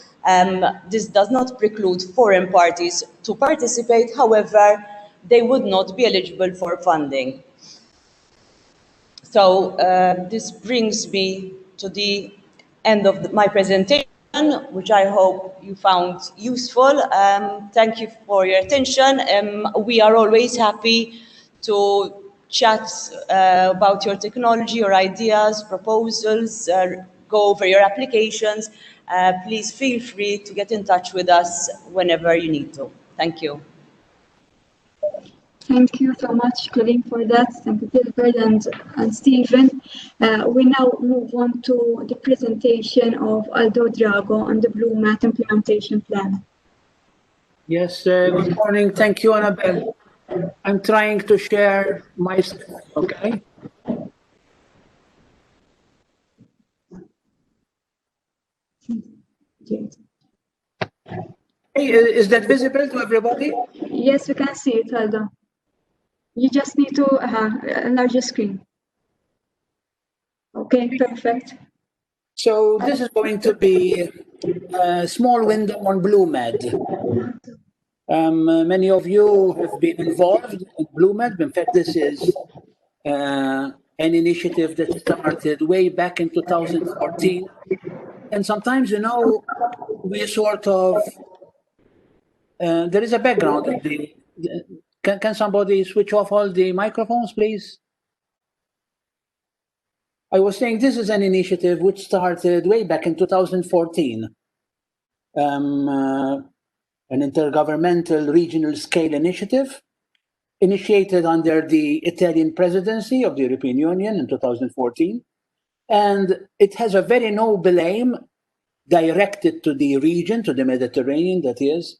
This does not preclude foreign parties to participate. However, they would not be eligible for funding. So this brings me to the end of my presentation, which I hope you found useful. Thank you for your attention. We are always happy to chat about your technology, your ideas, proposals, go over your applications. Please feel free to get in touch with us whenever you need to. Thank you. Thank you so much, Claudine, for that. Thank you, Gilbert and Stephen. We now move on to the presentation of Aldo Drago on the BlueMED implementation plan. Yes, good morning. Thank you, Annabel. I'm trying to share my screen, okay? Hey, is that visible to everybody? Yes, we can see it, Aldo. You just need to enlarge your screen. Okay, perfect. So this is going to be a small window on BlueMED. Many of you have been involved in BlueMED. In fact, this is an initiative that started way back in 2014. And sometimes, we sort of, there is a background. Can somebody switch off all the microphones, please? I was saying this is an initiative which started way back in 2014. An intergovernmental regional scale initiative initiated under the Italian presidency of the European Union in 2014. And it has a very noble aim directed to the region, to the Mediterranean, that is,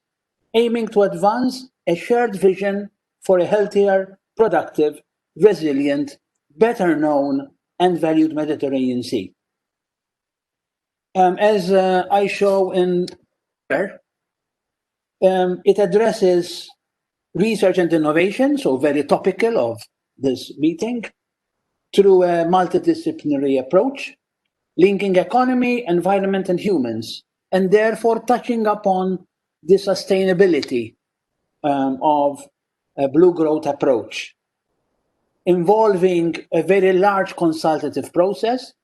aiming to advance a shared vision for a healthier, productive, resilient, better known, and valued Mediterranean Sea. As I show in there, it addresses research and innovation, so very topical of this meeting, through a multidisciplinary approach, linking economy, environment, and humans, and therefore touching upon the sustainability of a blue growth approach, involving a very large consultative process,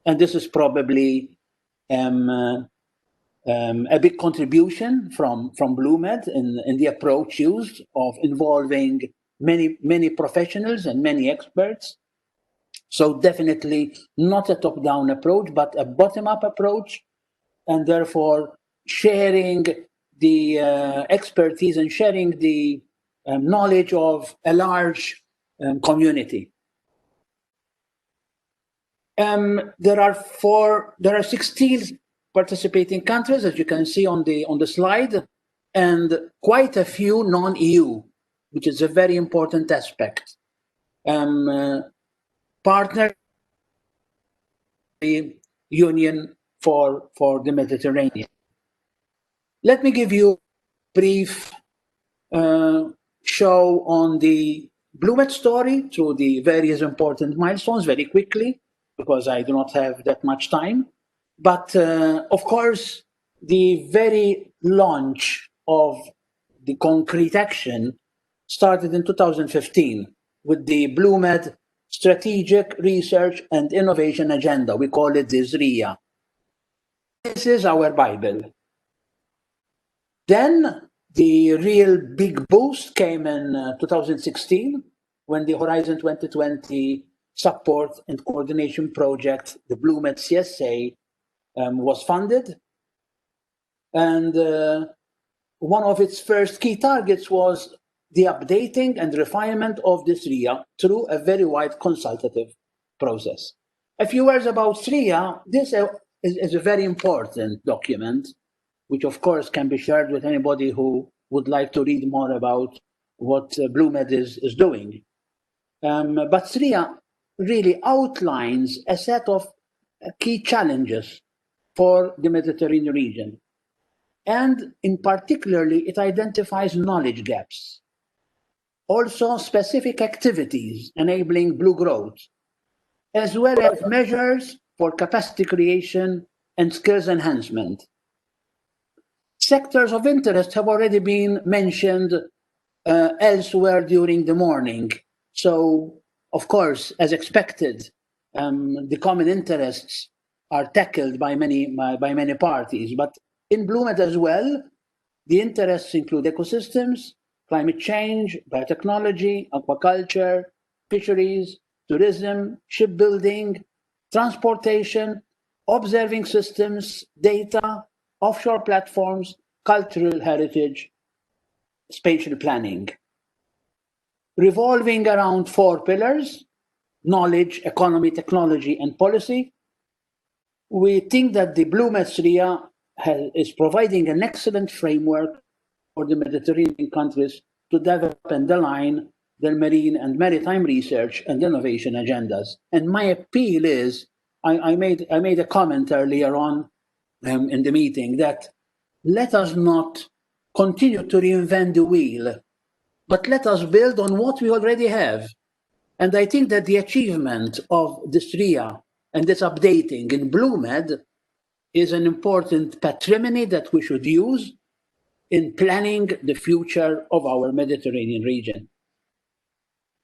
and this is probably a big contribution from BlueMED in the approach used of involving many professionals and many experts. So definitely not a top-down approach, but a bottom-up approach, and therefore sharing the expertise and sharing the knowledge of a large community. There are 16 participating countries, as you can see on the slide, and quite a few non-EU, which is a very important aspect. Partner the Union for the Mediterranean. Let me give you a brief show on the BlueMED story through the various important milestones very quickly, because I do not have that much time. But of course, the very launch of the concrete action started in 2015 with the BlueMED Strategic Research and Innovation Agenda. We call it the SRIA. This is our Bible. Then the real big boost came in 2016 when the Horizon 2020 Support and Coordination Project, the BlueMED CSA, was funded. And one of its first key targets was the updating and refinement of the SRIA through a very wide consultative process. A few words about SRIA. This is a very important document, which of course can be shared with anybody who would like to read more about what BlueMED is doing. But SRIA really outlines a set of key challenges for the Mediterranean region. And in particularly, it identifies knowledge gaps. Also specific activities enabling blue growth, as well as measures for capacity creation and skills enhancement. Sectors of interest have already been mentioned elsewhere during the morning. So, of course, as expected, the common interests are tackled by many parties. But in BlueMED as well, the interests include ecosystems, climate change, biotechnology, aquaculture, fisheries, tourism, shipbuilding, transportation, observing systems, data, offshore platforms, cultural heritage, spatial planning. Revolving around 4 pillars: knowledge, economy, technology, and policy. We think that the BlueMED SRIA is providing an excellent framework for the Mediterranean countries to develop and align their marine and maritime research and innovation agendas. And my appeal is, I made a comment earlier on in the meeting that let us not continue to reinvent the wheel, but let us build on what we already have. And I think that the achievement of the SRIA and this updating in BlueMED is an important patrimony that we should use in planning the future of our Mediterranean region.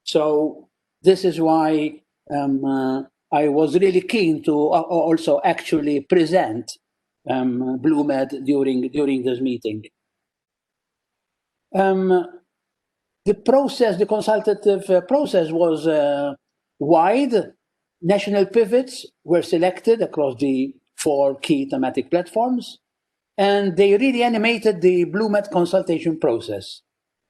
So this is why I was really keen to also actually present BlueMED during this meeting. The consultative process was wide. National pivots were selected across the 4 key thematic platforms, and they really animated the BlueMED consultation process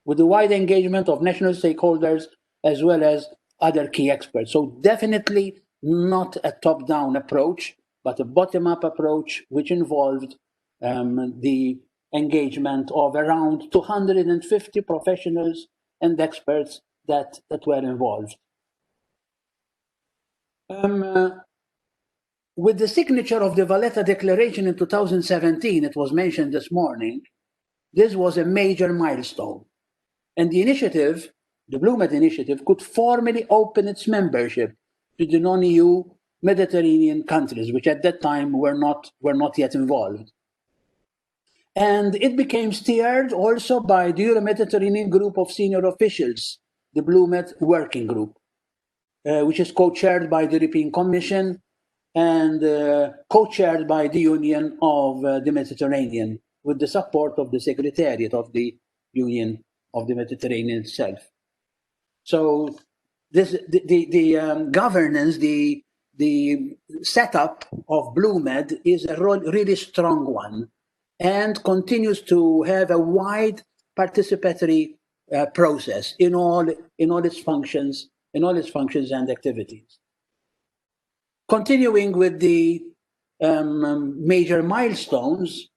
with the wide engagement of national stakeholders as well as other key experts. So definitely not a top-down approach, but a bottom-up approach, which involved the engagement of around 250 professionals and experts that were involved. With the signature of the Valletta Declaration in 2017, it was mentioned this morning, this was a major milestone. And the initiative, the BlueMED initiative, could formally open its membership to the non-EU Mediterranean countries, which at that time were not yet involved. And it became steered also by the Euro-Mediterranean group of senior officials, the BlueMED working group, which is co-chaired by the European Commission and co-chaired by the Union of the Mediterranean, with the support of the Secretariat of the Union of the Mediterranean itself. So this, the governance, the setup of BlueMED is a really strong one and continues to have a wide participatory process in all its functions and activities. Continuing with the major milestones,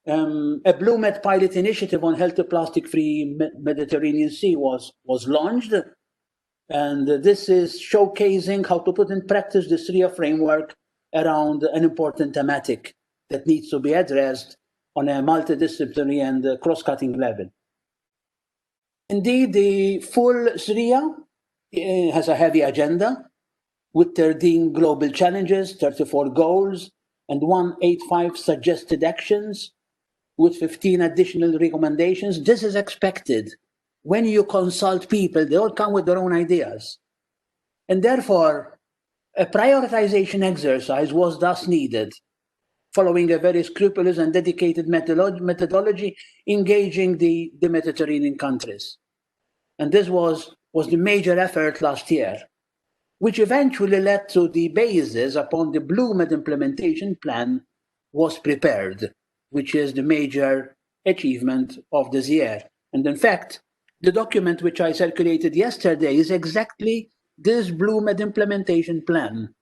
a BlueMED pilot initiative on healthy plastic-free Mediterranean Sea was launched, and this is showcasing how to put in practice the SRIA framework around an important thematic that needs to be addressed on a multidisciplinary and cross-cutting level. Indeed, the full SRIA has a heavy agenda with 13 global challenges, 34 goals, and 185 suggested actions with 15 additional recommendations. This is expected. When you consult people, they all come with their own ideas. And therefore, a prioritization exercise was thus needed, following a very scrupulous and dedicated methodology engaging the Mediterranean countries. And this was the major effort last year, which eventually led to the basis upon the BlueMED implementation plan was prepared, which is the major achievement of this year. And in fact, the document which I circulated yesterday is exactly this BlueMED implementation plan,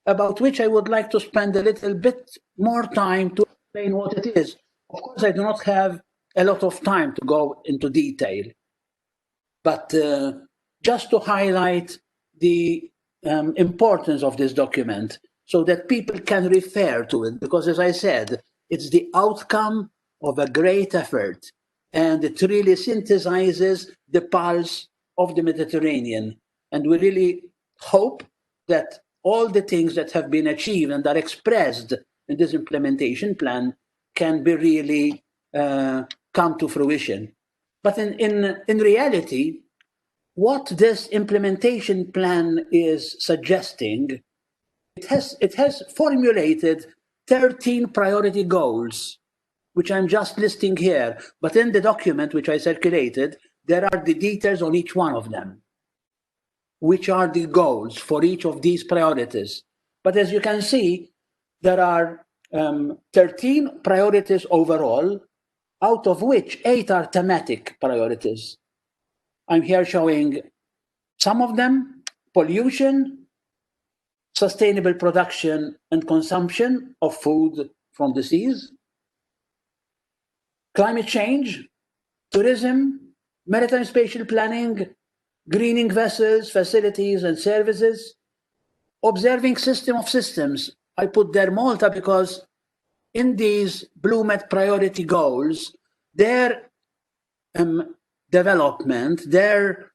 about which I would like to spend a little bit more time to explain what it is. Of course, I do not have a lot of time to go into detail, but just to highlight the importance of this document so that people can refer to it, because as I said, it's the outcome of a great effort, and it really synthesizes the pulse of the Mediterranean. And we really hope that all the things that have been achieved and are expressed in this implementation plan can be really come to fruition. But in reality, what this implementation plan is suggesting, it has formulated 13 priority goals, which I'm just listing here. But in the document which I circulated, there are the details on each one of them, which are the goals for each of these priorities. But as you can see, there are 13 priorities overall, out of which 8 are thematic priorities. I'm here showing some of them: pollution, sustainable production and consumption of food from the seas, climate change, tourism, maritime spatial planning, greening vessels, facilities and services, observing system of systems. I put there Malta because in these BlueMED priority goals, their development, their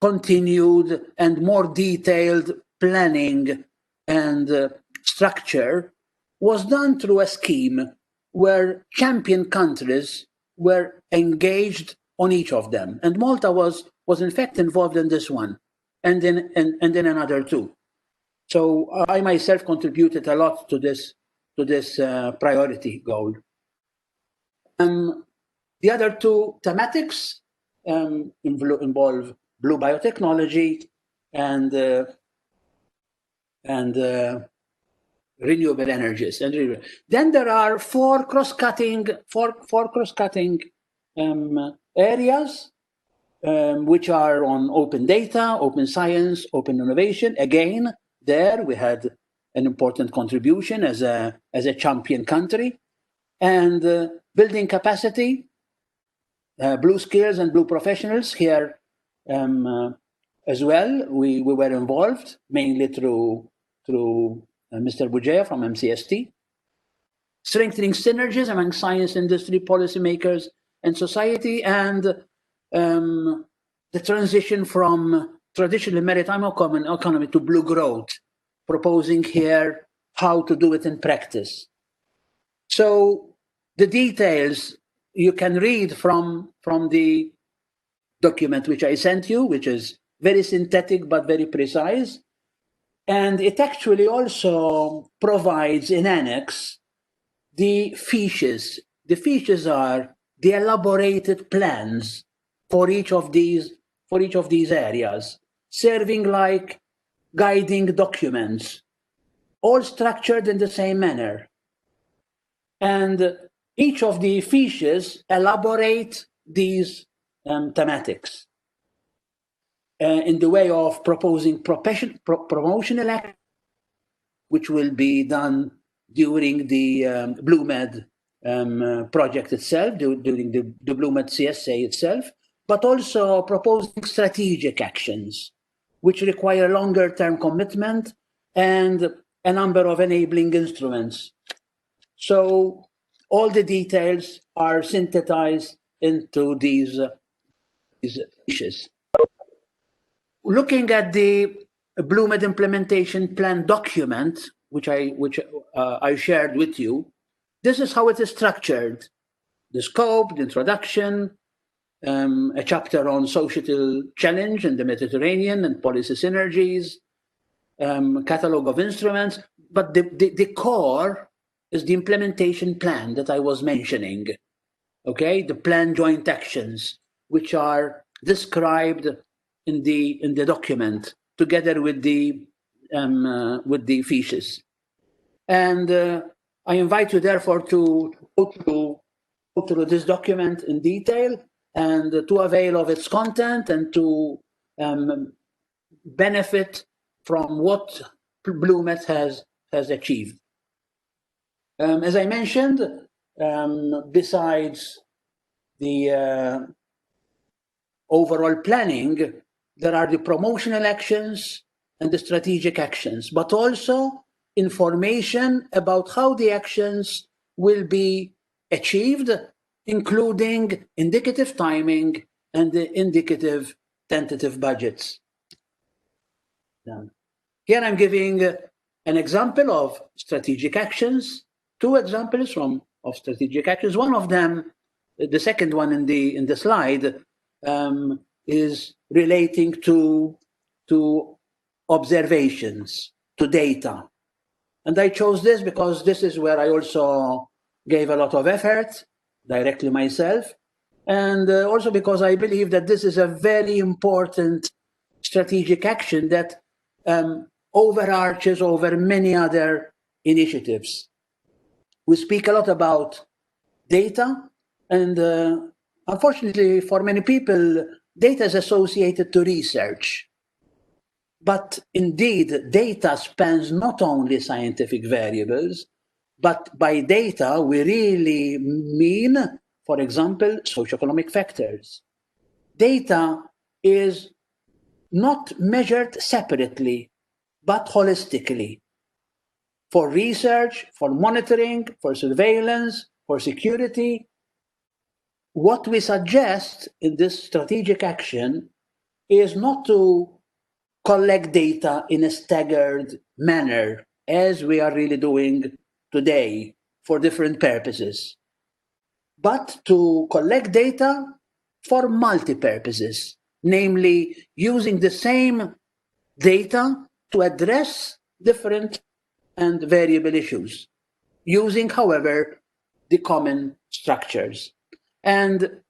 continued and more detailed planning and structure was done through a scheme where champion countries were engaged on each of them. And Malta was in fact involved in this one and in another two. So I myself contributed a lot to this priority goal. The other two thematics involve blue biotechnology and renewable energies. Then there are four cross-cutting areas which are on open data, open science, open innovation. Again, there we had an important contribution as a champion country, and building capacity, blue skills and blue professionals here as well. We were involved mainly through Mr. Bugeja from MCST, strengthening synergies among science, industry, policymakers, and society, and the transition from traditional maritime economy to blue growth, proposing here how to do it in practice. So the details you can read from the document which I sent you, which is very synthetic but very precise. And it actually also provides in annex the fiches. The fiches are the elaborated plans for each of these areas, serving like guiding documents, all structured in the same manner. And each of the fiches elaborate these thematics in the way of proposing promotional act, which will be done during the BlueMED project itself, during the BlueMED CSA itself, but also proposing strategic actions, which require longer-term commitment and a number of enabling instruments. So all the details are synthesized into these issues. Looking at the BlueMED implementation plan document, which I shared with you, this is how it is structured: the scope, the introduction, a chapter on societal challenge in the Mediterranean and policy synergies, catalog of instruments, but the core is the implementation plan that I was mentioning. Okay, the plan joint actions, which are described in the document together with the fiches. And I invite you therefore to go through this document in detail and to avail of its content and to benefit from what BlueMED has achieved. As I mentioned, besides the overall planning, there are the promotional actions and the strategic actions, but also information about how the actions will be achieved, including indicative timing and the indicative tentative budgets. Here I'm giving an example of strategic actions, two examples of strategic actions. One of them, the second one in the slide, is relating to observations, to data. And I chose this because this is where I also gave a lot of effort, directly myself, and also because I believe that this is a very important strategic action that overarches over many other initiatives. We speak a lot about data, and unfortunately for many people, data is associated to research. But indeed, data spans not only scientific variables, but by data, we really mean, for example, socioeconomic factors. Data is not measured separately, but holistically. For research, for monitoring, for surveillance, for security, what we suggest in this strategic action is not to collect data in a staggered manner, as we are really doing today for different purposes, but to collect data for multi-purposes, namely using the same data to address different and variable issues, using, however, the common structures. And it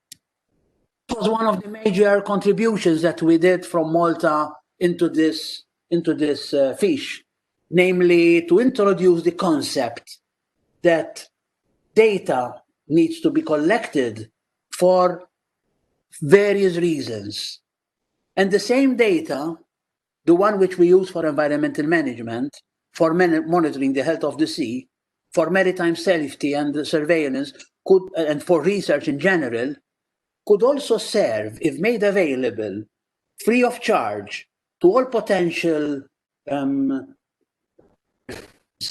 was one of the major contributions that we did from Malta into this fiche, namely to introduce the concept that data needs to be collected for various reasons. And the same data, the one which we use for environmental management, for monitoring the health of the sea, for maritime safety and surveillance, and for research in general, could also serve, if made available, free of charge to all potential,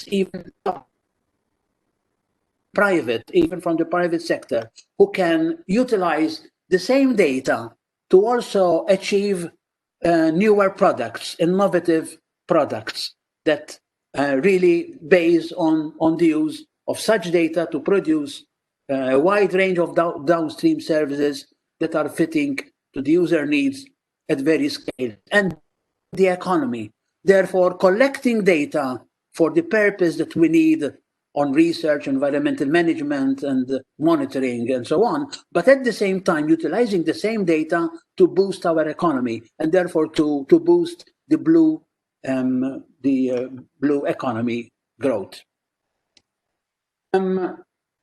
even from the private sector, who can utilize the same data to also achieve newer products, innovative products that really base on the use of such data to produce a wide range of downstream services that are fitting to the user needs at various scales and the economy. Therefore, collecting data for the purpose that we need on research, environmental management, and monitoring, and so on, but at the same time utilizing the same data to boost our economy, and therefore to boost the blue economy growth.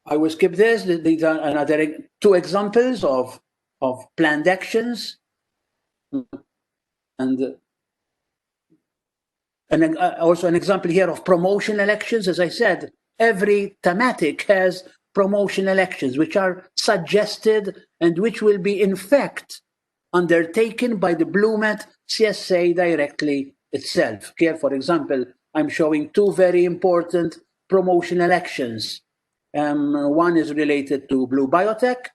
I will skip this. These are another two examples of planned actions, and also an example here of promotional actions. As I said, every thematic has promotional actions which are suggested and which will be in fact undertaken by the BlueMED CSA directly itself. Here, for example, I'm showing two very important promotional actions. One is related to Blue Biotech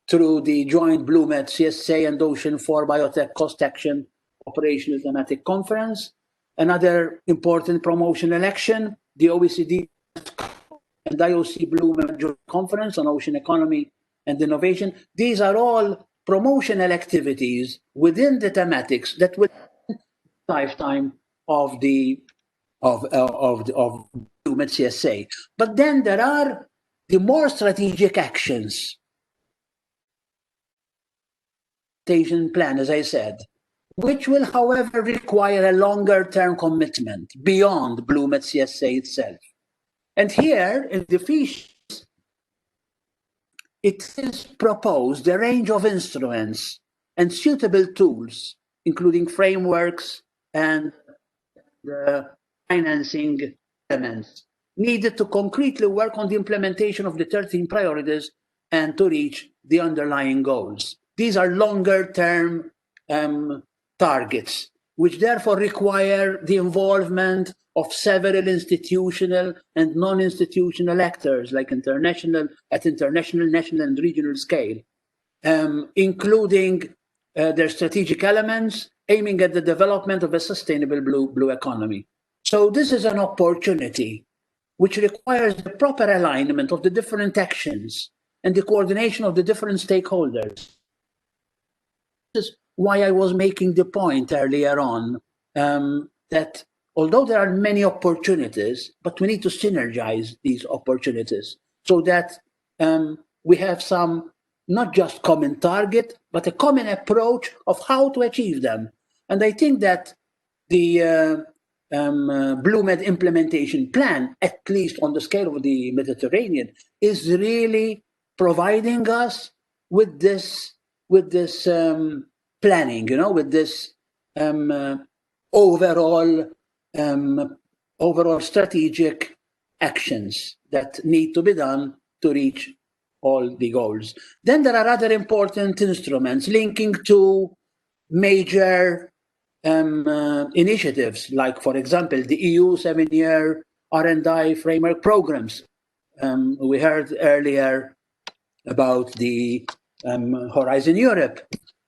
through the joint BlueMED CSA and Ocean 4 Biotech Cost Action Operational Thematic Conference. Another important promotional action, the OECD and IOC BlueMED Joint Conference on Ocean Economy and Innovation. These are all promotional activities within the thematics that will lifetime of the BlueMED CSA. But then there are the more strategic actions. Plan, as I said, which will, however, require a longer-term commitment beyond BlueMED CSA itself. And here, in the fiche, it is proposed a range of instruments and suitable tools, including frameworks and the financing elements needed to concretely work on the implementation of the 13 priorities and to reach the underlying goals. These are longer-term targets, which therefore require the involvement of several institutional and non-institutional actors, like international, national, and regional scale, including their strategic elements, aiming at the development of a sustainable blue economy. So this is an opportunity which requires the proper alignment of the different actions and the coordination of the different stakeholders. This is why I was making the point earlier on that although there are many opportunities, but we need to synergize these opportunities so that we have some not just common target, but a common approach of how to achieve them. And I think that the BlueMED implementation plan, at least on the scale of the Mediterranean, is really providing us with this planning, with this overall strategic actions that need to be done to reach all the goals. Then there are other important instruments linking to major initiatives, like, for example, the EU 7-year R&I framework programs. We heard earlier about the Horizon Europe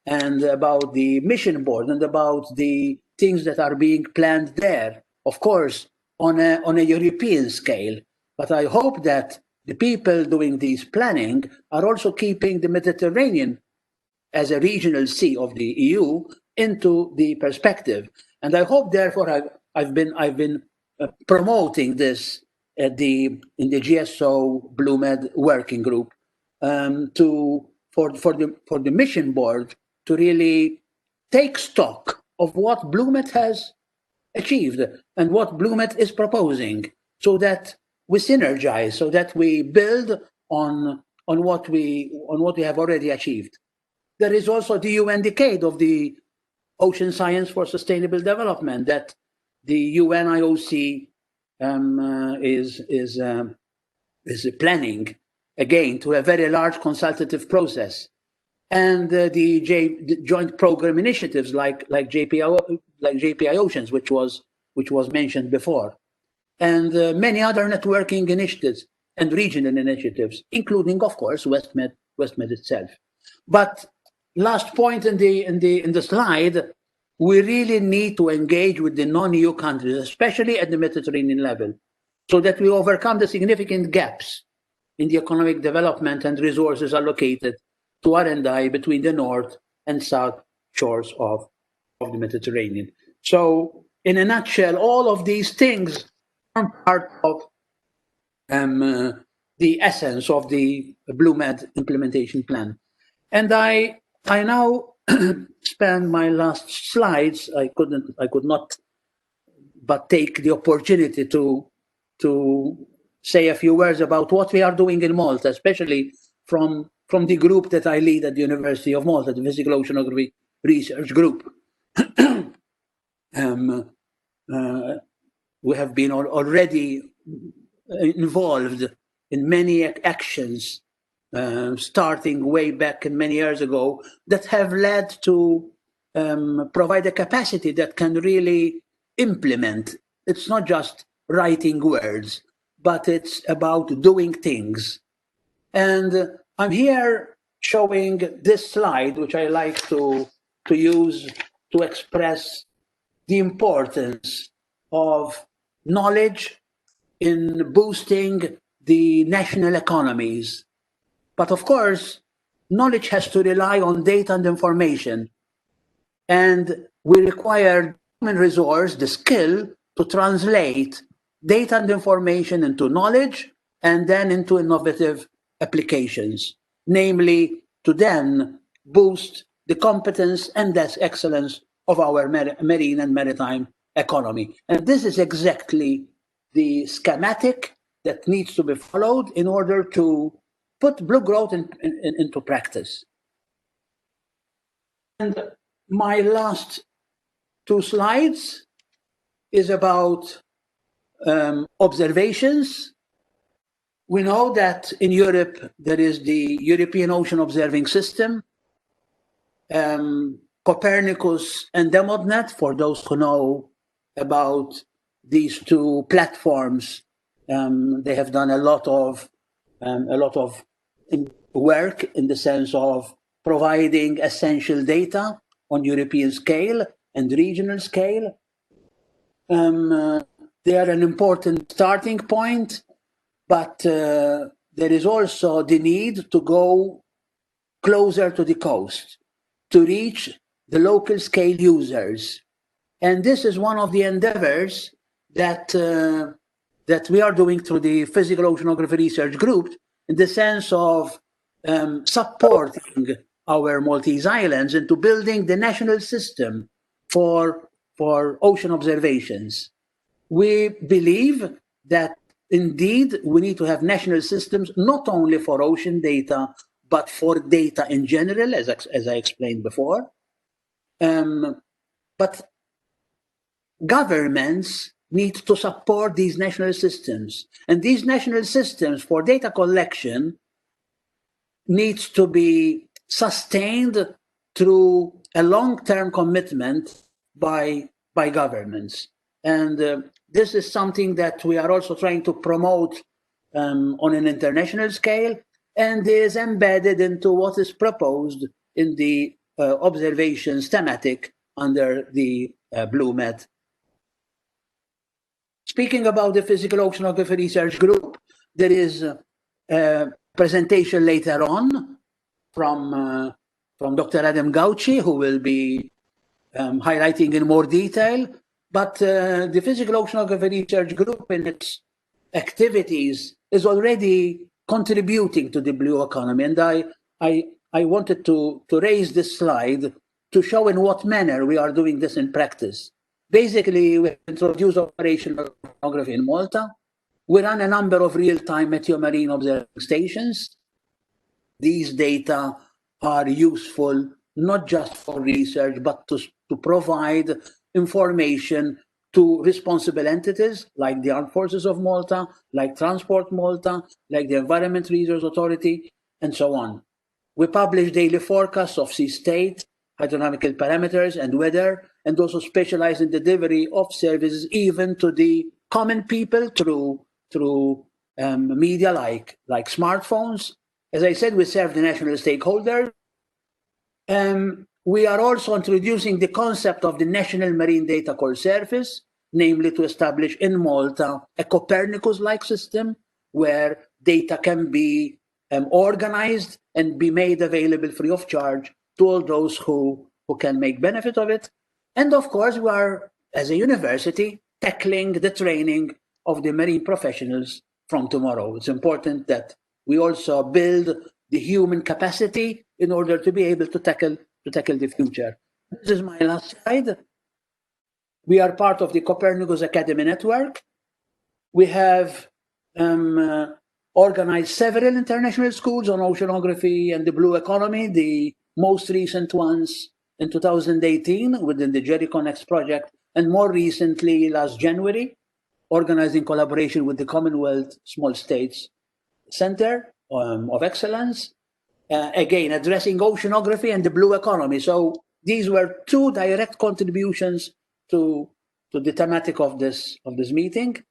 and about the mission board and about the things that are being planned there, of course, on a European scale. But I hope that the people doing this planning are also keeping the Mediterranean as a regional sea of the EU into the perspective. And I hope, therefore, I've been promoting this in the GSO BlueMED working group for the mission board to really take stock of what BlueMED has achieved and what BlueMED is proposing, so that we synergize, so that we build on what we have already achieved. There is also the UN Decade of the Ocean Science for Sustainable Development that the UNIOC is planning, again, to a very large consultative process. And the joint program initiatives like JPI Oceans, which was mentioned before, and many other networking initiatives and regional initiatives, including, of course, WestMed itself. But last point in the slide, we really need to engage with the non-EU countries, especially at the Mediterranean level, so that we overcome the significant gaps in the economic development and resources allocated to R&I between the north and south shores of the Mediterranean. So, in a nutshell, all of these things are part of the essence of the BlueMED implementation plan. And I now spend my last slides. I could not but take the opportunity to say a few words about what we are doing in Malta, especially from the group that I lead at the University of Malta, the Physical Oceanography Research Group. We have been already involved in many actions, starting way back and many years ago, that have led to provide a capacity that can really implement. It's not just writing words, but it's about doing things. And I'm here showing this slide, which I like to use to express the importance of knowledge in boosting the national economies. But of course, knowledge has to rely on data and information. And we require human resource, the skill, to translate data and information into knowledge and then into innovative applications, namely to then boost the competence and the excellence of our marine and maritime economy. And this is exactly the schematic that needs to be followed in order to put blue growth into practice. And my last two slides is about observations. We know that in Europe, there is the European Ocean Observing System, Copernicus and EMODnet, for those who know about these two platforms. They have done a lot of work in the sense of providing essential data on European scale and regional scale. They are an important starting point, but there is also the need to go closer to the coast, to reach the local scale users. And this is one of the endeavors that we are doing through the Physical Oceanography Research Group, in the sense of supporting our Maltese islands into building the national system for ocean observations. We believe that indeed we need to have national systems not only for ocean data, but for data in general, as I explained before. But governments need to support these national systems. And these national systems for data collection needs to be sustained through a long-term commitment by governments. And this is something that we are also trying to promote on an international scale, and is embedded into what is proposed in the observations thematic under the BlueMED. Speaking about the Physical Oceanography Research Group, there is a presentation later on from Dr. Adam Gauci, who will be highlighting in more detail. But the Physical Oceanography Research Group in its activities is already contributing to the blue economy. And I wanted to raise this slide to show in what manner we are doing this in practice. Basically, we introduced operational oceanography in Malta. We run a number of real-time meteomarine observing stations. These data are useful not just for research, but to provide information to responsible entities like the Armed Forces of Malta, like Transport Malta, like the Environment Resource Authority, and so on. We publish daily forecasts of sea state, hydrodynamical parameters, and weather, and also specialize in the delivery of services even to the common people through media like smartphones. As I said, we serve the national stakeholders. We are also introducing the concept of the National Marine Data Core Service, namely to establish in Malta a Copernicus-like system where data can be organized and be made available free of charge to all those who can make benefit of it. And of course, we are, as a university, tackling the training of the marine professionals from tomorrow. It's important that we also build the human capacity in order to be able to tackle the future. This is my last slide. We are part of the Copernicus Academy Network. We have organized several international schools on oceanography and the blue economy, the most recent ones in 2018 within the Jericho Next project, and more recently last January, organized in collaboration with the Commonwealth Small States Center of Excellence, again, addressing oceanography and the blue economy. So these were two direct contributions to the thematic of this meeting.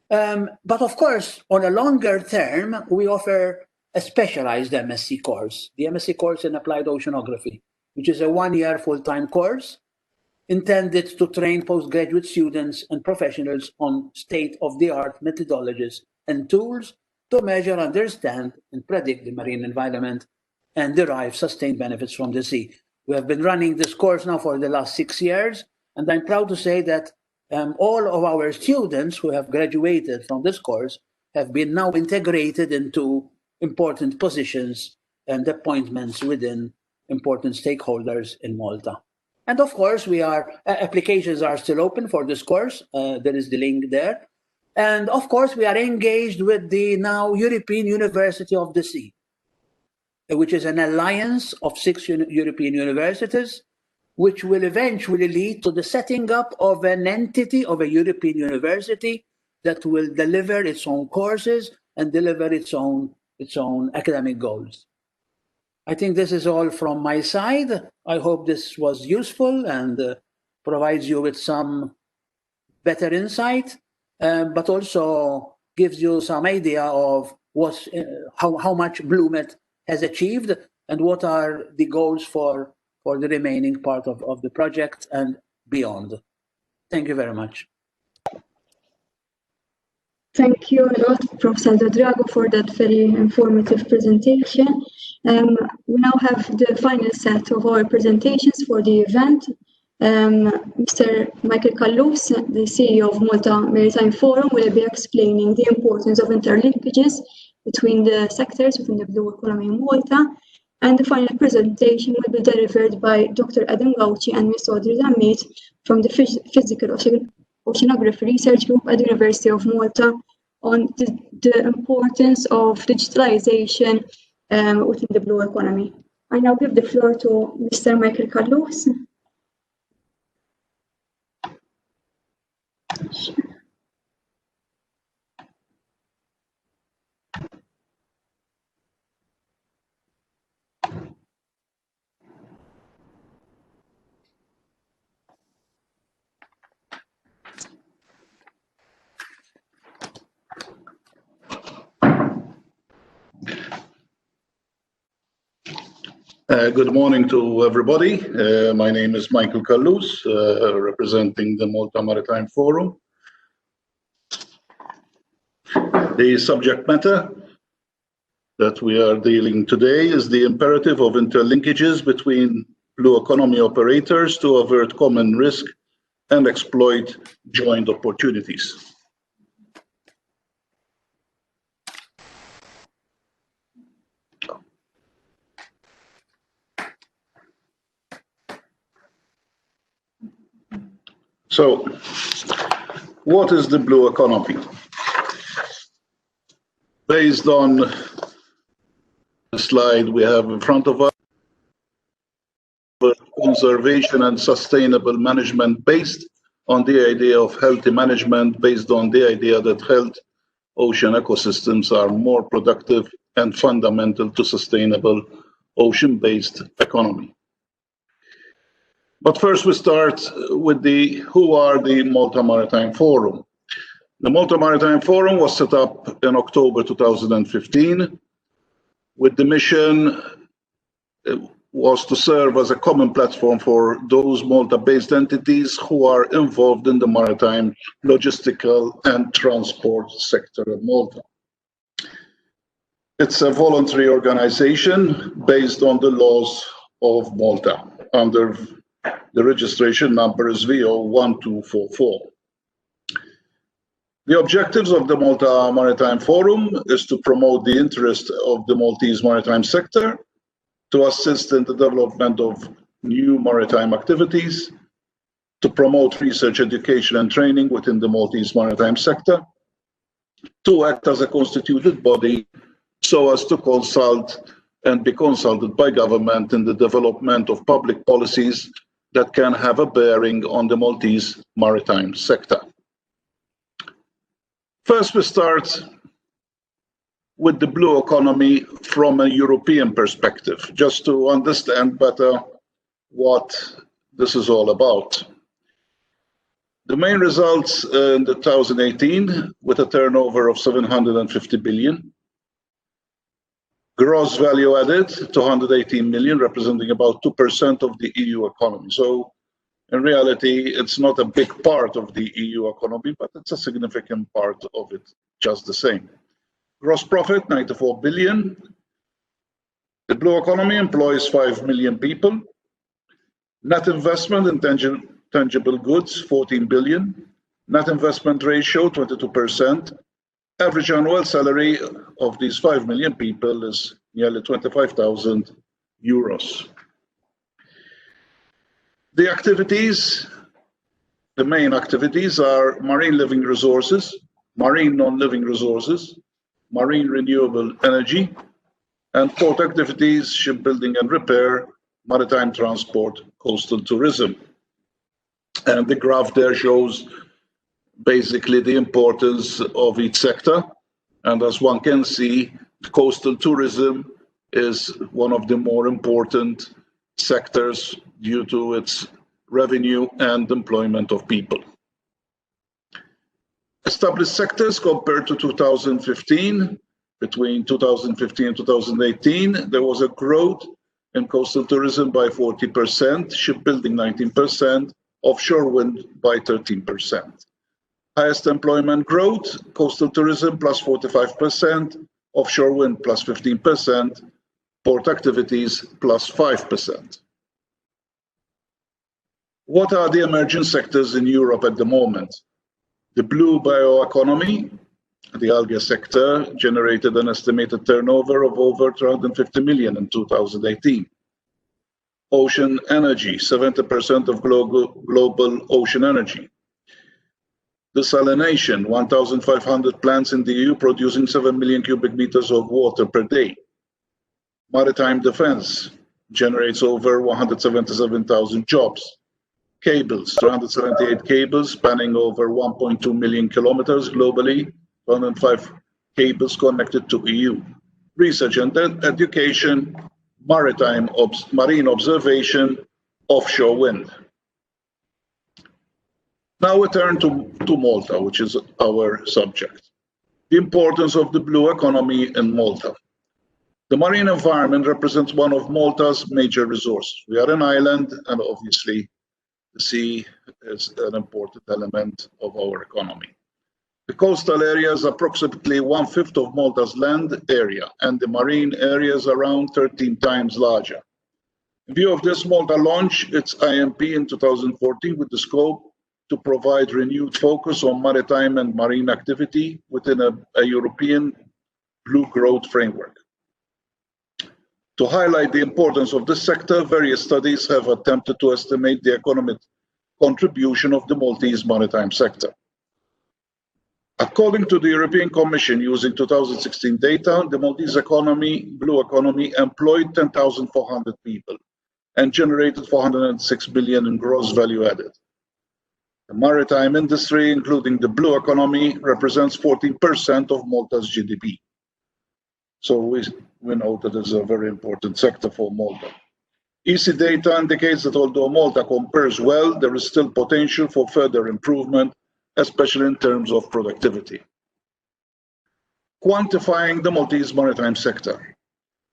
But of course, on a longer term, we offer a specialized MSc course, the MSc course in Applied Oceanography, which is a one-year full-time course intended to train postgraduate students and professionals on state-of-the-art methodologies and tools to measure, understand, and predict the marine environment and derive sustained benefits from the sea. We have been running this course now for the last 6 years, and I'm proud to say that all of our students who have graduated from this course have been now integrated into important positions and appointments within important stakeholders in Malta. And of course, applications are still open for this course. There is the link there. And of course, we are engaged with the now European University of the Sea, which is an alliance of 6 European universities, which will eventually lead to the setting up of an entity of a European university that will deliver its own courses and deliver its own academic goals. I think this is all from my side. I hope this was useful and provides you with some better insight, but also gives you some idea of how much BlueMED has achieved and what are the goals for the remaining part of the project and beyond. Thank you very much. Thank you a lot, Prof. Aldo Drago, for that very informative presentation. We now have the final set of our presentations for the event. Mr. Michael Callus, the CEO of Malta Maritime Forum, will be explaining the importance of interlinkages between the sectors within the blue economy in Malta. And the final presentation will be delivered by Dr. Adam Gauci and Ms. Audrey Damit from the Physical Oceanography Research Group at the University of Malta on the importance of digitalization within the blue economy. I now give the floor to Mr. Michael Callus. Good morning to everybody. My name is Michael Callus, representing the Malta Maritime Forum. The subject matter that we are dealing today is the imperative of interlinkages between blue economy operators to avert common risk and exploit joint opportunities. So, what is the blue economy? Based on the slide we have in front of us, conservation and sustainable management based on the idea of healthy management, based on the idea that health ocean ecosystems are more productive and fundamental to sustainable ocean-based economy. But first we start with who are the Malta Maritime Forum. The Malta Maritime Forum was set up in October 2015 with the mission was to serve as a common platform for those Malta-based entities who are involved in the maritime, logistical and transport sector of Malta. It's a voluntary organization based on the laws of Malta under the registration number is VO1244. The objectives of the Malta Maritime Forum is to promote the interest of the Maltese maritime sector, to assist in the development of new maritime activities, to promote research, education and training within the Maltese maritime sector, to act as a constituted body so as to consult and be consulted by government in the development of public policies that can have a bearing on the Maltese maritime sector. First, we start with the blue economy from a European perspective, just to understand better what this is all about. The main results in 2018, with a turnover of 750 billion, gross value added to 118 million, representing about 2% of the EU economy. So in reality, it's not a big part of the EU economy, but it's a significant part of it just the same. Gross profit, 94 billion. The blue economy employs 5 million people. Net investment in tangible goods, 14 billion. Net investment ratio, 22%. Average annual salary of these 5 million people is nearly 25,000 euros. The activities, the main activities are marine living resources, marine non-living resources, marine renewable energy, and port activities, shipbuilding and repair, maritime transport, coastal tourism. And the graph there shows basically the importance of each sector. And as one can see, coastal tourism is one of the more important sectors due to its revenue and employment of people. Established sectors compared to 2015, between 2015 and 2018, there was a growth in coastal tourism by 40%, shipbuilding 19%, offshore wind by 13%. Highest employment growth, coastal tourism plus 45%, offshore wind plus 15%, port activities plus 5%. What are the emerging sectors in Europe at the moment? The blue bioeconomy, the algae sector, generated an estimated turnover of over 350 million in 2018. Ocean energy, 70% of global ocean energy. Desalination, 1,500 plants in the EU producing 7 million cubic meters of water per day. Maritime defense generates over 177,000 jobs. Cables, 278 cables spanning over 1.2 million kilometers globally, 105 cables connected to EU. Research and education, marine observation, offshore wind. Now we turn to Malta, which is our subject. The importance of the blue economy in Malta. The marine environment represents one of Malta's major resources. We are an island, and obviously the sea is an important element of our economy. The coastal area is approximately 1/5 of Malta's land area, and the marine area is around 13 times larger. In view of this, Malta launched its IMP in 2014 with the scope to provide renewed focus on maritime and marine activity within a European blue growth framework. To highlight the importance of this sector, various studies have attempted to estimate the economic contribution of the Maltese maritime sector. According to the European Commission, using 2016 data, the Maltese blue economy, employed 10,400 people and generated 406 billion in gross value added. The maritime industry, including the blue economy, represents 14% of Malta's GDP. So we know that it's a very important sector for Malta. EC data indicates that although Malta compares well, there is still potential for further improvement, especially in terms of productivity. Quantifying the Maltese maritime sector.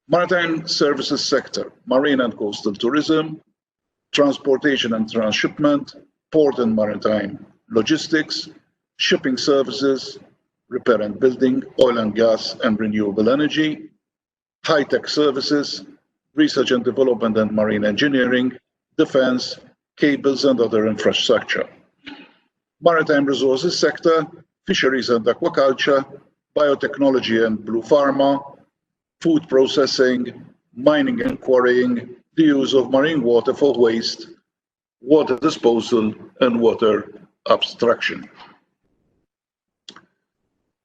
Maritime services sector, marine and coastal tourism, transportation and transshipment, port and maritime logistics, shipping services, repair and building, oil and gas and renewable energy, high-tech services, research and development and marine engineering, defense, cables and other infrastructure. Maritime resources sector, fisheries and aquaculture, biotechnology and blue pharma, food processing, mining and quarrying, the use of marine water for waste, water disposal, and water abstraction.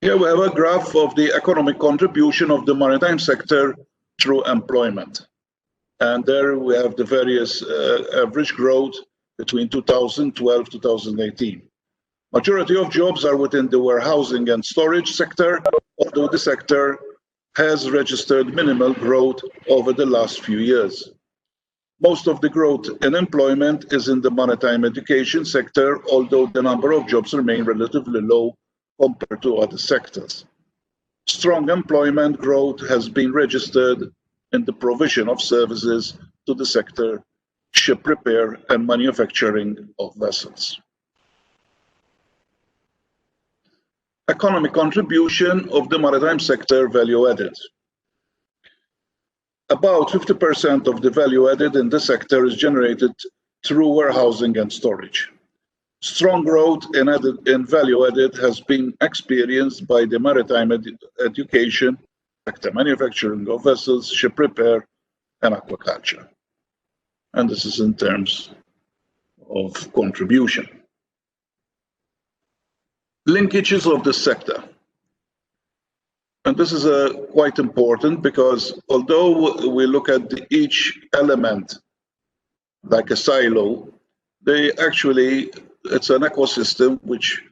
Here we have a graph of the economic contribution of the maritime sector through employment. And there we have the various average growth between 2012 to 2018. Majority of jobs are within the warehousing and storage sector, although the sector has registered minimal growth over the last few years. Most of the growth in employment is in the maritime education sector, although the number of jobs remain relatively low compared to other sectors. Strong employment growth has been registered in the provision of services to the sector, ship repair and manufacturing of vessels. Economic contribution of the maritime sector value added. About 50% of the value added in the sector is generated through warehousing and storage. Strong growth in value added has been experienced by the maritime education sector, manufacturing of vessels, ship repair, and aquaculture. And this is in terms of contribution. Linkages of the sector. And this is quite important because although we look at each element like a silo, it's an ecosystem which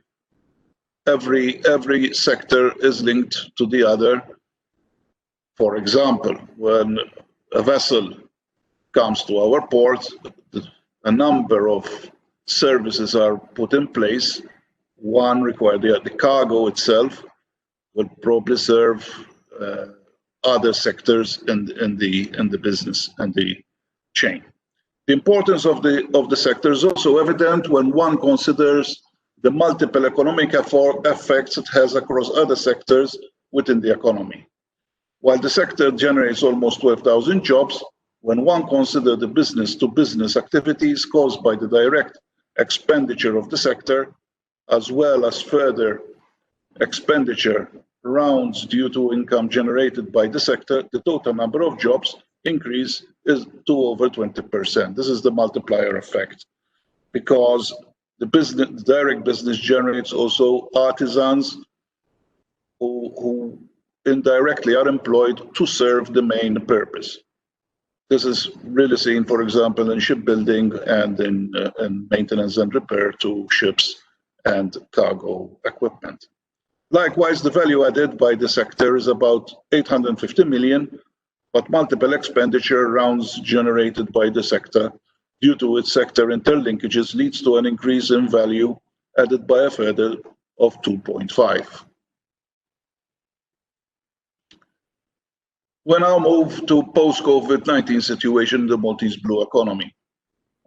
every sector is linked to the other. For example, when a vessel comes to our port, a number of services are put in place. One requires the cargo itself will probably serve other sectors in the business and the chain. The importance of the sector is also evident when one considers the multiple economic effects it has across other sectors within the economy. While the sector generates almost 12,000 jobs, when one considers the business-to-business activities caused by the direct expenditure of the sector, as well as further expenditure rounds due to income generated by the sector, the total number of jobs increase is to over 20%. This is the multiplier effect, because the direct business generates also artisans who indirectly are employed to serve the main purpose. This is really seen, for example, in shipbuilding and in maintenance and repair to ships and cargo equipment. Likewise, the value added by the sector is about 850 million, but multiple expenditure rounds generated by the sector due to its sector interlinkages leads to an increase in value added by a further of 2.5. We now move to post-COVID-19 situation in the Maltese blue economy.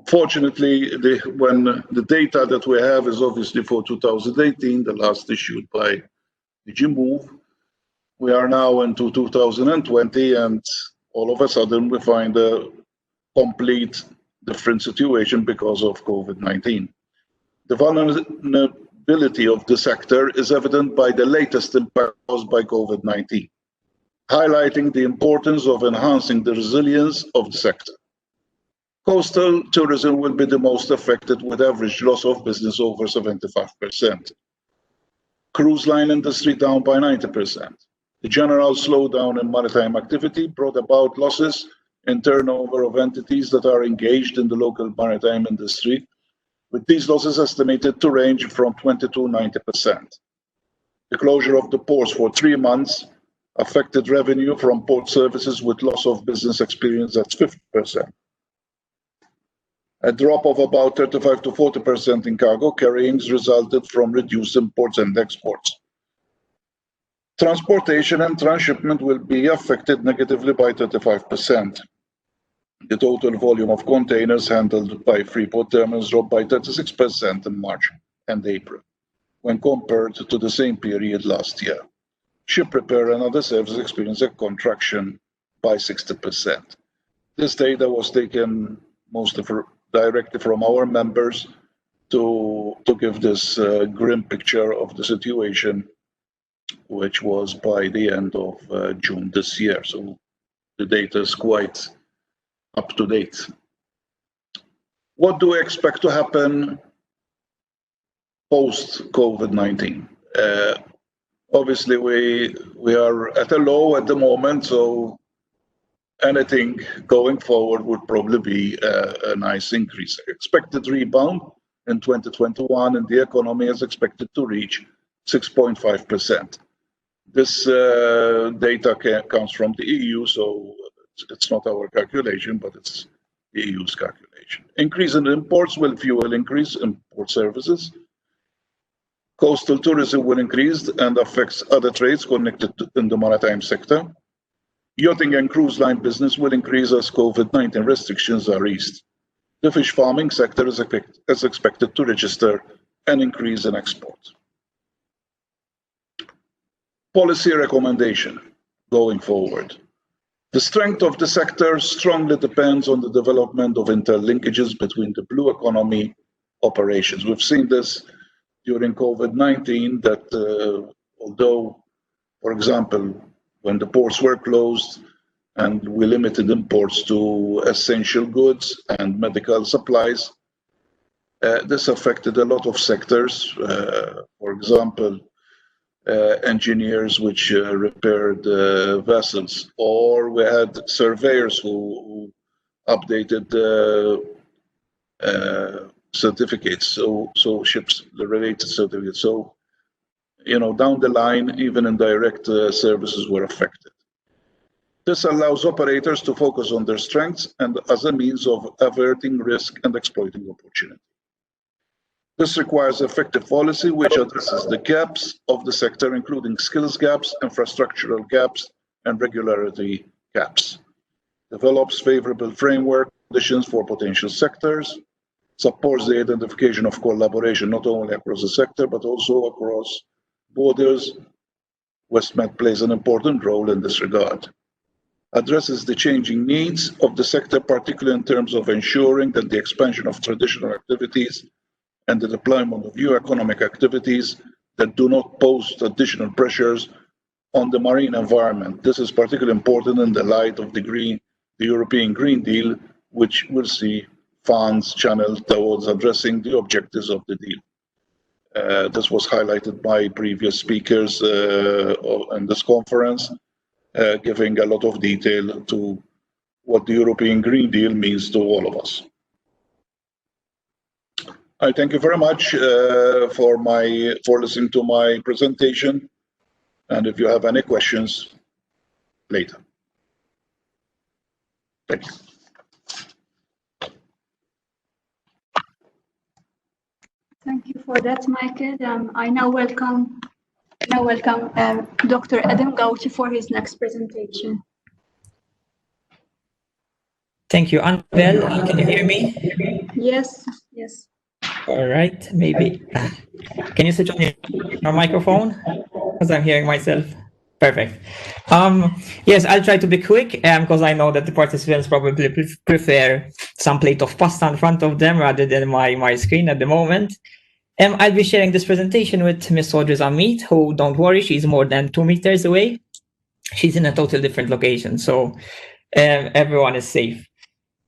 Fortunately, when the data that we have is obviously for 2018, the last issued by DigiMove. We are now into 2020, and all of a sudden we find a complete different situation because of COVID-19. The vulnerability of the sector is evident by the latest impact caused by COVID-19, highlighting the importance of enhancing the resilience of the sector. Coastal tourism will be the most affected, with average loss of business over 75%. Cruise line industry down by 90%. The general slowdown in maritime activity brought about losses in turnover of entities that are engaged in the local maritime industry, with these losses estimated to range from 20 to 90%. The closure of the ports for 3 months affected revenue from port services, with loss of business experience at 50%. A drop of about 35 to 40% in cargo carryings resulted from reduced imports and exports. Transportation and transshipment will be affected negatively by 35%. The total volume of containers handled by Freeport terminals dropped by 36% in March and April, when compared to the same period last year. Ship repair and other services experienced a contraction by 60%. This data was taken directly from our members to give this grim picture of the situation, which was by the end of June this year. So the data is quite up to date. What do we expect to happen post-COVID-19? Obviously, we are at a low at the moment, so anything going forward would probably be a nice increase. Expected rebound in 2021, and the economy is expected to reach 6.5%. This data comes from the EU, so it's not our calculation, but it's the EU's calculation. Increase in imports will fuel increase in port services. Coastal tourism will increase and affects other trades connected in the maritime sector. Yachting and cruise line business will increase as COVID-19 restrictions are eased. The fish farming sector is expected to register an increase in export. Policy recommendation going forward. The strength of the sector strongly depends on the development of interlinkages between the blue economy operations. We've seen this during COVID-19 that although, for example, when the ports were closed and we limited imports to essential goods and medical supplies, this affected a lot of sectors. For example, engineers which repaired vessels, or we had surveyors who updated certificates, so ships, the related certificates. So, down the line, even indirect services were affected. This allows operators to focus on their strengths and as a means of averting risk and exploiting opportunity. This requires effective policy which addresses the gaps of the sector, including skills gaps, infrastructural gaps, and regularity gaps. Develops favorable framework conditions for potential sectors, supports the identification of collaboration not only across the sector but also across borders. WestMed plays an important role in this regard. Addresses the changing needs of the sector, particularly in terms of ensuring that the expansion of traditional activities and the deployment of new economic activities that do not pose additional pressures on the marine environment. This is particularly important in the light of the European Green Deal, which will see funds channeled towards addressing the objectives of the deal. This was highlighted by previous speakers in this conference, giving a lot of detail to what the European Green Deal means to all of us. I thank you very much for listening to my presentation, and if you have any questions, later. Thank you. Thank you for that, Michael. I now welcome Dr. Adam Gauci for his next presentation. Thank you. Annabel, can you hear me? Yes. Yes. All right, maybe. Can you switch on your microphone? Because I'm hearing myself. Perfect. Yes, I'll try to be quick because I know that the participants probably prefer some plate of pasta in front of them rather than my screen at the moment. I'll be sharing this presentation with Miss Audrey Amit, who, don't worry, she's more than 2 meters away. She's in a total different location, so everyone is safe.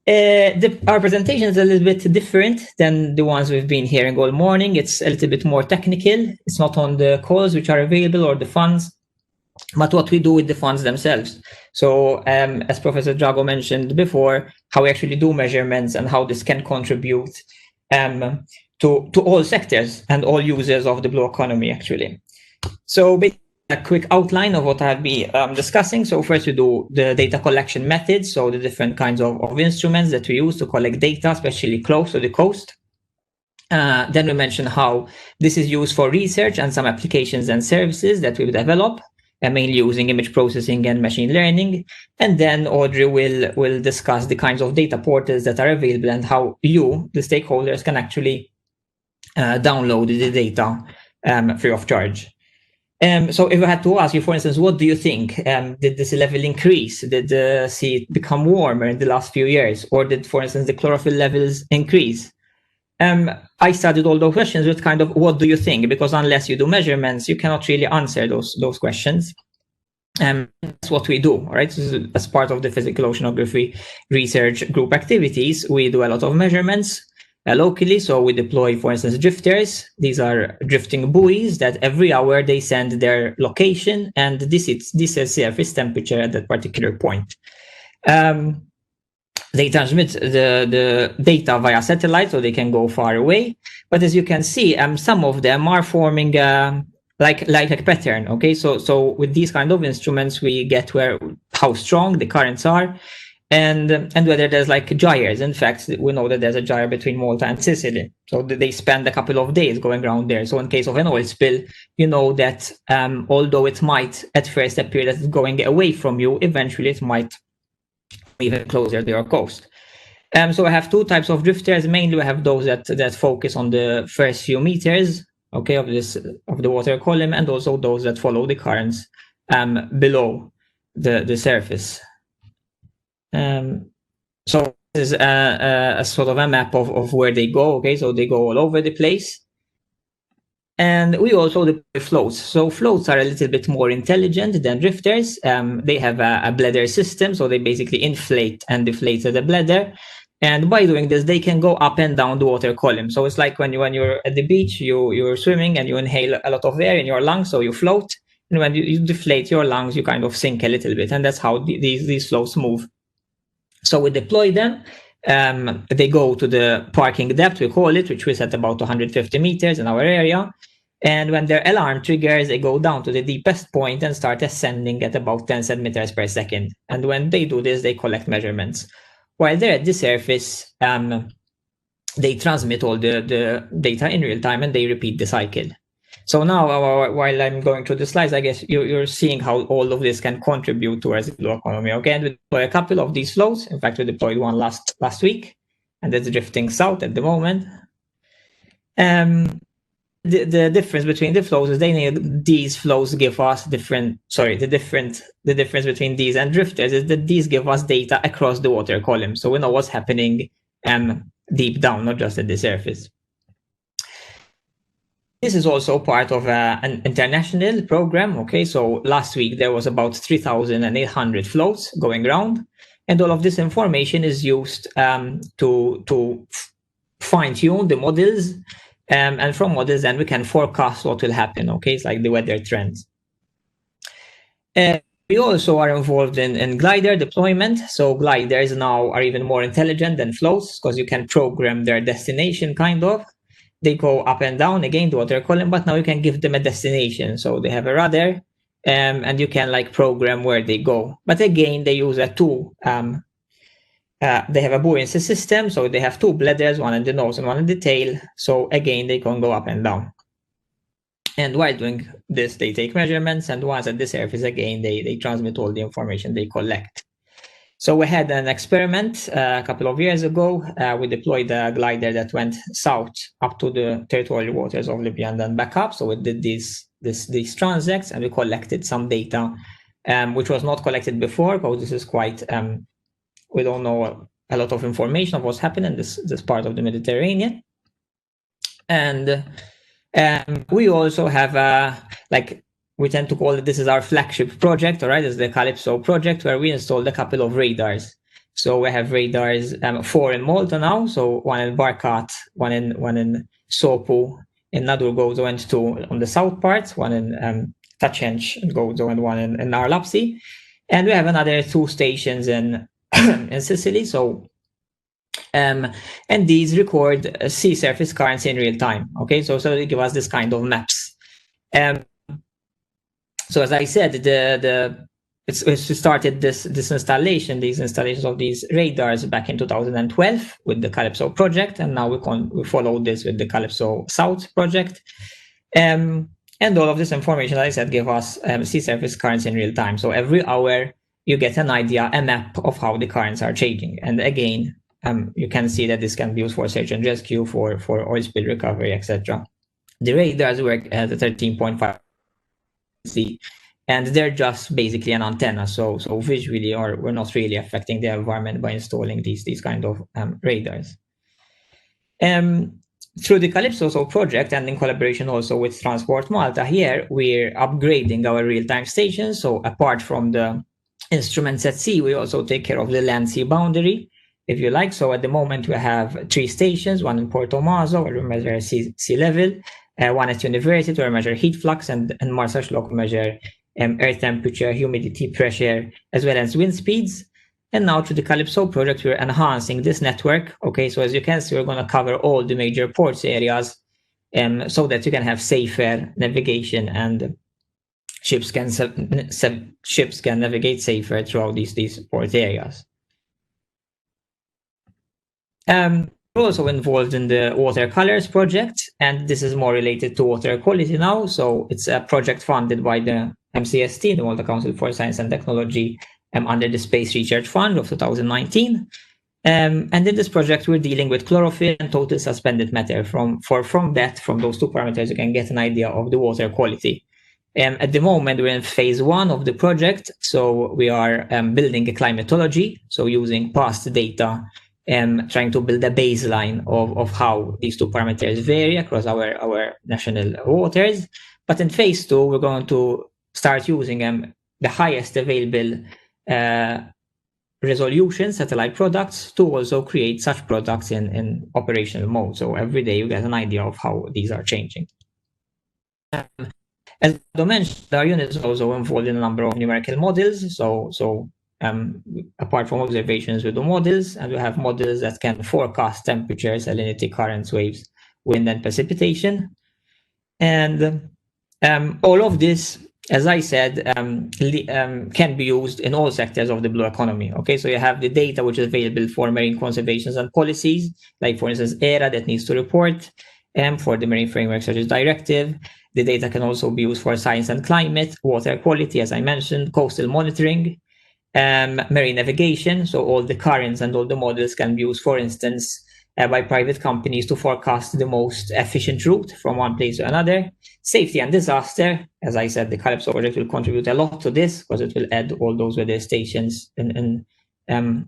Our presentation is a little bit different than the ones we've been hearing all morning. It's a little bit more technical. It's not on the calls which are available or the funds, but what we do with the funds themselves. So as Professor Drago mentioned before, how we actually do measurements and how this can contribute to all sectors and all users of the blue economy, actually. So basically, a quick outline of what I'll be discussing. So first we do the data collection methods, so the different kinds of instruments that we use to collect data, especially close to the coast. Then we mention how this is used for research and some applications and services that we develop, mainly using image processing and machine learning. And then Audrey will discuss the kinds of data portals that are available and how you, the stakeholders, can actually download the data free of charge. So if I had to ask you, for instance, what do you think? Did the sea level increase? Did the sea become warmer in the last few years? Or did, for instance, the chlorophyll levels increase? I started all those questions with kind of, what do you think? Because unless you do measurements, you cannot really answer those questions. That's what we do, right? So as part of the physical oceanography research group activities, we do a lot of measurements locally. So we deploy, for instance, drifters. These are drifting buoys that every hour they send their location, and this is surface temperature at that particular point. They transmit the data via satellite, so they can go far away. But as you can see, some of them are forming like a pattern. Okay, so with these kind of instruments, we get how strong the currents are, and whether there's like gyres. In fact, we know that there's a gyre between Malta and Sicily, so they spend a couple of days going around there. So in case of an oil spill, you know that although it might at first appear that it's going away from you, eventually it might even closer to your coast. So I have two types of drifters. Mainly we have those that focus on the first few meters, okay, of the water column, and also those that follow the currents below the surface. So this is a sort of a map of where they go. Okay, so they go all over the place. And we also deploy floats. So floats are a little bit more intelligent than drifters. They have a bladder system, so they basically inflate and deflate the bladder. And by doing this, they can go up and down the water column. So it's like when you're at the beach, you're swimming and you inhale a lot of air in your lungs, so you float. And when you deflate your lungs, you kind of sink a little bit. And that's how these floats move. So we deploy them. They go to the parking depth, we call it, which we set about 150 meters in our area. And when their alarm triggers, they go down to the deepest point and start ascending at about 10 centimeters per second. And when they do this, they collect measurements. While they're at the surface, they transmit all the data in real time and they repeat the cycle. So now, while I'm going through the slides, I guess you're seeing how all of this can contribute towards the blue economy. Okay, and we deploy a couple of these floats. In fact, we deployed one last week, and that's drifting south at the moment. The difference between the flows is these flows give us the difference between these and drifters is that these give us data across the water column. So we know what's happening deep down, not just at the surface. This is also part of an international program. Okay, so last week there was about 3,800 floats going around, and all of this information is used to fine-tune the models. And from models, then we can forecast what will happen. Okay, it's like the weather trends. We also are involved in glider deployment. So gliders now are even more intelligent than floats because you can program their destination, kind of. They go up and down again the water column, but now you can give them a destination. So they have a rudder, and you can like program where they go. But again, they use a tool. They have a buoyancy system, so they have two bladders, one in the nose and one in the tail. So again, they can go up and down. And while doing this, they take measurements, and once at the surface, again, they transmit all the information they collect. So we had an experiment a couple of years ago. We deployed a glider that went south up to the territorial waters of Libya and then back up. So we did these transects and we collected some data, which was not collected before, because this is quite, we don't know a lot of information of what's happening in this part of the Mediterranean. And we also have we tend to call it, this is our flagship project, all right? This is the Calypso project, where we installed a couple of radars. So we have radars, 4 in Malta now. So one in Barkat, one in Sopu, in Nadur Gozo, and 2 on the south part, one in Tachench and Gozo, and one in Narlapsi. And we have another 2 stations in in Sicily. So and these record sea surface currents in real time. Okay, so they give us this kind of maps. So as I said, we started these installations of these radars back in 2012 with the Calypso project, and now we follow this with the Calypso South project. And all of this information, as I said, give us sea surface currents in real time. So every hour you get an idea, a map of how the currents are changing. And again, you can see that this can be used for search and rescue, for oil spill recovery, etc. The radars work at 13.5. And they're just basically an antenna, so visually, or we're not really affecting the environment by installing these kind of radars. Through the Calypso project, and in collaboration also with Transport Malta, here we're upgrading our real-time stations. So apart from the instruments at sea, we also take care of the land-sea boundary, if you like. So at the moment we have 3 stations, one in Porto Maso, where we measure sea level, one at University, where we measure heat flux, and Marsashlock measure air temperature, humidity, pressure, as well as wind speeds. And now through the Calypso project, we're enhancing this network. Okay, so as you can see, we're going to cover all the major ports areas, so that you can have safer navigation, and ships can navigate safer throughout these port areas. We're also involved in the watercolors project, and this is more related to water quality now. So it's a project funded by the MCST, the Malta Council for Science and Technology, under the Space Research Fund of 2019. And in this project, we're dealing with chlorophyll and total suspended matter. From those 2 parameters, you can get an idea of the water quality. At the moment, we're in phase 1 of the project. So we are building a climatology, so using past data, trying to build a baseline of how these 2 parameters vary across our national waters. But in phase 2, we're going to start using the highest available resolution satellite products to also create such products in operational mode. So every day you get an idea of how these are changing. As I mentioned, our unit is also involved in a number of numerical models. So apart from observations, we do models, and we have models that can forecast temperature, salinity, currents, waves, wind, and precipitation. And all of this, as I said, can be used in all sectors of the blue economy. Okay, so you have the data which is available for marine conservation and policies, like for instance, ERA that needs to report, for the Marine Framework Strategy Directive. The data can also be used for science and climate, water quality, as I mentioned, coastal monitoring, marine navigation. So all the currents and all the models can be used, for instance, by private companies to forecast the most efficient route from one place to another. Safety and disaster, as I said, the Calypso project will contribute a lot to this, because it will add all those weather stations in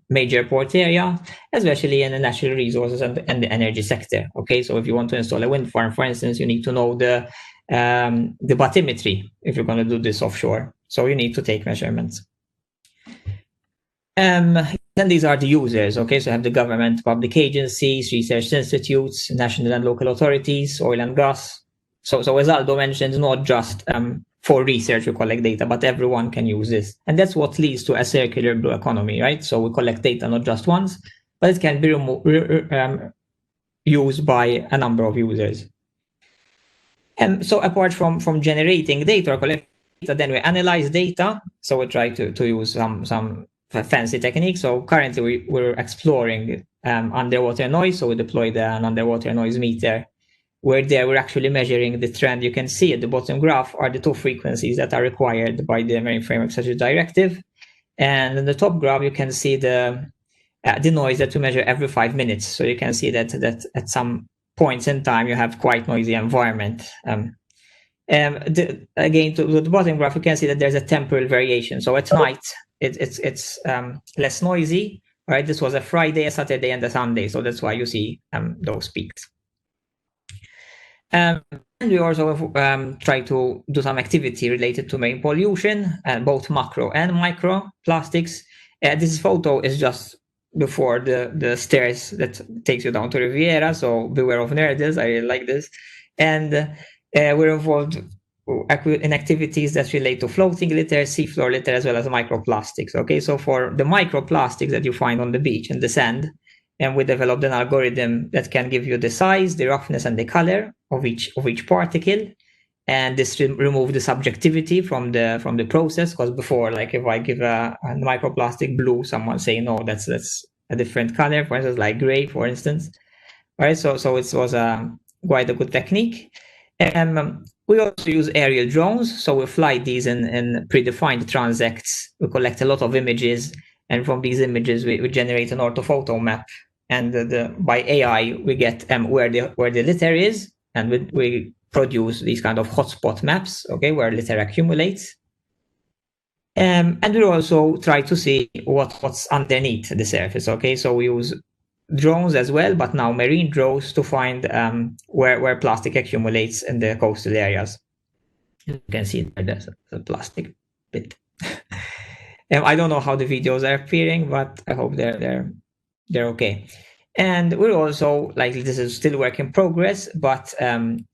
major port area, especially in the natural resources and the energy sector. Okay, so if you want to install a wind farm, for instance, you need to know the bathymetry if you're going to do this offshore. So you need to take measurements. Then these are the users. Okay, so you have the government, public agencies, research institutes, national and local authorities, oil and gas. So as Aldo mentioned, not just for research we collect data, but everyone can use this. And that's what leads to a circular blue economy, right? So we collect data not just once, but it can be used by a number of users. And so apart from generating data or collecting data, then we analyze data. So we try to use some fancy techniques. So currently we're exploring underwater noise. So we deployed an underwater noise meter, where there we're actually measuring the trend. You can see at the bottom graph are the 2 frequencies that are required by the Marine Framework Strategy Directive. And in the top graph, you can see the noise that we measure every 5 minutes. So you can see that at some points in time, you have quite noisy environment. Again, to the bottom graph, you can see that there's a temporal variation. So at night, it's less noisy, right? This was a Friday, a Saturday, and a Sunday. So that's why you see those peaks. And we also try to do some activity related to marine pollution, both macro and micro plastics. This photo is just before the stairs that takes you down to Riviera, so beware of nerdles. I really like this. And we're involved in activities that relate to floating litter, seafloor litter, as well as microplastics. Okay, so for the microplastics that you find on the beach and the sand, and we developed an algorithm that can give you the size, the roughness, and the color of each particle. And this remove the subjectivity from the process, because before, like if I give a microplastic blue, someone say no, that's a different color, for instance, like gray, for instance. All right, so it was quite a good technique. We also use aerial drones, so we fly these in predefined transects. We collect a lot of images, and from these images we generate an orthophoto map. And by AI we get where the litter is, and we produce these kind of hotspot maps, okay, where litter accumulates. And we also try to see what's underneath the surface, okay? So we use drones as well, but now marine drones, to find where plastic accumulates in the coastal areas. You can see there's a plastic bit. I don't know how the videos are appearing, but I hope they're okay. And we're also, like, this is still work in progress, but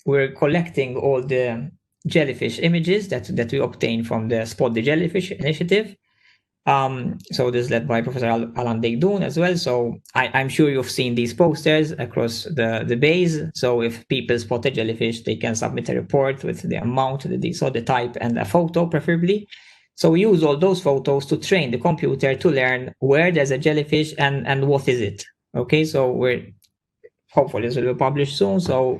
we're collecting all the jellyfish images that we obtain from the Spot the Jellyfish initiative. So this is led by Professor Alan Deidun as well. So I'm sure you've seen these posters across the bays. So if people spot a jellyfish, they can submit a report with the amount, the type, and a photo preferably. So we use all those photos to train the computer to learn where there's a jellyfish and what is it. Okay, so hopefully this will be published soon. So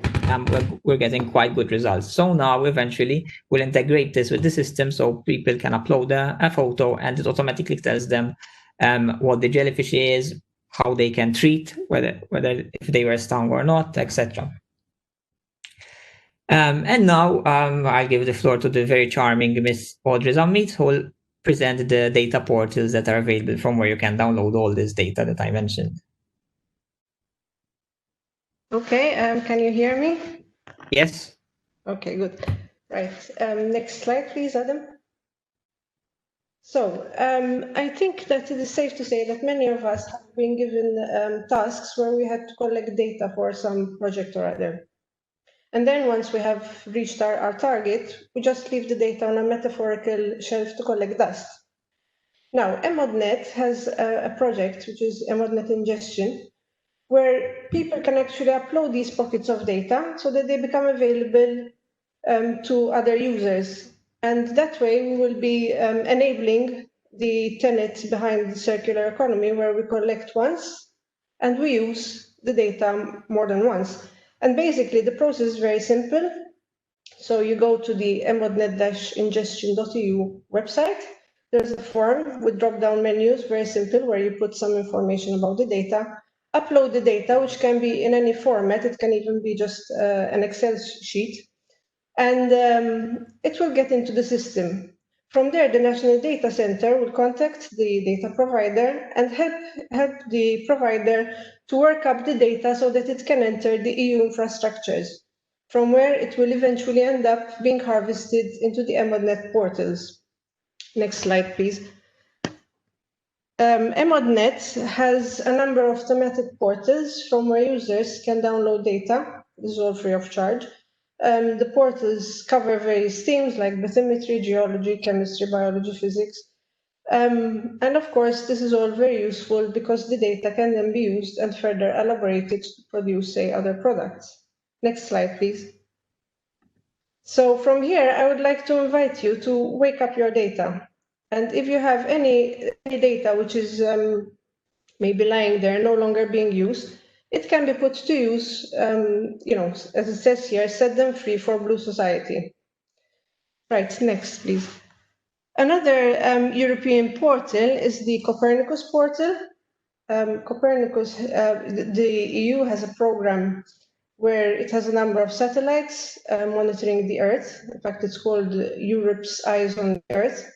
we're getting quite good results. So now eventually we'll integrate this with the system, so people can upload a photo and it automatically tells them what the jellyfish is, how they can treat, whether if they were stung or not, etc. And now I'll give the floor to the very charming Miss Audrey Zammit, who will present the data portals that are available from where you can download all this data that I mentioned. Okay, can you hear me? Yes. Okay, good. Right. Next slide, please, Adam. So I think that it is safe to say that many of us have been given tasks where we had to collect data for some project or other. And then once we have reached our target, we just leave the data on a metaphorical shelf to collect dust. Now, EMODnet has a project, which is EMODnet ingestion, where people can actually upload these pockets of data so that they become available to other users. And that way we will be enabling the tenet behind the circular economy, where we collect once and we use the data more than once. And basically the process is very simple. So you go to the emodnet-ingestion.eu website. There's a form with drop-down menus, very simple, where you put some information about the data, upload the data, which can be in any format. It can even be just an Excel sheet, and it will get into the system. From there, the National Data Center will contact the data provider and help the provider to work up the data so that it can enter the EU infrastructures, from where it will eventually end up being harvested into the EMODnet portals. Next slide, please. EMODnet has a number of thematic portals from where users can download data. This is all free of charge. The portals cover various themes like bathymetry, geology, chemistry, biology, physics. And of course, this is all very useful because the data can then be used and further elaborated to produce, say, other products. Next slide, please. So from here, I would like to invite you to wake up your data. And if you have any data which is maybe lying there, no longer being used, it can be put to use, as it says here, set them free for Blue Society. Right, next, please. Another European portal is the Copernicus portal. Copernicus, the EU has a program where it has a number of satellites monitoring the Earth. In fact, it's called Europe's Eyes on the Earth.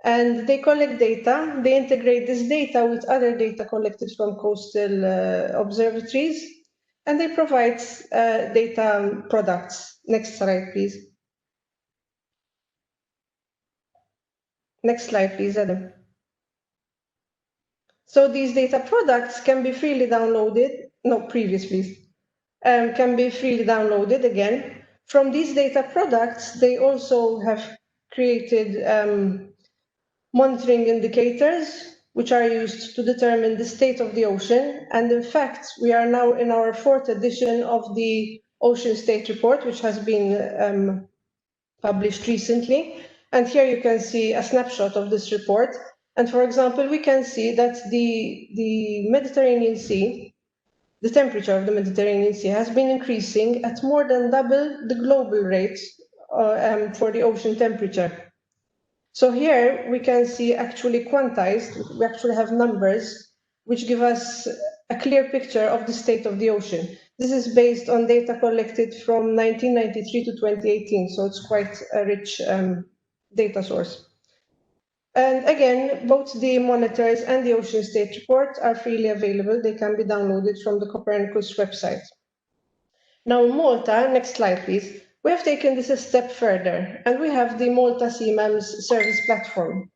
And they collect data. They integrate this data with other data collected from coastal observatories, and they provide data products. Next slide, please. Next slide, please, Adam. So these data products can be freely downloaded. No, previous, please. Can be freely downloaded again. From these data products, they also have created monitoring indicators, which are used to determine the state of the ocean. And in fact, we are now in our 4th edition of the Ocean State Report, which has been published recently. And here you can see a snapshot of this report. And for example, we can see that the Mediterranean Sea, the temperature of the Mediterranean Sea has been increasing at more than double the global rate for the ocean temperature. So here we can see actually quantized, we actually have numbers which give us a clear picture of the state of the ocean. This is based on data collected from 1993 to 2018, so it's quite a rich data source. And again, both the monitors and the Ocean State Report are freely available. They can be downloaded from the Copernicus website. Now, Malta, next slide, please. We have taken this a step further, and we have the Malta CMAMS service platform.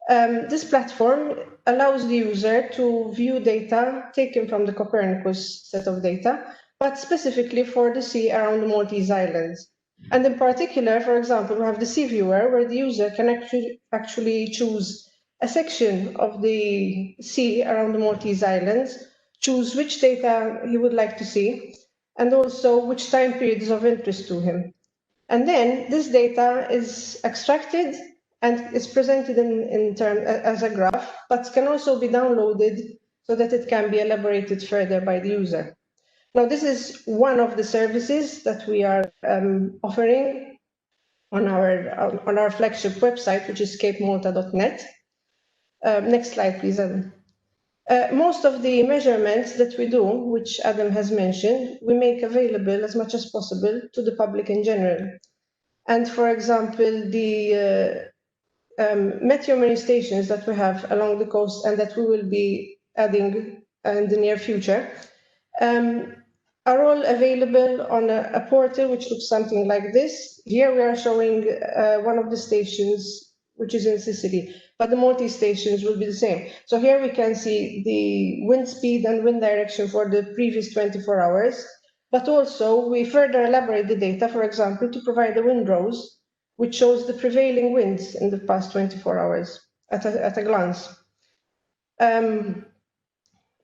This platform allows the user to view data taken from the Copernicus set of data, but specifically for the sea around the Maltese islands. And in particular, for example, we have the Sea Viewer, where the user can actually choose a section of the sea around the Maltese islands, choose which data he would like to see, and also which time period is of interest to him. And then this data is extracted and is presented as a graph, but can also be downloaded so that it can be elaborated further by the user. Now, this is one of the services that we are offering on our flagship website, which is capemalta.net. Next slide, please, Adam. Most of the measurements that we do, which Adam has mentioned, we make available as much as possible to the public in general. And for example, the meteorology stations that we have along the coast and that we will be adding in the near future are all available on a portal which looks something like this. Here we are showing one of the stations, which is in Sicily, but the Maltese stations will be the same. So here we can see the wind speed and wind direction for the previous 24 hours, but also we further elaborate the data, for example, to provide the wind rose, which shows the prevailing winds in the past 24 hours at a glance.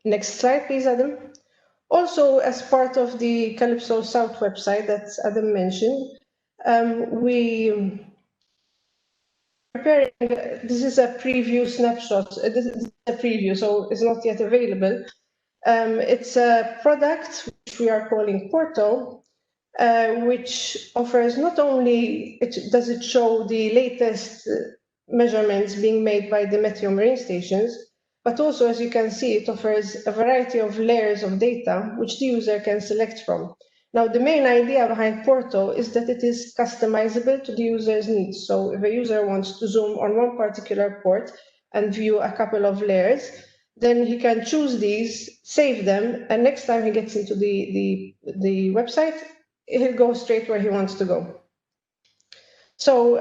Next slide, please, Adam. Also, as part of the Calypso South website that Adam mentioned, this is a preview snapshot. This is a preview, so it's not yet available. It's a product which we are calling Porto, which offers not only does it show the latest measurements being made by the Meteo Marine stations, but also, as you can see, it offers a variety of layers of data which the user can select from. Now, the main idea behind Porto is that it is customizable to the user's needs. So if a user wants to zoom on one particular port and view a couple of layers, then he can choose these, save them, and next time he gets into the website, he'll go straight where he wants to go. So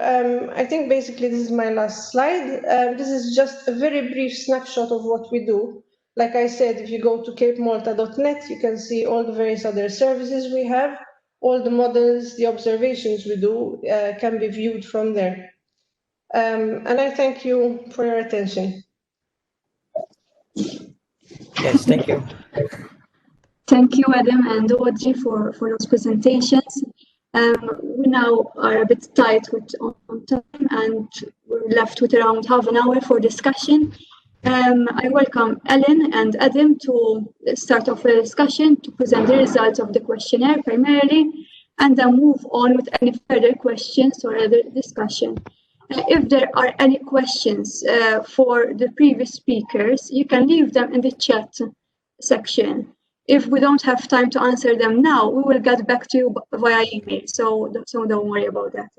I think basically this is my last slide. This is just a very brief snapshot of what we do. Like I said, if you go to capemalta.net, you can see all the various other services we have, all the models, the observations we do can be viewed from there. And I thank you for your attention. Yes, thank you. Thank you, Adam and Audrey, for those presentations. We now are a bit tight on time, and we're left with around half an hour for discussion. I welcome Ellen and Adam to start off a discussion to present the results of the questionnaire primarily, and then move on with any further questions or other discussion. If there are any questions for the previous speakers, you can leave them in the chat section. If we don't have time to answer them now, we will get back to you via email, so don't worry about that.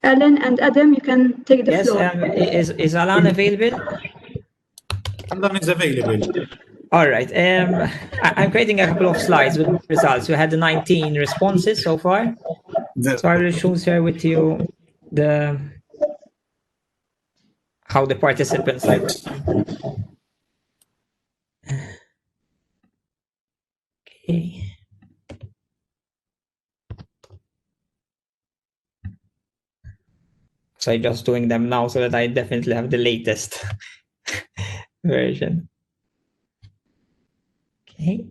Alan and Adam, you can take the floor. Yes, is Alan available? Alan is available. All right. I'm creating a couple of slides with results. We had 19 responses so far. So I will share with you how the participants like. Okay. So I'm just doing them now so that I definitely have the latest version. Okay.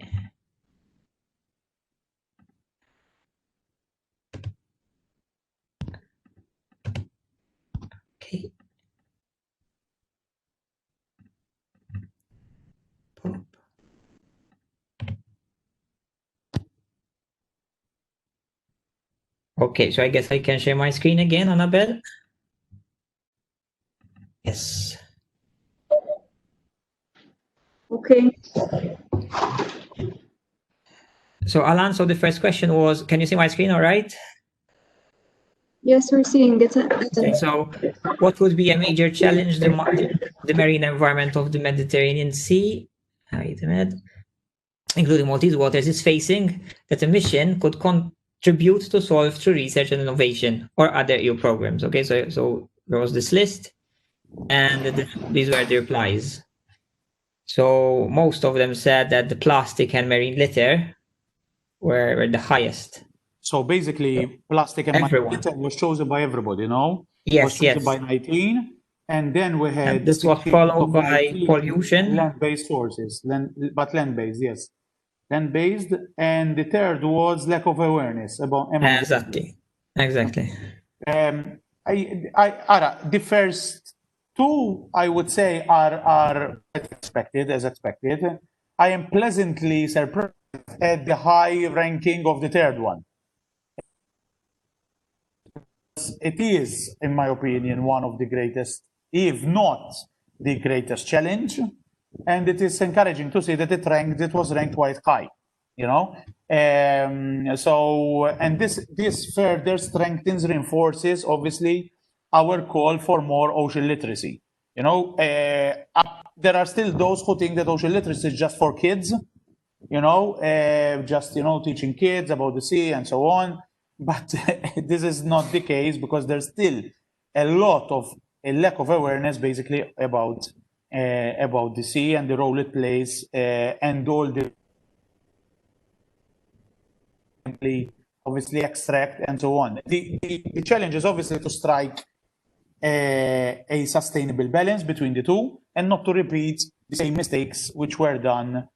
Okay. Okay, so I guess I can share my screen again, Annabel. Yes. Okay. So Alan, so the first question was, can you see my screen all right? Yes, we're seeing it. Okay, so what would be a major challenge the marine environment of the Mediterranean Sea, including Maltese waters, is facing that a mission could contribute to solve through research and innovation or other EU programs? Okay, so there was this list, and these were the replies. So most of them said that the plastic and marine litter were the highest. So basically, plastic and marine litter was chosen by everybody, no? Yes, it was chosen by 19, and then we had. And this was followed by pollution. Land-based sources, but land-based, yes. Land-based, and the third was lack of awareness about. Exactly. The first two, I would say, are as expected. I am pleasantly surprised at the high ranking of the third one. It is, in my opinion, one of the greatest, if not the greatest challenge, and it is encouraging to see that it was ranked quite high, you know. And this further reinforces, obviously, our call for more ocean literacy. You know, there are still those who think that ocean literacy is just for kids, you know, teaching kids about the sea and so on. But this is not the case, because there's still a lack of awareness, basically, about the sea and the role it plays, and all the obviously extract and so on. The challenge is obviously to strike a sustainable balance between the two, and not to repeat the same mistakes which were done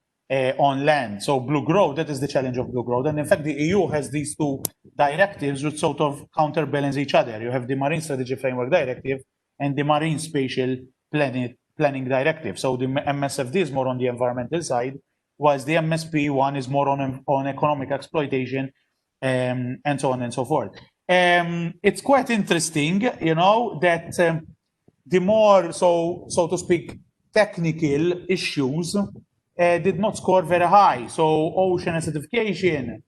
on land. So Blue Growth, that is the challenge of Blue Growth. And in fact, the EU has these two directives which sort of counterbalance each other. You have the Marine Strategy Framework Directive and the Marine Spatial Planning Directive. So the MSFD is more on the environmental side, whilst the MSP one is more on economic exploitation, and so on and so forth. It's quite interesting, you know, that the more, so to speak, technical issues did not score very high. So ocean acidification.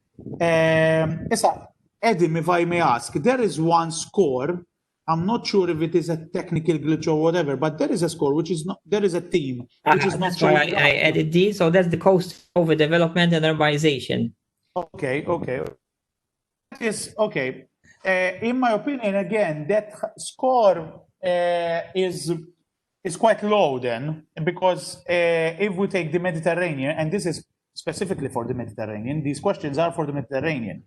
Edim, if I may ask, there is one score. I'm not sure if it is a technical glitch or whatever, but there is a score which is not. There is a theme which is not. That's why I added these. So that's the coast overdevelopment and urbanization. Okay. That is okay. In my opinion, again, that score is quite low then, because if we take the Mediterranean, and this is specifically for the Mediterranean, these questions are for the Mediterranean.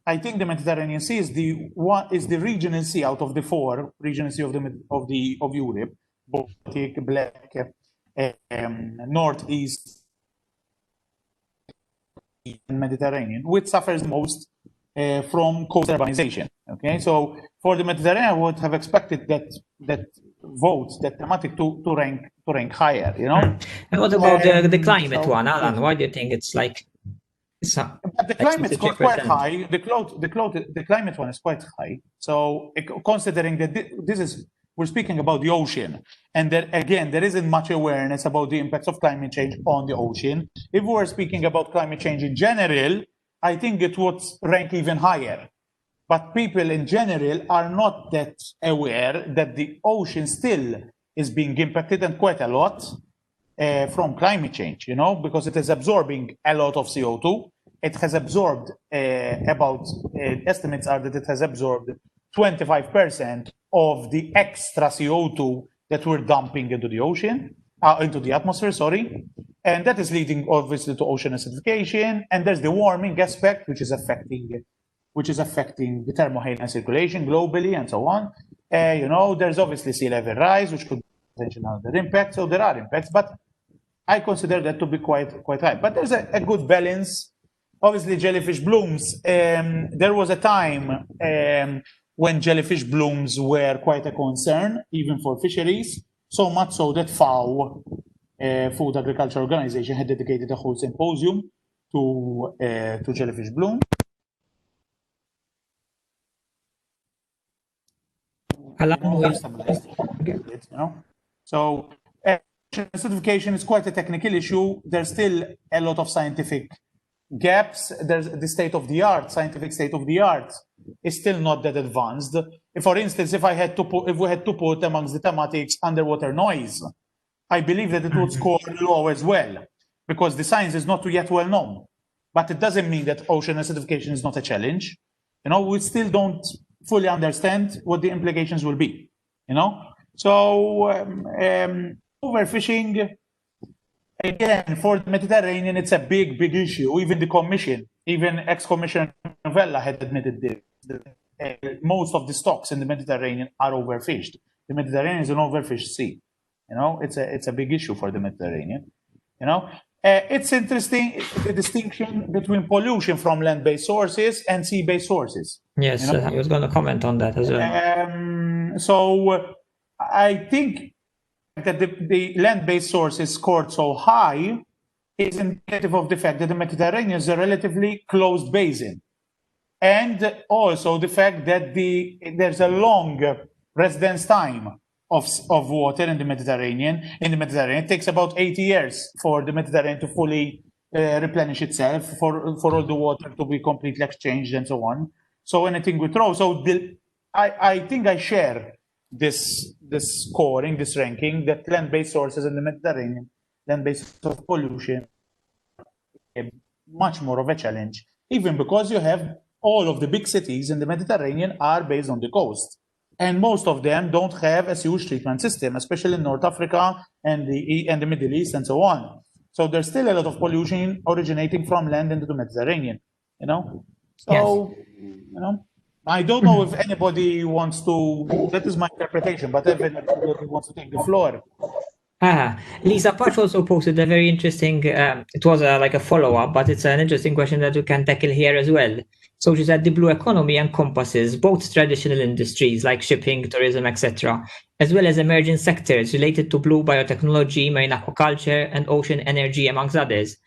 I think the Mediterranean Sea is the regional sea out of the four regional sea of Europe: Baltic, Black, Northeast, and Mediterranean, which suffers most from coastal urbanization. Okay, so for the Mediterranean, I would have expected that thematic to rank higher. You know. And what about the climate one, Alan? Why do you think it's like? But the climate score quite high. The climate one is quite high. So considering that we're speaking about the ocean, and that again there isn't much awareness about the impacts of climate change on the ocean. If we were speaking about climate change in general, I think it would rank even higher. But people in general are not that aware that the ocean still is being impacted, and quite a lot, from climate change, because it is absorbing a lot of CO2. It has absorbed estimates are that it has absorbed 25% of the extra CO2 that we're dumping into the ocean, into the atmosphere, sorry. And that is leading obviously to ocean acidification. And there's the warming aspect, which is affecting the thermohaline circulation globally and so on. There's obviously sea level rise, which could potentially have an impact. So there are impacts, but I consider that to be quite high. But there's a good balance. Obviously, jellyfish blooms. There was a time when jellyfish blooms were quite a concern, even for fisheries. So much so that FAO, Food Agriculture Organization, had dedicated a whole symposium to jellyfish bloom. So acidification is quite a technical issue. There's still a lot of scientific gaps. There's the scientific state of the art is still not that advanced. For instance, if we had to put amongst the thematics underwater noise, I believe that it would score low as well, because the science is not yet well known. But it doesn't mean that ocean acidification is not a challenge. We still don't fully understand what the implications will be. So overfishing, again, for the Mediterranean, it's a big issue. Even the commission, even ex-commissioner Vella had admitted this. Most of the stocks in the Mediterranean are overfished. The Mediterranean is an overfished sea. It's a big issue for the Mediterranean. It's interesting, the distinction between pollution from land-based sources and sea-based sources. Yes, I was going to comment on that as well. So I think that the land-based sources scored so high is indicative of the fact that the Mediterranean is a relatively closed basin. And also the fact that there's a long residence time of water in the Mediterranean. It takes about 80 years for the Mediterranean to fully replenish itself, for all the water to be completely exchanged and so on. So anything we throw. So I think I share this scoring, this ranking, that land-based sources in the Mediterranean, land-based source of pollution, much more of a challenge, even because you have all of the big cities in the Mediterranean are based on the coast. And most of them don't have a sewage treatment system, especially in North Africa and the Middle East and so on. So there's still a lot of pollution originating from land into the Mediterranean, So, yes. I don't know if anybody wants to, that is my interpretation, but if anybody wants to take the floor. Lisa Patch also posted a very interesting, it was like a follow-up, but it's an interesting question that we can tackle here as well. So she said the blue economy encompasses both traditional industries like shipping, tourism, etc., as well as emerging sectors related to blue biotechnology, marine aquaculture, and ocean energy, amongst others.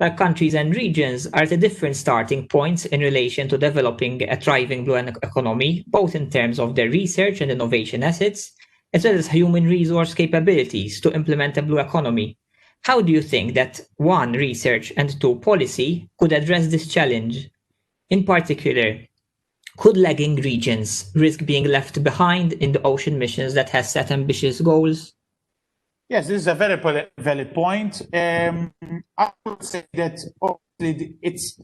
Like countries and regions are at different starting points in relation to developing a thriving blue economy, both in terms of their research and innovation assets, as well as human resource capabilities to implement a blue economy. How do you think that, one, research, and two, policy could address this challenge? In particular, could lagging regions risk being left behind in the ocean missions that has set ambitious goals? Yes, this is a very valid point. I would say that obviously it's,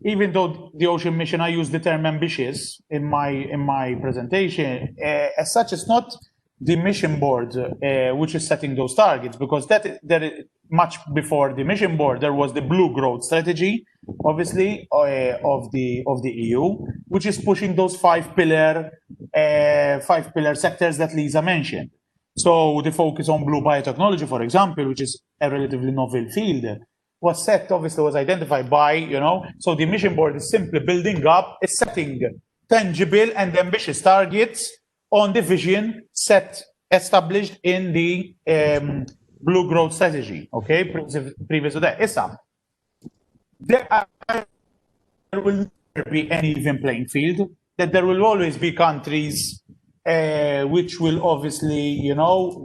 even though the ocean mission, I use the term ambitious in my presentation, as such, it's not the mission board which is setting those targets, because that much before the mission board there was the blue growth strategy, obviously, of the EU, which is pushing those five pillar sectors that Lisa mentioned. So the focus on blue biotechnology, for example, which is a relatively novel field, was identified by, so the mission board is simply building up, is setting tangible and ambitious targets on the vision established in the blue growth strategy, okay, previous to that. there will never be an even playing field, that there will always be countries which will obviously,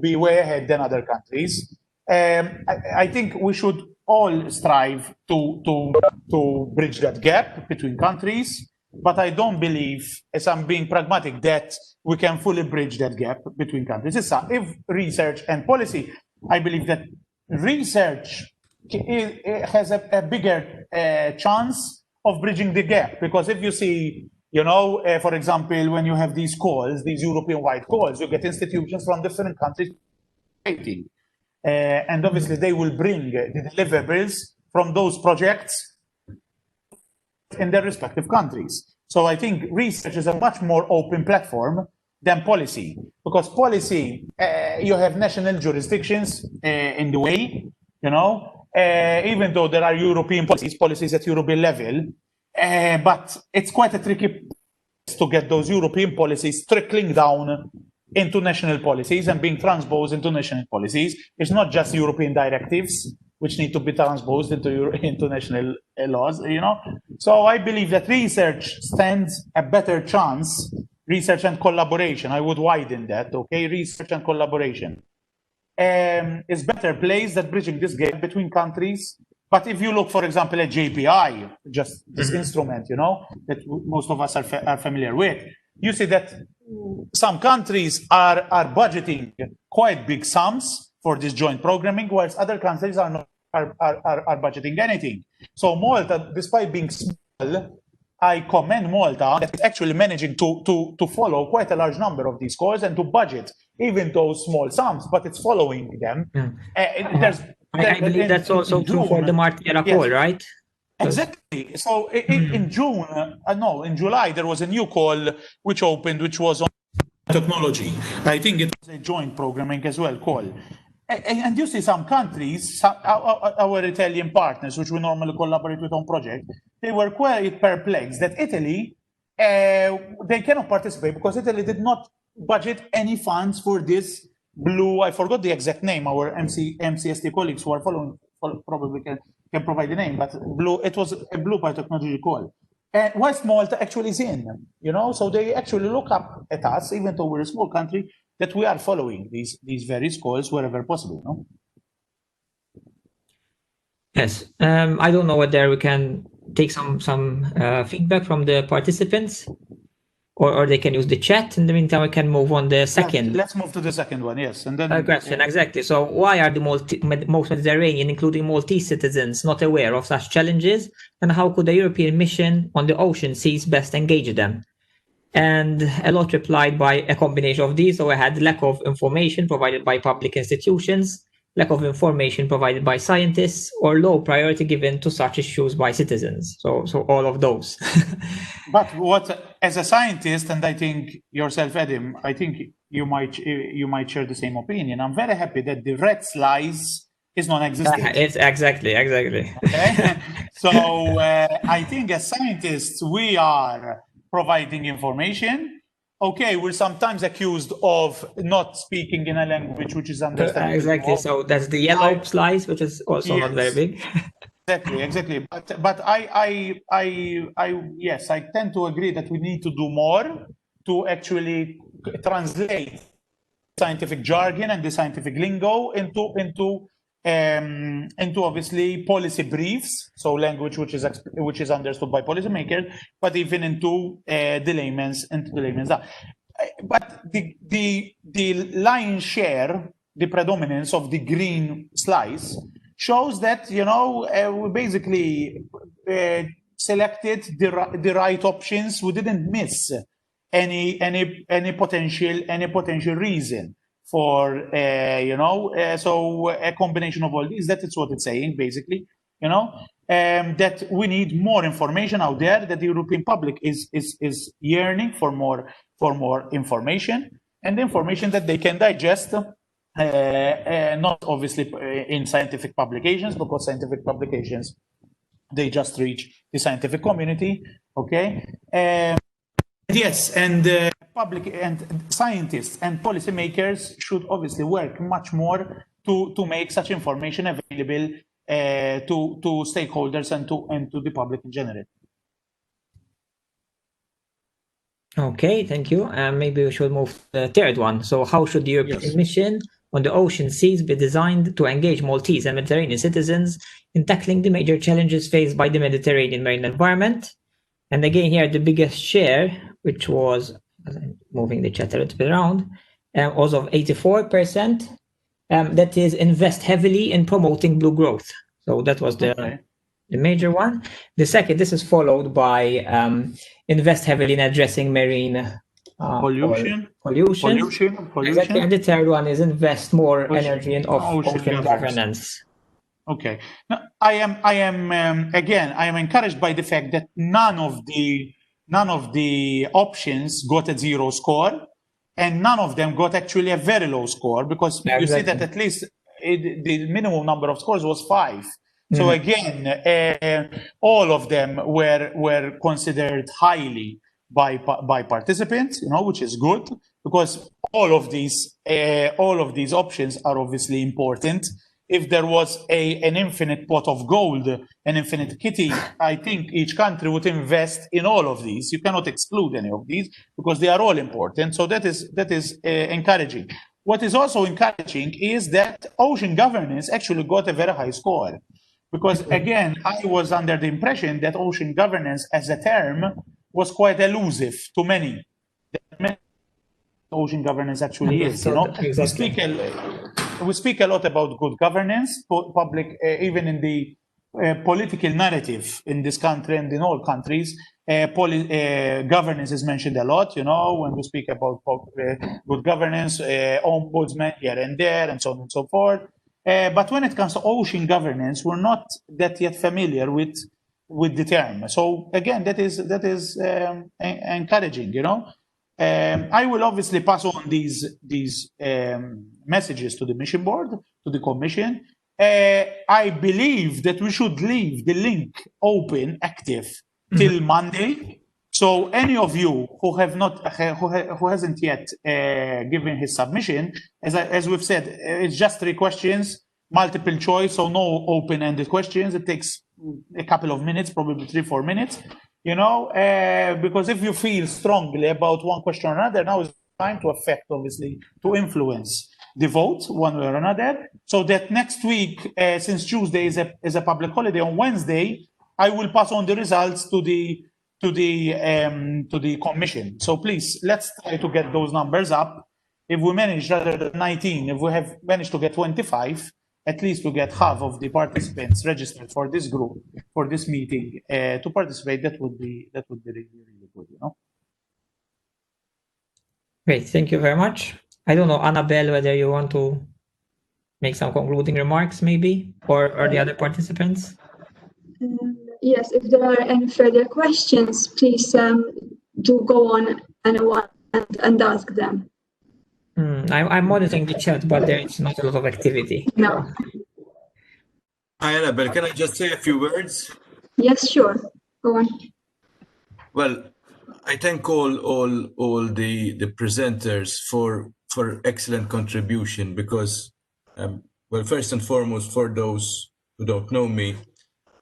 be way ahead than other countries. I think we should all strive to bridge that gap between countries, but I don't believe, as I'm being pragmatic, that we can fully bridge that gap between countries. If research and policy, I believe that research has a bigger chance of bridging the gap, because if you see, for example, when you have these calls, these European-wide calls, you get institutions from different countries, and obviously they will bring the deliverables from those projects in their respective countries. So I think research is a much more open platform than policy, because policy, you have national jurisdictions in the way, even though there are European policies at European level, but it's quite a tricky to get those European policies trickling down into national policies and being transposed into national policies. It's not just European directives which need to be transposed into national laws, So I believe that research stands a better chance, research and collaboration, I would widen that, okay? Research and collaboration is better placed at bridging this gap between countries. But if you look, for example, at JPI, just this instrument, that most of us are familiar with, you see that some countries are budgeting quite big sums for this joint programming, whilst other countries are not budgeting anything. So Malta, despite being small, I commend Malta that it's actually managing to follow quite a large number of these calls and to budget even those small sums, but it's following them. I believe that's also true for the Martiera call, right? Exactly. So in July, there was a new call which opened, which was on technology. I think it was a joint programming as well call. And you see some countries, our Italian partners, which we normally collaborate with on projects, they were quite perplexed that Italy, they cannot participate because Italy did not budget any funds for this I forgot the exact name, our MCST colleagues who are following probably can provide the name, but it was a Blue Biotechnology call. And West Malta actually is in, so they actually look up at us, even though we're a small country, that we are following these various calls wherever possible, Yes. I don't know whether we can take some feedback from the participants, or they can use the chat. In the meantime, we can move on the second. Let's move to the second one, yes. And then question, exactly. So why are the most Mediterranean, including Maltese citizens, not aware of such challenges? And how could a European mission on the ocean seas best engage them? And a lot replied by a combination of these. So I had lack of information provided by public institutions, lack of information provided by scientists, or low priority given to such issues by citizens. So all of those. But as a scientist, and I think yourself, Adam, I think you might share the same opinion. I'm very happy that the red slice is non-existent. It's exactly. Okay? So I think as scientists, we are providing information. Okay, we're sometimes accused of not speaking in a language which is understandable. Exactly. So that's the yellow slice, which is also not very big. Exactly. But I tend to agree that we need to do more to actually translate scientific jargon and the scientific lingo into obviously policy briefs, so language which is understood by policymakers, but even into the layman's. But the lion's share, the predominance of the green slice shows that we basically selected the right options. We didn't miss any potential reason for so a combination of all these. That is what it's saying basically, that we need more information out there, that the European public is yearning for more information, and information that they can digest, not obviously in scientific publications, because scientific publications, they just reach the scientific community, okay? Yes, and public and scientists and policymakers should obviously work much more to make such information available to stakeholders and to the public in general. Okay, thank you. Maybe we should move to the third one. So how should the European mission on the ocean seas be designed to engage Maltese and Mediterranean citizens in tackling the major challenges faced by the Mediterranean marine environment? And again, here the biggest share, which was, as I'm moving the chat a little bit around, was of 84%. That is invest heavily in promoting blue growth. So that was the major one. The second, this is followed by invest heavily in addressing marine pollution. Exactly. And the third one is invest more energy in ocean governance. Okay. Now, I am encouraged by the fact that none of the options got a 0 score, and none of them got actually a very low score, because you see that at least the minimum number of scores was 5. So again, all of them were considered highly by participants, which is good, because all of these options are obviously important. If there was an infinite pot of gold, an infinite kitty, I think each country would invest in all of these. You cannot exclude any of these because they are all important. So that is encouraging. What is also encouraging is that ocean governance actually got a very high score. Because again, I was under the impression that ocean governance as a term was quite elusive to many. Ocean governance actually is, Exactly. We speak a lot about good governance, public, even in the political narrative in this country and in all countries. Governance is mentioned a lot, when we speak about good governance, ombudsman here and there, and so on and so forth. But when it comes to ocean governance, we're not that yet familiar with the term. So again, that is encouraging. I will obviously pass on these messages to the mission board, to the commission. I believe that we should leave the link open, active till Monday. So any of you who hasn't yet given his submission, as we've said, it's just 3 questions, multiple choice, so no open-ended questions. It takes a couple of minutes, probably 3-4 minutes, because if you feel strongly about one question or another, now is time to affect, obviously, to influence the vote one way or another. So that next week, since Tuesday is a public holiday, on Wednesday, I will pass on the results to the commission. So please, let's try to get those numbers up. If we manage rather than 19, if we have managed to get 25, at least to get half of the participants registered for this group, for this meeting, to participate, that would be really, really good, Great, thank you very much. I don't know, Annabel, whether you want to make some concluding remarks, maybe, or the other participants. Yes, if there are any further questions, please do go on and ask them. I'm monitoring the chat, but there is not a lot of activity. No. Hi, Annabel. Can I just say a few words? Yes, sure. Go on. Well, I thank all the presenters for excellent contribution, because, well, first and foremost, for those who don't know me,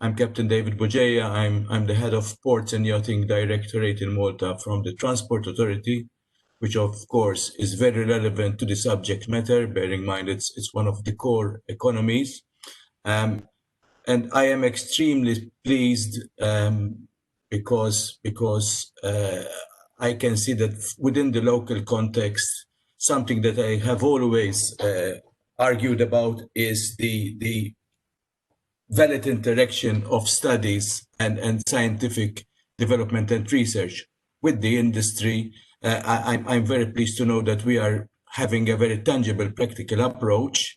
I'm Captain David Bugeja. I'm the head of Ports and Yachting Directorate in Malta from the Transport Authority, which of course is very relevant to the subject matter, bearing in mind it's one of the core economies. And I am extremely pleased because I can see that within the local context, something that I have always argued about is the valid interaction of studies and scientific development and research with the industry. I'm very pleased to know that we are having a very tangible, practical approach,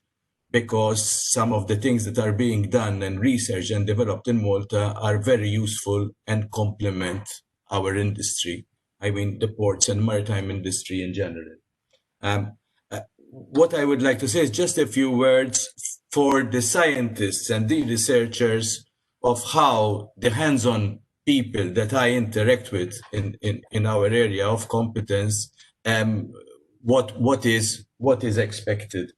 because some of the things that are being done and researched and developed in Malta are very useful and complement our industry. I mean, the ports and maritime industry in general. What I would like to say is just a few words for the scientists and the researchers of how the hands-on people that I interact with in our area of competence, what is expected.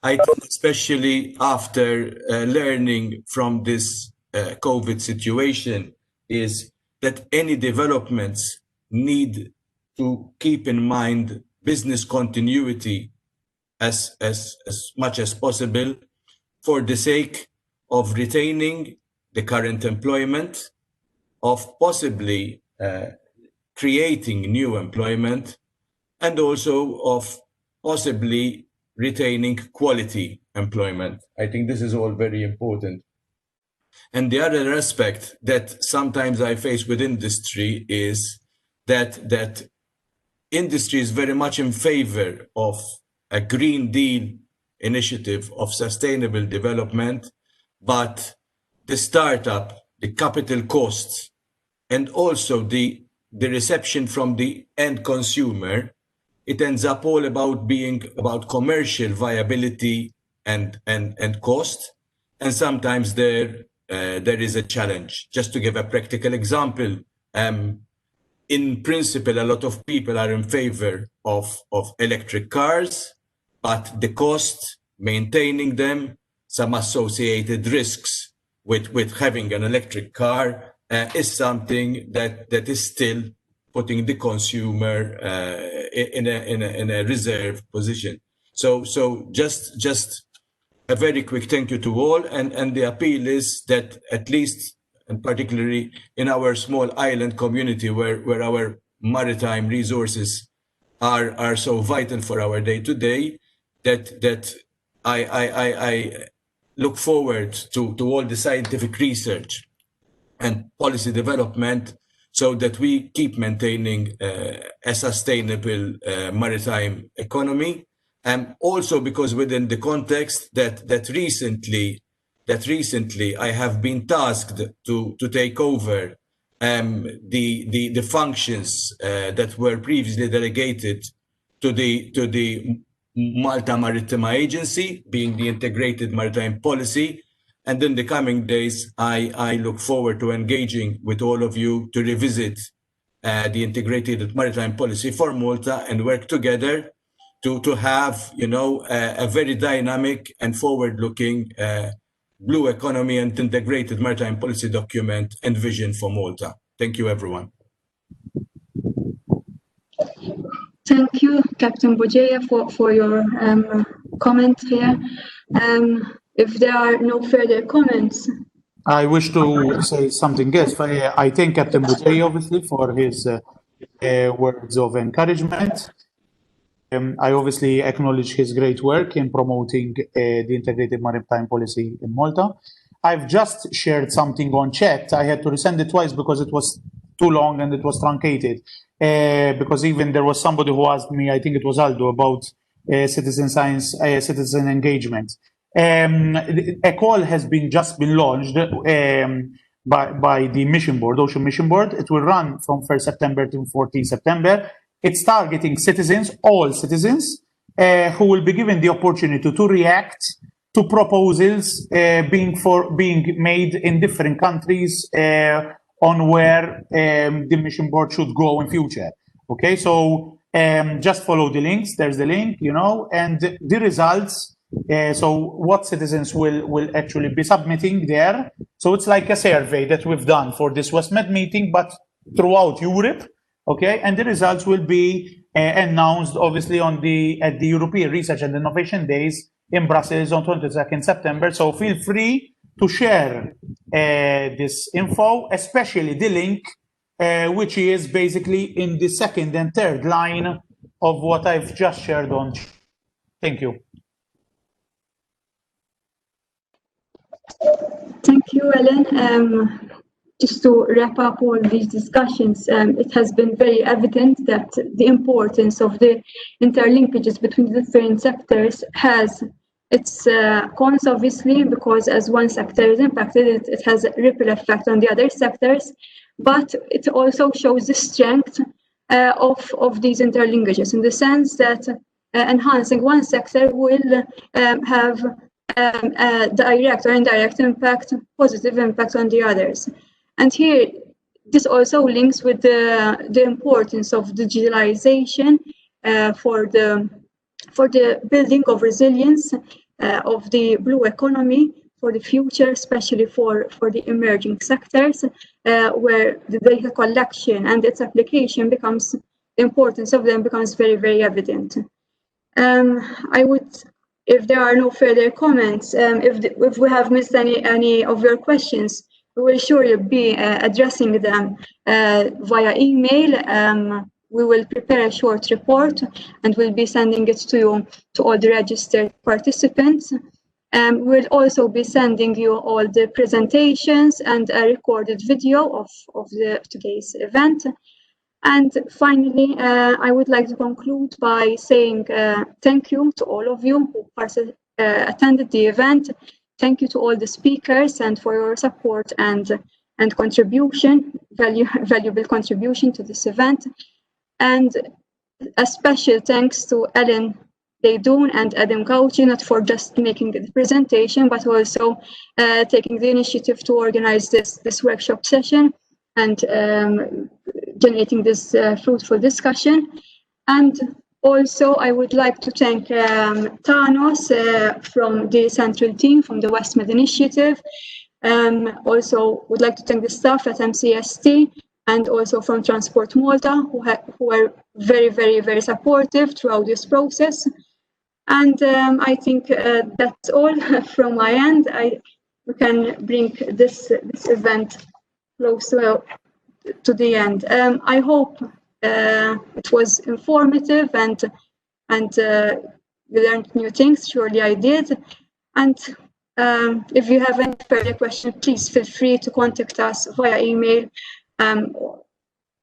I think especially after learning from this COVID situation is that any developments need to keep in mind business continuity as much as possible for the sake of retaining the current employment, of possibly creating new employment, and also of possibly retaining quality employment. I think this is all very important. And the other aspect that sometimes I face with industry is that industry is very much in favor of a Green Deal initiative of sustainable development, but the startup, the capital costs, and also the reception from the end consumer, it ends up all about being about commercial viability and cost. And sometimes there is a challenge. Just to give a practical example, in principle, a lot of people are in favor of electric cars, but the cost, maintaining them, some associated risks with having an electric car is something that is still putting the consumer in a reserve position. So just a very quick thank you to all, and the appeal is that at least, and particularly in our small island community where our maritime resources are so vital for our day-to-day, that I look forward to all the scientific research and policy development so that we keep maintaining a sustainable maritime economy. And also because within the context that recently I have been tasked to take over the functions that were previously delegated to the Malta Maritime Agency, being the integrated maritime policy. And in the coming days, I look forward to engaging with all of you to revisit the integrated maritime policy for Malta and work together to have, a very dynamic and forward-looking blue economy and integrated maritime policy document and vision for Malta. Thank you, everyone. Thank you, Captain Bugeja, for your comment here. If there are no further comments. I wish to say something else. I thank Captain Bugeja, obviously, for his words of encouragement. I obviously acknowledge his great work in promoting the integrated maritime policy in Malta. I've just shared something on chat. I had to resend it twice because it was too long and it was truncated. Because even there was somebody who asked me, I think it was Aldo, about citizen science, citizen engagement. A call has just been launched by the mission board, Ocean Mission Board. It will run from 1st September to 14th September. It's targeting citizens, all citizens, who will be given the opportunity to react to proposals being made in different countries on where the mission board should go in future. Okay, so just follow the links. There's the link, and the results. So what citizens will actually be submitting there. So it's like a survey that we've done for this WestMed meeting, but throughout Europe. Okay, and the results will be announced obviously at the European Research and Innovation Days in Brussels on 22nd September. So feel free to share this info, especially the link, which is basically in the second and third line of what I've just shared on. Thank you. Thank you, Ellen. Just to wrap up all these discussions, it has been very evident that the importance of the interlinkages between the different sectors has its cons, obviously, because as one sector is impacted, it has a ripple effect on the other sectors, but it also shows the strength of these interlinkages in the sense that enhancing one sector will have a direct or indirect impact, positive impact on the others. And here, this also links with the importance of digitalization for the building of resilience of the blue economy for the future, especially for the emerging sectors, where the data collection and its application becomes, the importance of them becomes very, very evident. I would, if there are no further comments, if we have missed any of your questions, we will surely be addressing them via email. We will prepare a short report and we'll be sending it to you, to all the registered participants. We'll also be sending you all the presentations and a recorded video of today's event. And finally, I would like to conclude by saying thank you to all of you who attended the event. Thank you to all the speakers and for your support and contribution, valuable contribution to this event. And a special thanks to Ellen Deidun and Adam Gauci, not for just making the presentation, but also taking the initiative to organize this workshop session and generating this fruitful discussion. And also, I would like to thank Thanos from the central team from the WestMed initiative. Also, would like to thank the staff at MCST and also from Transport Malta, who were very, very, very supportive throughout this process. And I think that's all from my end. We can bring this event close to the end. I hope it was informative and you learned new things. Surely I did. And if you have any further questions, please feel free to contact us via email, and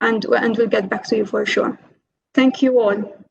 we'll get back to you for sure. Thank you all.